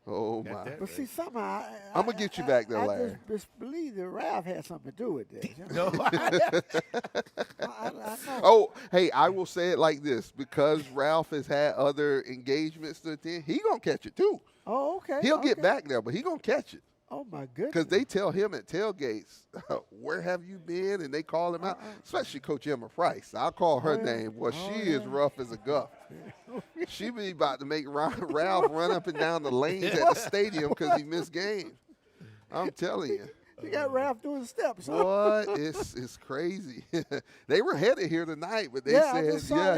But see, somehow I'm gonna get you back there, Larry. I just believe that Ralph had something to do with this. No. I know. Oh, hey, I will say it like this: because Ralph has had other engagements to attend, he gonna catch it too. Oh, okay. He'll get back there, but he gonna catch it. Oh my goodness. Because they tell him at tailgates, where have you been? And they call him out, especially Coach Emma Price. I'll call her name. Well, she is rough as a guff. She be about to make Ralph run up and down the lanes at the stadium because he missed games. I'm telling you. You got Ralph doing steps. Huh? What? It's crazy. They were headed here tonight, but they said, you saw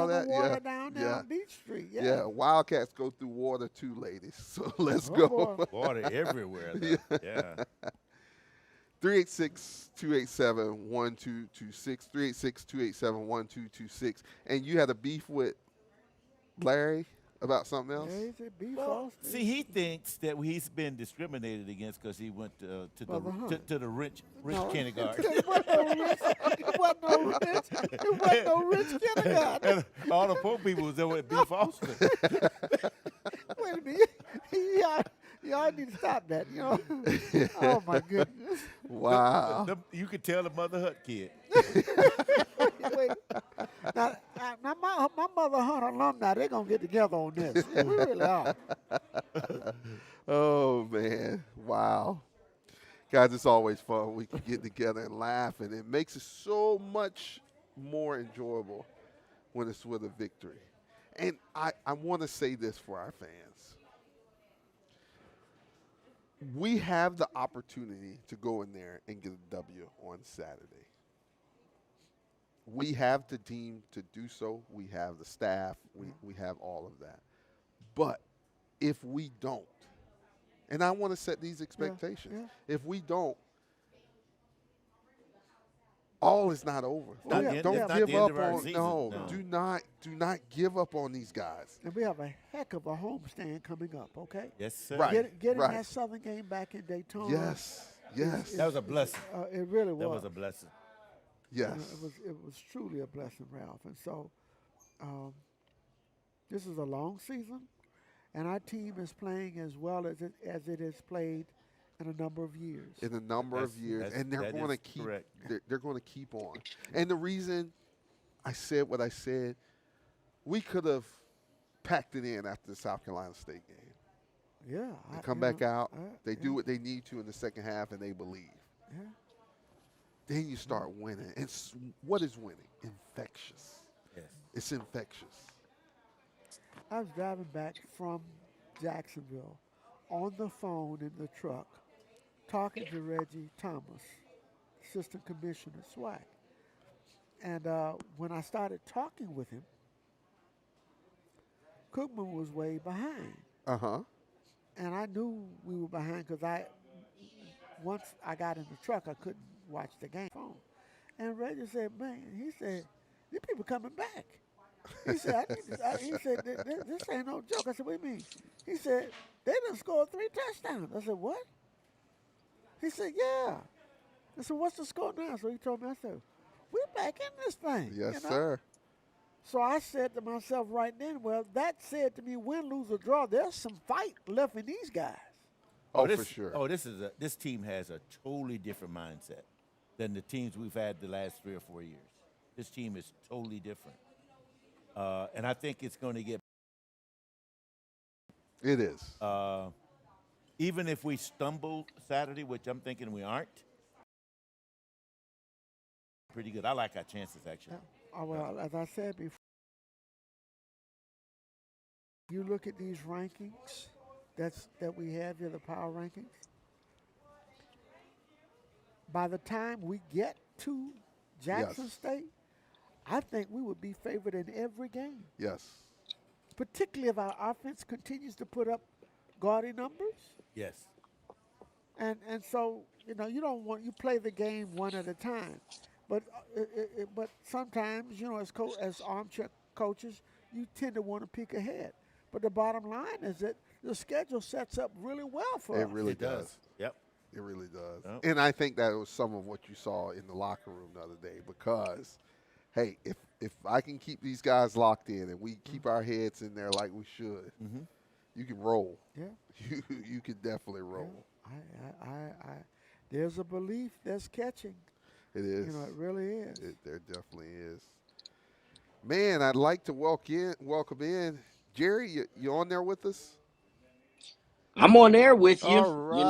that? Down Beach Street. Yeah, Wildcats go through water too, ladies. So let's go. Water everywhere, though. Yeah. 386-287-1226, 386-287-1226. And you had a beef with Larry about something else? Yeah, he said beef see, he thinks that he's been discriminated against because he went to the rich kindergarten. It wasn't no rich kindergarten. And all the poor people was there at B. Foster. Wait a minute. Y'all need to stop that, you know. Oh, my goodness. Wow. You could tell the Mother Hut kid. Wait. Now my Mother Hunt alumni, they're going to get together on this. We really are. Oh, man. Wow. Guys, it's always fun. We can get together and laugh, and it makes it so much more enjoyable when it's with a victory. And I want to say this for our fans. We have the opportunity to go in there and get a W on Saturday. We have the team to do so. We have the staff. We have all of that. But if we don't, and I want to set these expectations, if we don't, all is not over. Don't give up on do not give up on these guys. And we have a heck of a homestand coming up, okay? Yes, sir. Right. Getting that Southern game back in Daytona. Yes. That was a blessing. It really was. That was a blessing. Yes. It was truly a blessing, Ralph. And so this is a long season, and our team is playing as well as it has played in a number of years. In a number of years, and they're going to keep. They're going to keep on. And the reason I said what I said, we could have packed it in after the South Carolina State game. Yeah. They come back out. They do what they need to in the second half, and they believe. Yeah. Then you start winning. And what is winning? Infectious. Yes. It's infectious. I was driving back from Jacksonville on the phone in the truck, talking to Reggie Thomas, Assistant Commissioner SWAC. And when I started talking with him, Cookman was way behind. Uh-huh. And I knew we were behind because once I got in the truck, I couldn't watch the game phone. And Reggie said, man, he said, these people coming back. He said, this ain't no joke. I said, what do you mean? He said, they done scored 3 touchdowns. I said, what? He said, yeah. I said, what's the score now? So he told me, I said, we're back in this thing. Yes, sir. So I said to myself right then, well, that said to me, win, lose, or draw, there's some fight left in these guys. For sure. This team has a totally different mindset than the teams we've had the last 3 or 4 years. This team is totally different. And I think it's going to get. It is. Even if we stumble Saturday, which I'm thinking we aren't, pretty good. I like our chances, actually. Yeah. Well, as I said before, you look at these rankings that we have here, the power rankings. By the time we get to Jackson State, I think we would be favored in every game. Yes. Particularly if our offense continues to put up gaudy numbers. Yes. And so, you you play the game one at a time. But sometimes, as armchair coaches, you tend to want to peek ahead. But the bottom line is that the schedule sets up really well for us. It really does. Yep. It really does. Yep. And I think that was some of what you saw in the locker room the other day because, hey, if I can keep these guys locked in and we keep our heads in there like we should, you can roll. Yeah. You can definitely roll. I there's a belief that's catching. It is. It really is. There definitely is. Man, I'd like to welcome in Jerry. You on there with us? I'm on there with you. All right.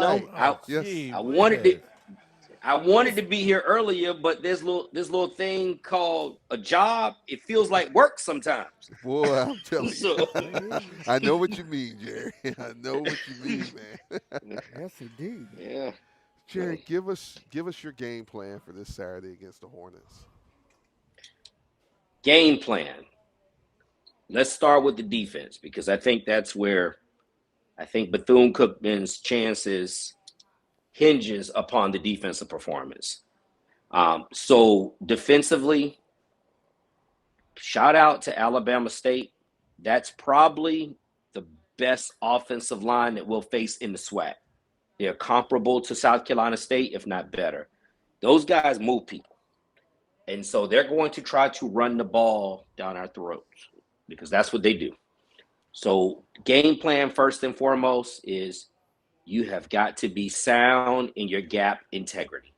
I wanted to be here earlier, but this little thing called a job, it feels like work sometimes. Boy, I'm telling you. I know what you mean, Jerry. I know what you mean, man. Yes, indeed. Yeah. Jerry, give us your game plan for this Saturday against the Hornets. Game plan. Let's start with the defense because I think that's where I think Bethune-Cookman's chances hinges upon the defensive performance. So defensively, shout out to Alabama State. That's probably the best offensive line that we'll face in the SWAC. They're comparable to South Carolina State, if not better. Those guys move people. And so they're going to try to run the ball down our throats because that's what they do. So game plan, first and foremost, is you have got to be sound in your gap integrity.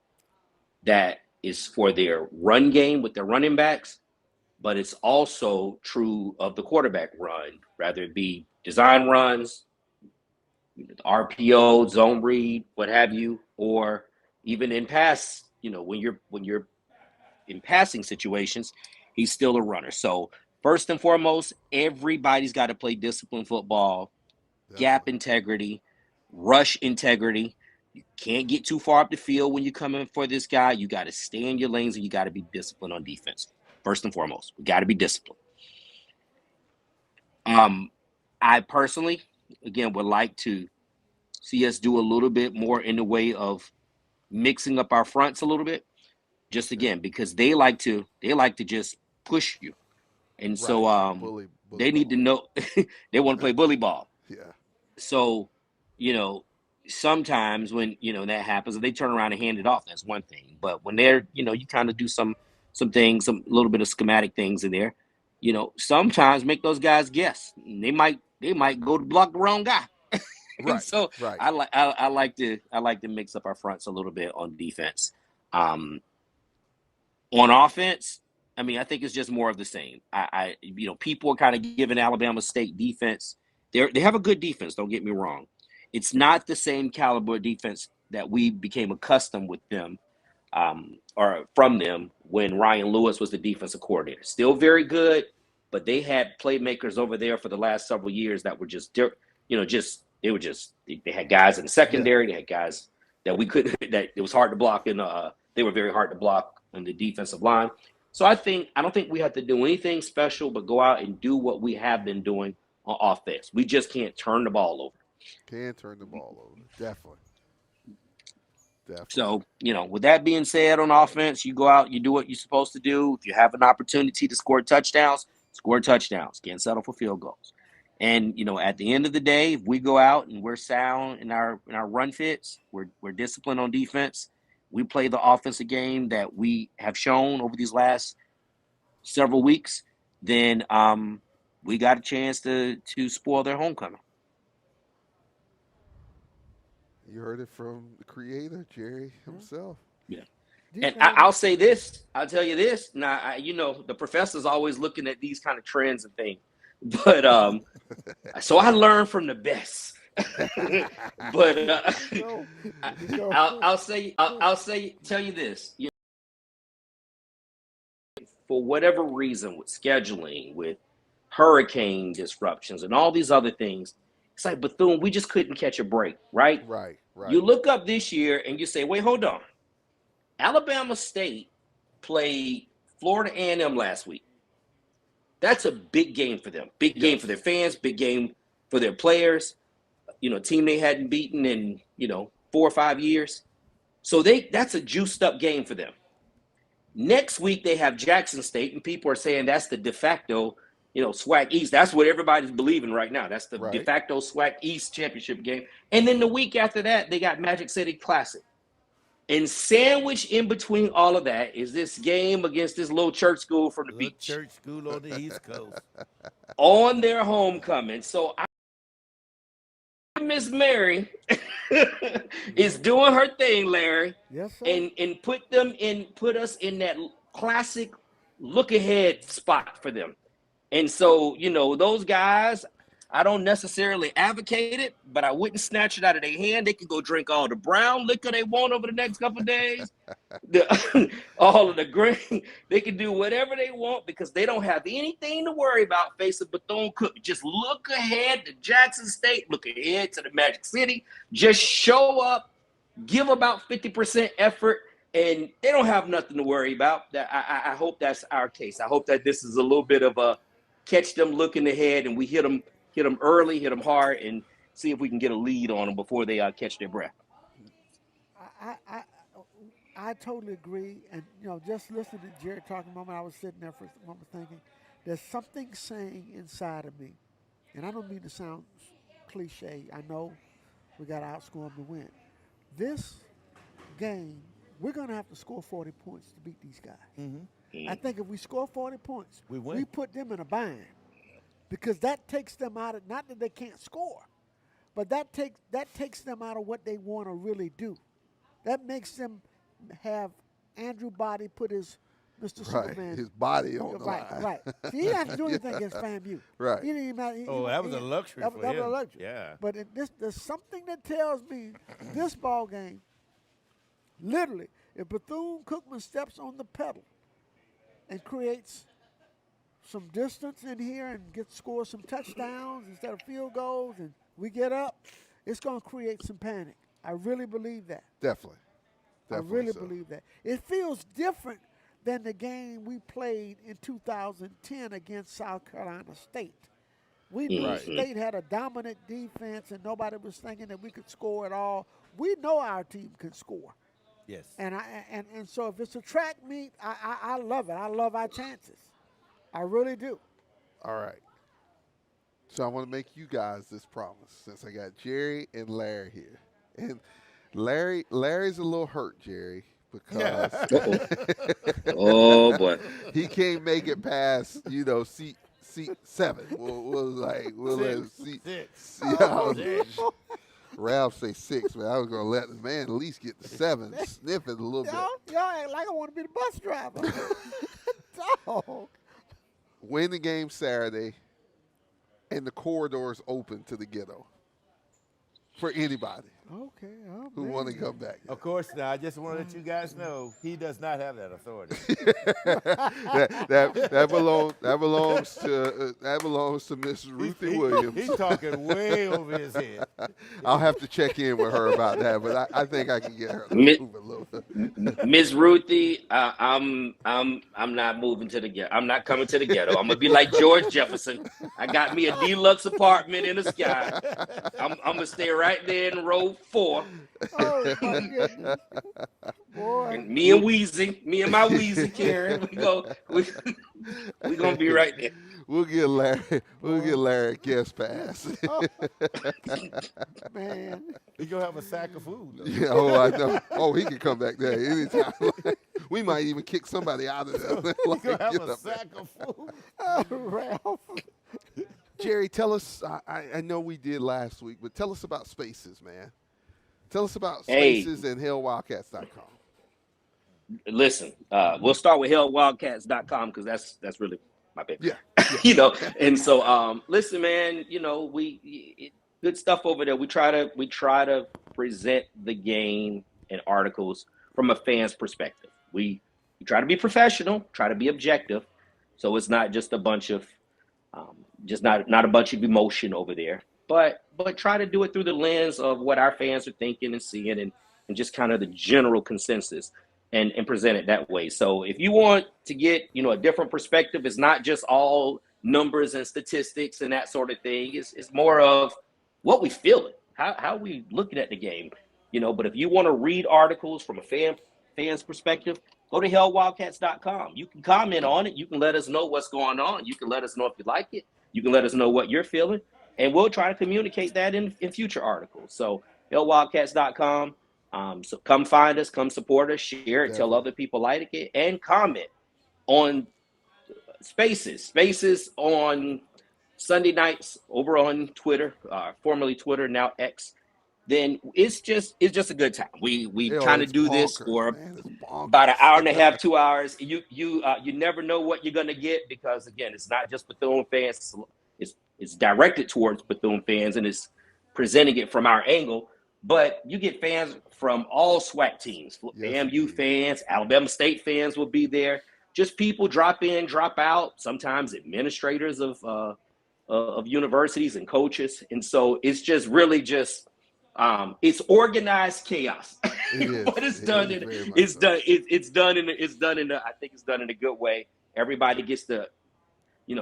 That is for their run game with their running backs, but it's also true of the quarterback run, rather it be design runs, RPO, zone read, what have you, or even in pass, when you're in passing situations, he's still a runner. So first and foremost, everybody's got to play disciplined football, gap integrity, rush integrity. You can't get too far up the field when you come in for this guy. You got to stay in your lanes and you got to be disciplined on defense. First and foremost, we got to be disciplined. I personally, again, would like to see us do a little bit more in the way of mixing up our fronts a little bit. Just again, because they like to just push you. And so bully they need to know they want to play bully ball. Yeah. So, sometimes when, that happens, they turn around and hand it off. That's one thing. But when they're, you kind of do some things, a little bit of schematic things in there, sometimes make those guys guess. And they might go to block the wrong guy. Right. So right. I like to mix up our fronts a little bit on defense. On offense, I think it's just more of the same. People are kind of giving Alabama State defense. They have a good defense. Don't get me wrong. It's not the same caliber of defense that we became accustomed with them, or from them when Ryan Lewis was the defensive coordinator. Still very good, but they had playmakers over there for the last several years that were they had guys in the secondary. They had guys that that it was hard to block, and they were very hard to block on the defensive line. So I don't think we have to do anything special, but go out and do what we have been doing on offense. We just can't turn the ball over. Can't turn the ball over. Definitely. So, with that being said, on offense, you go out, you do what you're supposed to do. If you have an opportunity to score touchdowns, score touchdowns. Can't settle for field goals. And, at the end of the day, if we go out and we're sound in our run fits, we're disciplined on defense, we play the offensive game that we have shown over these last several weeks, then we got a chance to spoil their homecoming. You heard it from the creator, Jerry himself. Yeah. And I'll say this. I'll tell you this. Now, the professor's always looking at these kind of trends and things. But so I learned from the best. But tell you this. For whatever reason, with scheduling, with hurricane disruptions, and all these other things, it's like, Bethune, we just couldn't catch a break, right? Right. You look up this year and you say, wait, hold on. Alabama State played Florida A&M last week. That's a big game for them. Big game for their fans, big game for their players. Team they hadn't beaten in, 4 or 5 years. So that's a juiced up game for them. Next week they have Jackson State, and people are saying that's the de facto, SWAC East. That's what everybody's believing right now. That's the de facto SWAC East championship game. And then the week after that, they got Magic City Classic. And sandwiched in between all of that is this game against this little church school from the beach. Church school on the East Coast. On their homecoming. So Miss Mary is doing her thing, Larry. Yes, sir. And put us in that classic look ahead spot for them. And so, those guys, I don't necessarily advocate it, but I wouldn't snatch it out of their hand. They can go drink all the brown liquor they want over the next couple of days. All of the green. They can do whatever they want because they don't have anything to worry about facing Bethune-Cookman. Just look ahead to Jackson State. Look ahead to the Magic City. Just show up, give about 50% effort, and they don't have nothing to worry about. I hope that's our case. I hope that this is a little bit of a catch them looking ahead, and we hit them early, hit them hard, and see if we can get a lead on them before they catch their breath. I totally agree. And, just listening to Jerry talking a moment, I was sitting there for a moment thinking, there's something saying inside of me, and I don't mean to sound cliche. I know we got to outscore them to win. This game, we're going to have to score 40 points to beat these guys. Mm-hmm. I think if we score 40 points, we win. We put them in a bind. Because that takes them out of, not that they can't score, but that takes them out of what they want to really do. That makes them have Andrew Body put his Mr. Superman. His body on the line. Right. He didn't have to do anything against FAMU. Right. He didn't even have, that was a luxury for him. That was a luxury. Yeah. But there's something that tells me this ball game, literally, if Bethune-Cookman steps on the pedal and creates some distance in here and score some touchdowns instead of field goals, and we get up, it's going to create some panic. I really believe that. Definitely I really believe that. It feels different than the game we played in 2010 against South Carolina State. We knew State had a dominant defense, and nobody was thinking that we could score at all. We know our team can score. Yes. And so if it's a track meet, I love it. I love our chances. I really do. All right. So I want to make you guys this promise since I got Jerry and Larry here. And Larry's a little hurt, Jerry, because oh boy, he can't make it past seat 7. We'll let seat 6. Ralph say 6, but I was gonna let the man at least get to 7, sniff it a little bit. Y'all act like I want to be the bus driver. Dog. Win the game Saturday, and the corridors open to the ghetto for anybody who want to come back. Of course, now I just want to let you guys know he does not have that authority. that belongs to Miss Ruthie Williams. He's talking way over his head. I'll have to check in with her about that, but I think I can get her to move a little bit. Miss Ruthie, I'm not moving to the ghetto. I'm not coming to the ghetto. I'm gonna be like George Jefferson. I got me a deluxe apartment in the sky. I'm gonna stay right there in row 4. Oh my goodness. Boy. And me and my Weezy, Karen, we gonna be right there. We'll get Larry a guest pass. Man, He gonna have a sack of food. Though. Yeah, oh, I know. Oh, he can come back there anytime. We might even kick somebody out of there. He gonna have a sack of food. Ralph. Jerry, tell us. I know we did last week, but tell us about Spaces, man. Tell us about Spaces and HailWildcats.com. Listen, we'll start with HailWildcats.com because that's really my baby. Yeah. And so listen, man, good stuff over there. We try to present the game and articles from a fan's perspective. We try to be professional, try to be objective, so it's not just a bunch of not a bunch of emotion over there, but try to do it through the lens of what our fans are thinking and seeing and just kind of the general consensus and present it that way. So if you want to get, a different perspective, it's not just all numbers and statistics and that sort of thing. It's more of what we feeling, how we looking at the game, but if you want to read articles from a fan's perspective, go to hailwildcats.com. You can comment on it. You can let us know what's going on. You can let us know if you like it. You can let us know what you're feeling, and we'll try to communicate that in future articles. So hailwildcats.com. So come find us, come support us, share it, tell other people like it, and comment on Spaces on Sunday nights over on Twitter, formerly Twitter, now X. Then it's just a good time. We kind of do this for about an hour and a half, 2 hours. You never know what you're gonna get because again, it's not just Bethune fans. It's directed towards Bethune fans and it's presenting it from our angle. But you get fans from all SWAC teams. FAMU fans, Alabama State fans will be there. Just people drop in, drop out. Sometimes administrators of universities and coaches. And so it's just really just it's organized chaos. But it's done in a good way. Everybody gets to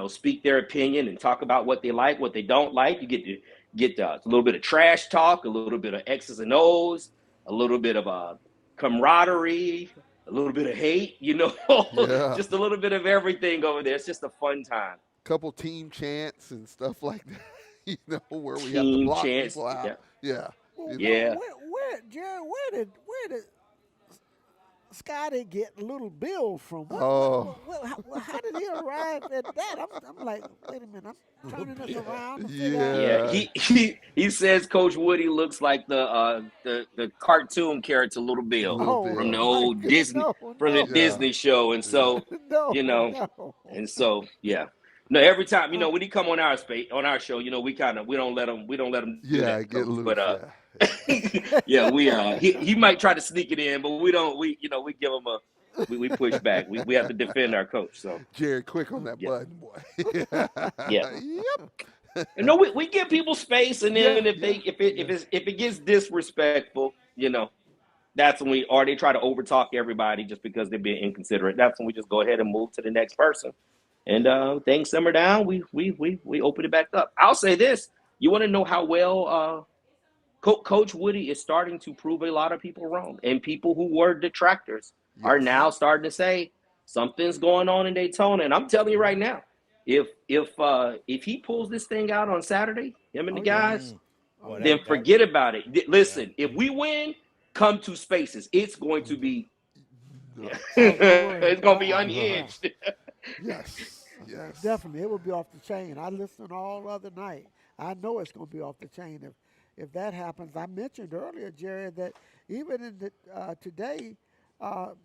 speak their opinion and talk about what they like, what they don't like. You get a little bit of trash talk, a little bit of X's and O's, a little bit of camaraderie, a little bit of hate, just a little bit of everything over there. It's just a fun time. Couple team chants and stuff like that, where we have to block people out. Yeah. Where did Scotty get Little Bill from? How did he arrive at that? I'm like, wait a minute, I'm turning this around. He says Coach Woody looks like the cartoon character Little Bill from the old Disney Disney show, and so and so No, every time when he come on our show, we don't let him do that, get loose. But he might try to sneak it in, but we don't. We give him we push back. We have to defend our coach. So Jared, quick on that button, boy. Yep. We give people space, and then if it gets disrespectful, that's when we already try to overtalk everybody just because they're being inconsiderate. That's when we just go ahead and move to the next person. And things simmer down, we open it back up. I'll say this: you want to know how well Coach Woody is starting to prove a lot of people wrong, and people who were detractors are now starting to say something's going on in Daytona. And I'm telling you right now, if he pulls this thing out on Saturday, him and the guys, then forget about it. Listen, if we win, come to Spaces. It's going to be it's going to be unhinged. Yes. Definitely. It will be off the chain. I listened all other night. I know it's going to be off the chain if that happens. I mentioned earlier, Jerry, that even in the today on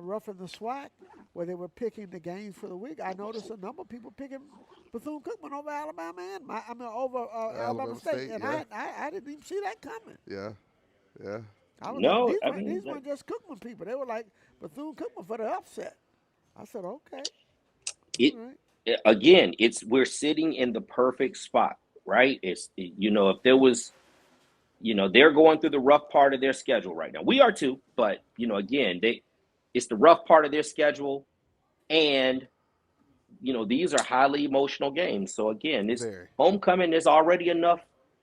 Roughing the SWAC, where they were picking the games for the week, I noticed a number of people picking Bethune-Cookman over Alabama and over Alabama State, and I didn't even see that coming. Yeah. These weren't just Cookman people. They were like Bethune-Cookman for the upset. I said, okay. Again, we're sitting in the perfect spot, right? If there was, they're going through the rough part of their schedule right now. We are too, but again, it's the rough part of their schedule, and these are highly emotional games. So again, this homecoming, there's already enough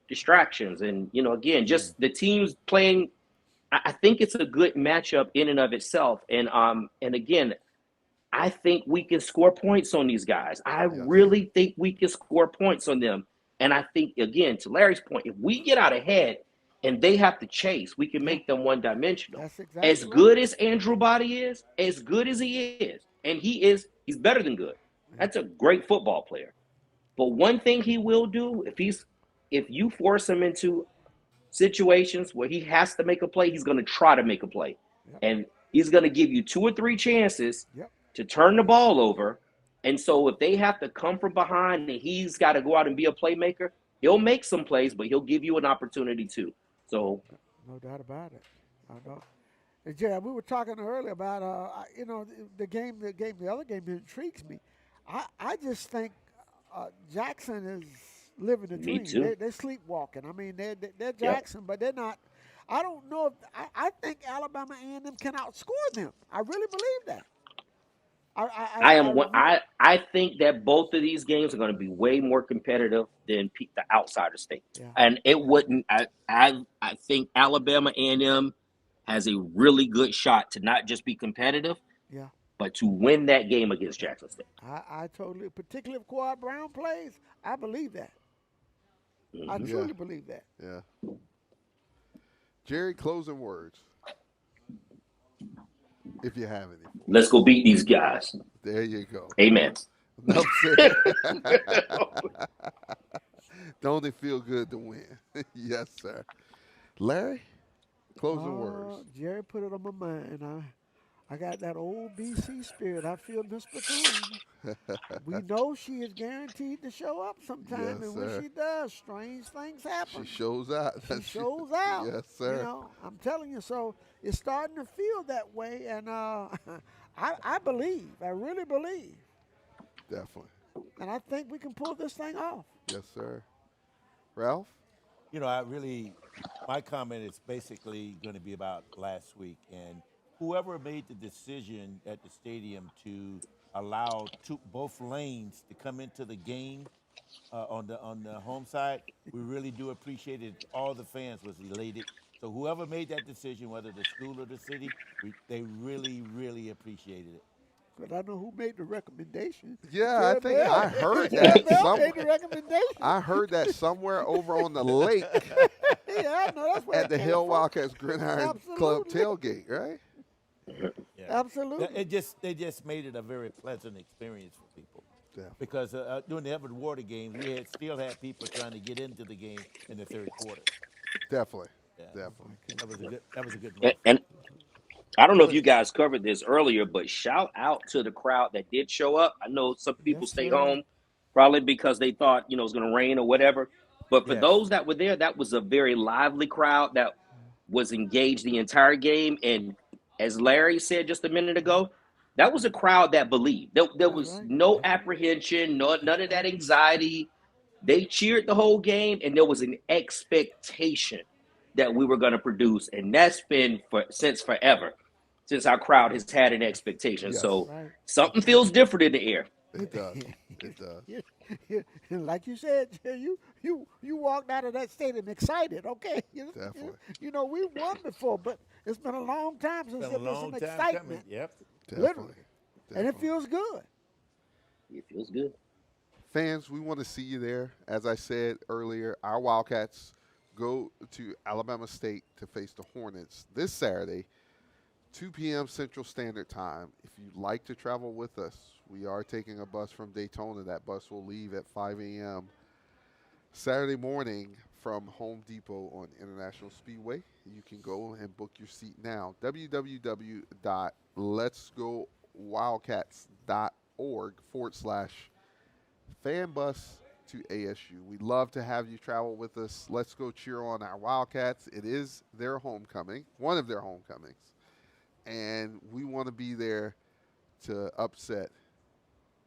distractions, and again, just the teams playing. I think it's a good matchup in and of itself, and again. I think we can score points on these guys. I really think we can score points on them. And I think, again, to Larry's point, if we get out ahead and they have to chase, we can make them one-dimensional. That's exactly as good as Andrew Body is, as good as he is, and he's better than good. That's a great football player. But one thing he will do, if you force him into situations where he has to make a play, he's going to try to make a play. And he's going to give you 2 or 3 chances to turn the ball over. And so if they have to come from behind and he's got to go out and be a playmaker, he'll make some plays, but he'll give you an opportunity too. So no doubt about it. I know. And Jerry, we were talking earlier about the other game that intrigues me. I just think Jackson is living the dream. Me too. They're sleepwalking. I mean, they're Jackson, but they're not. I don't know if I think Alabama A&M can outscore them. I really believe that. I think that both of these games are going to be way more competitive than the outsider state, and it wouldn't. I think Alabama A&M has a really good shot to not just be competitive, but to win that game against Jackson State. I totally, particularly if Quad Brown plays, I believe that. I truly believe that. Yeah. Jerry, closing words, if you have any. Let's go beat these guys. There you go. Amen. No, sir. Don't it feel good to win? Yes, sir. Larry, closing words. Jerry put it on my mind. I got that old BC spirit. I feel Miss Bethune. We know she is guaranteed to show up sometime, and when she does, strange things happen. She shows out. She shows out. Yes, sir. You know, I'm telling you. So it's starting to feel that way, and I believe. I really believe. Definitely. And I think we can pull this thing off. Yes, sir. Ralph? You know, my comment is basically going to be about last week, and whoever made the decision at the stadium to allow both lanes to come into the game on the home side, we really do appreciate it. All the fans was elated. So whoever made that decision, whether the school or the city, they really, really appreciated it. But I know who made the recommendation. Yeah, I think I heard that made the recommendation. I heard that somewhere over on the lake. Yeah, I know that's where at the Hail Wildcats Gridiron Club tailgate, right? Yeah. Absolutely. They just made it a very pleasant experience for people. Yeah. Because during the Everett Water games, we still had people trying to get into the game in the third quarter. Definitely. Yeah. Definitely. That was a good one. And I don't know if you guys covered this earlier, but shout out to the crowd that did show up. I know some people stayed home probably because they thought, it was going to rain or whatever. But for those that were there, that was a very lively crowd that was engaged the entire game. And as Larry said just a minute ago, that was a crowd that believed. There was no apprehension, none of that anxiety. They cheered the whole game, and there was an expectation that we were going to produce. And that's been since forever, since our crowd has had an expectation. Yes. So something feels different in the air. It does. It does. Like you said, you walked out of that stadium excited. Okay, Definitely. We won before, but it's been a long time since there was some excitement. Yep. Literally. And it feels good. It feels good. Fans, we want to see you there. As I said earlier, our Wildcats go to Alabama State to face the Hornets this Saturday, 2 p.m. Central Standard Time. If you'd like to travel with us, we are taking a bus from Daytona. That bus will leave at 5 a.m. Saturday morning from Home Depot on International Speedway. You can go and book your seat now. www.letsgowildcats.org/fanbus to ASU. We'd love to have you travel with us. Let's go cheer on our Wildcats. It is their homecoming, one of their homecomings. And we want to be there to upset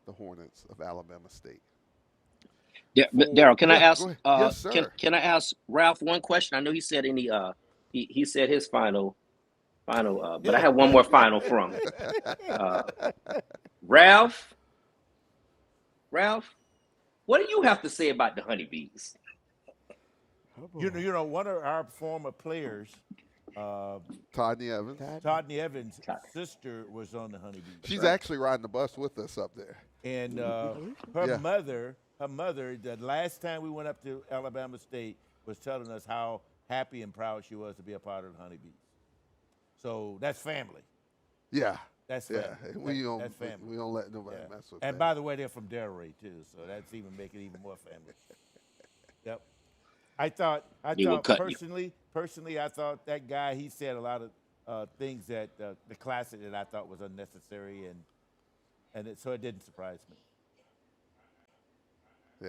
the Hornets of Alabama State. Yeah, Daryl, can I ask? Yes, sir. Can I ask Ralph one question? I know he said he said his final, but I have one more final from Ralph. Ralph, what do you have to say about the honeybees? One of our former players Todney Evans. Todney Evans' sister was on the Honeybees. She's actually riding the bus with us up there. And Yeah. mother, the last time we went up to Alabama State, was telling us how happy and proud she was to be a part of the Honeybees. So that's family. Yeah. That's family. That's family. We don't let nobody mess with And family. by the way, they're from Delray too, so that's even making it even more family. Yep. I thought personally, I thought that guy, he said a lot of things that the classic that I thought was unnecessary, so it didn't surprise me.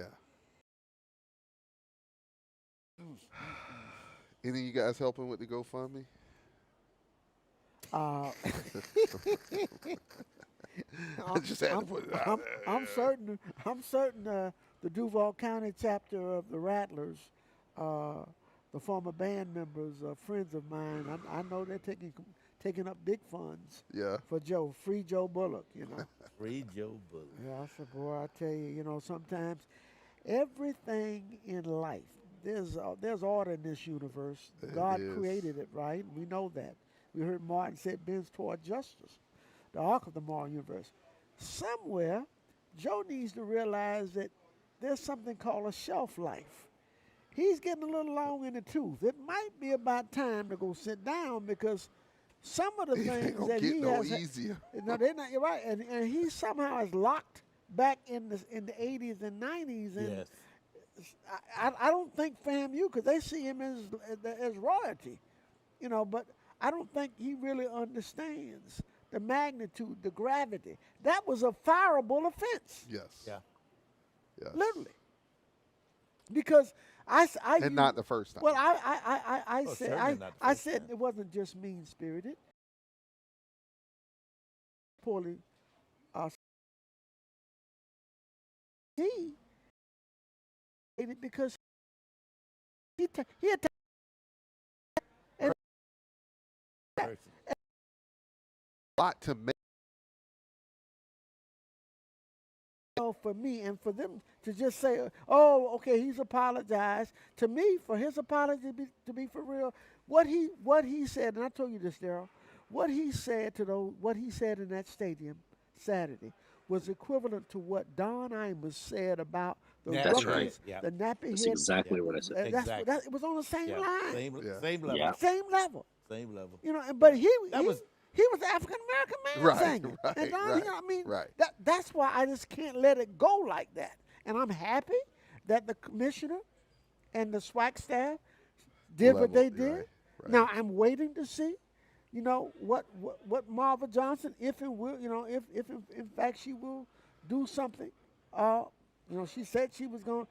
Yeah. Any of you guys helping with the GoFundMe? I just had to put it out there. I'm certain the Duval County chapter of the Rattlers, the former band members, friends of mine, I know they're taking up big funds. Yeah. For Joe, free Joe Bullock, you know. Free Joe Bullock. Yeah, I said, boy, I tell you, sometimes everything in life, there's order in this universe. God created it, right? We know that. We heard Martin say it bends toward justice, the arc of the moral universe. Somewhere, Joe needs to realize that there's something called a shelf life. He's getting a little long in the tooth. It might be about time to go sit down because some of the things that he has. Easier. No, they're not. You're right, and he somehow is locked back in the 80s and 90s, and Yes. I don't think FAMU, because they see him as royalty, but I don't think he really understands the magnitude, the gravity. That was a fireable offense. Yes. Yeah. Yes. Literally. Because and not the first time. Well, I said time. it wasn't just mean spirited. Poorly. He did it because he had a lot to make. For me and for them to just say, oh, okay, he's apologized. To me, for his apology to be for real, what he said, and I told you this, Daryl, what he said in that stadium Saturday was equivalent to what Don Imus said about the That's rookies, right. Yeah. the nappy That's head. exactly what I said. Exactly. It was on the same line. Same level. Same level. Same level. But he was the African American man Right, singing. right, And Don, right. That's why I just can't let it go like that. And I'm happy that the commissioner and the SWAC staff did what they did. Right. Now I'm waiting to see, what Marva Johnson, if in fact she will do something. She said she was going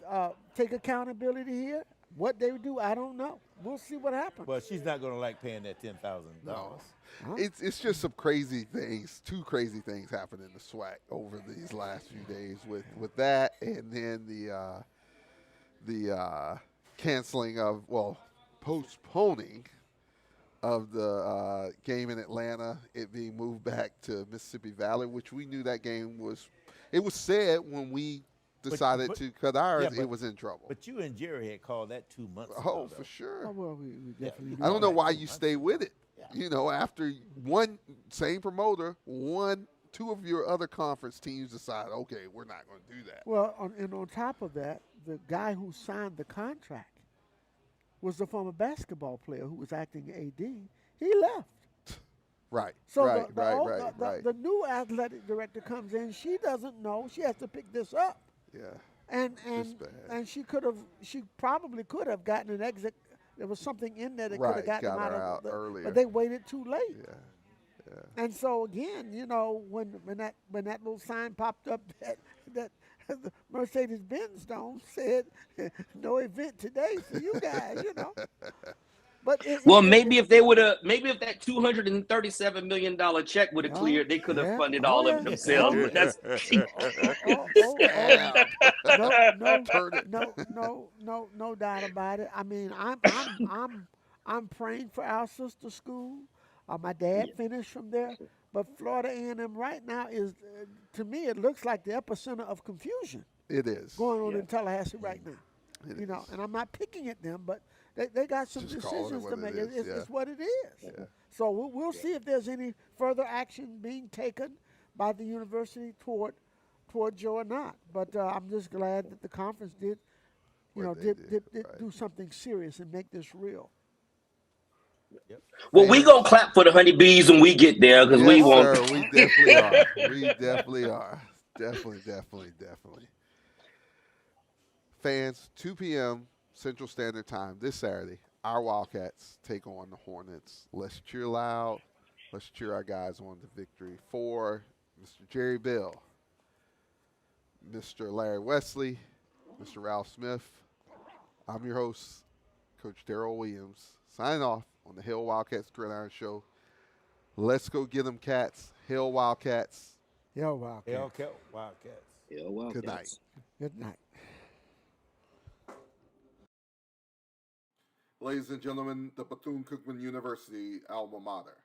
to take accountability here. What they would do, I don't know. We'll see what happens. Well, she's not going to like paying that $10,000. No. It's just some crazy things. Two crazy things happened in the SWAC over these last few days with that, and then the postponing of the game in Atlanta, it being moved back to Mississippi Valley, which we knew that game was. It was said when we decided to cut ours, it was in trouble. But you and Jerry had called that 2 months ago. Oh, for sure. Oh, well, we definitely I don't know why you stay with it. Yeah. After same promoter, two of your other conference teams decide, okay, we're not going to do that. Well, on top of that, the guy who signed the contract was the former basketball player who was acting AD. He left. Right. So right. The new athletic director comes in. She doesn't know. She has to pick this up. Yeah. And she probably could have gotten an exit. There was something in there that could have gotten them out earlier. But they waited too late. Yeah. And so again, when that little sign popped up that the Mercedes-Benz dome said no event today for you guys, But maybe if that $237 million check would have cleared, they could have funded all of it themselves. But that's no doubt about it. I mean, I'm praying for our sister school. My dad finished from there, but Florida A&M right now is, to me, it looks like the epicenter of confusion. It is going on in Tallahassee right now. It You know, is. and I'm not picking at them, but they got some Just calling it decisions what to it make. is, yeah. It's what it is. Yeah. So we'll see if there's any further action being taken by the university toward Joe or not. But I'm just glad that the conference did, What they did right. do something serious and make this real. Well, we gonna clap for the honeybees when we get there because Yes, we want. sir. We definitely are. We definitely are. Definitely. Fans, 2 p.m. Central Standard Time this Saturday. Our Wildcats take on the Hornets. Let's cheer loud. Let's cheer our guys on to victory. For Mr. Jerry Bell, Mr. Larry Wesley, Mr. Ralph Smith, I'm your host, Coach Darold Williams, signing off on the Hail Wildcats Gridiron Show. Let's go get them cats. Hail Wildcats. Yo, Wildcats. Hail Wildcats. Hail Wildcats. Good night. Good night. Ladies and gentlemen, the Bethune-Cookman University alma mater.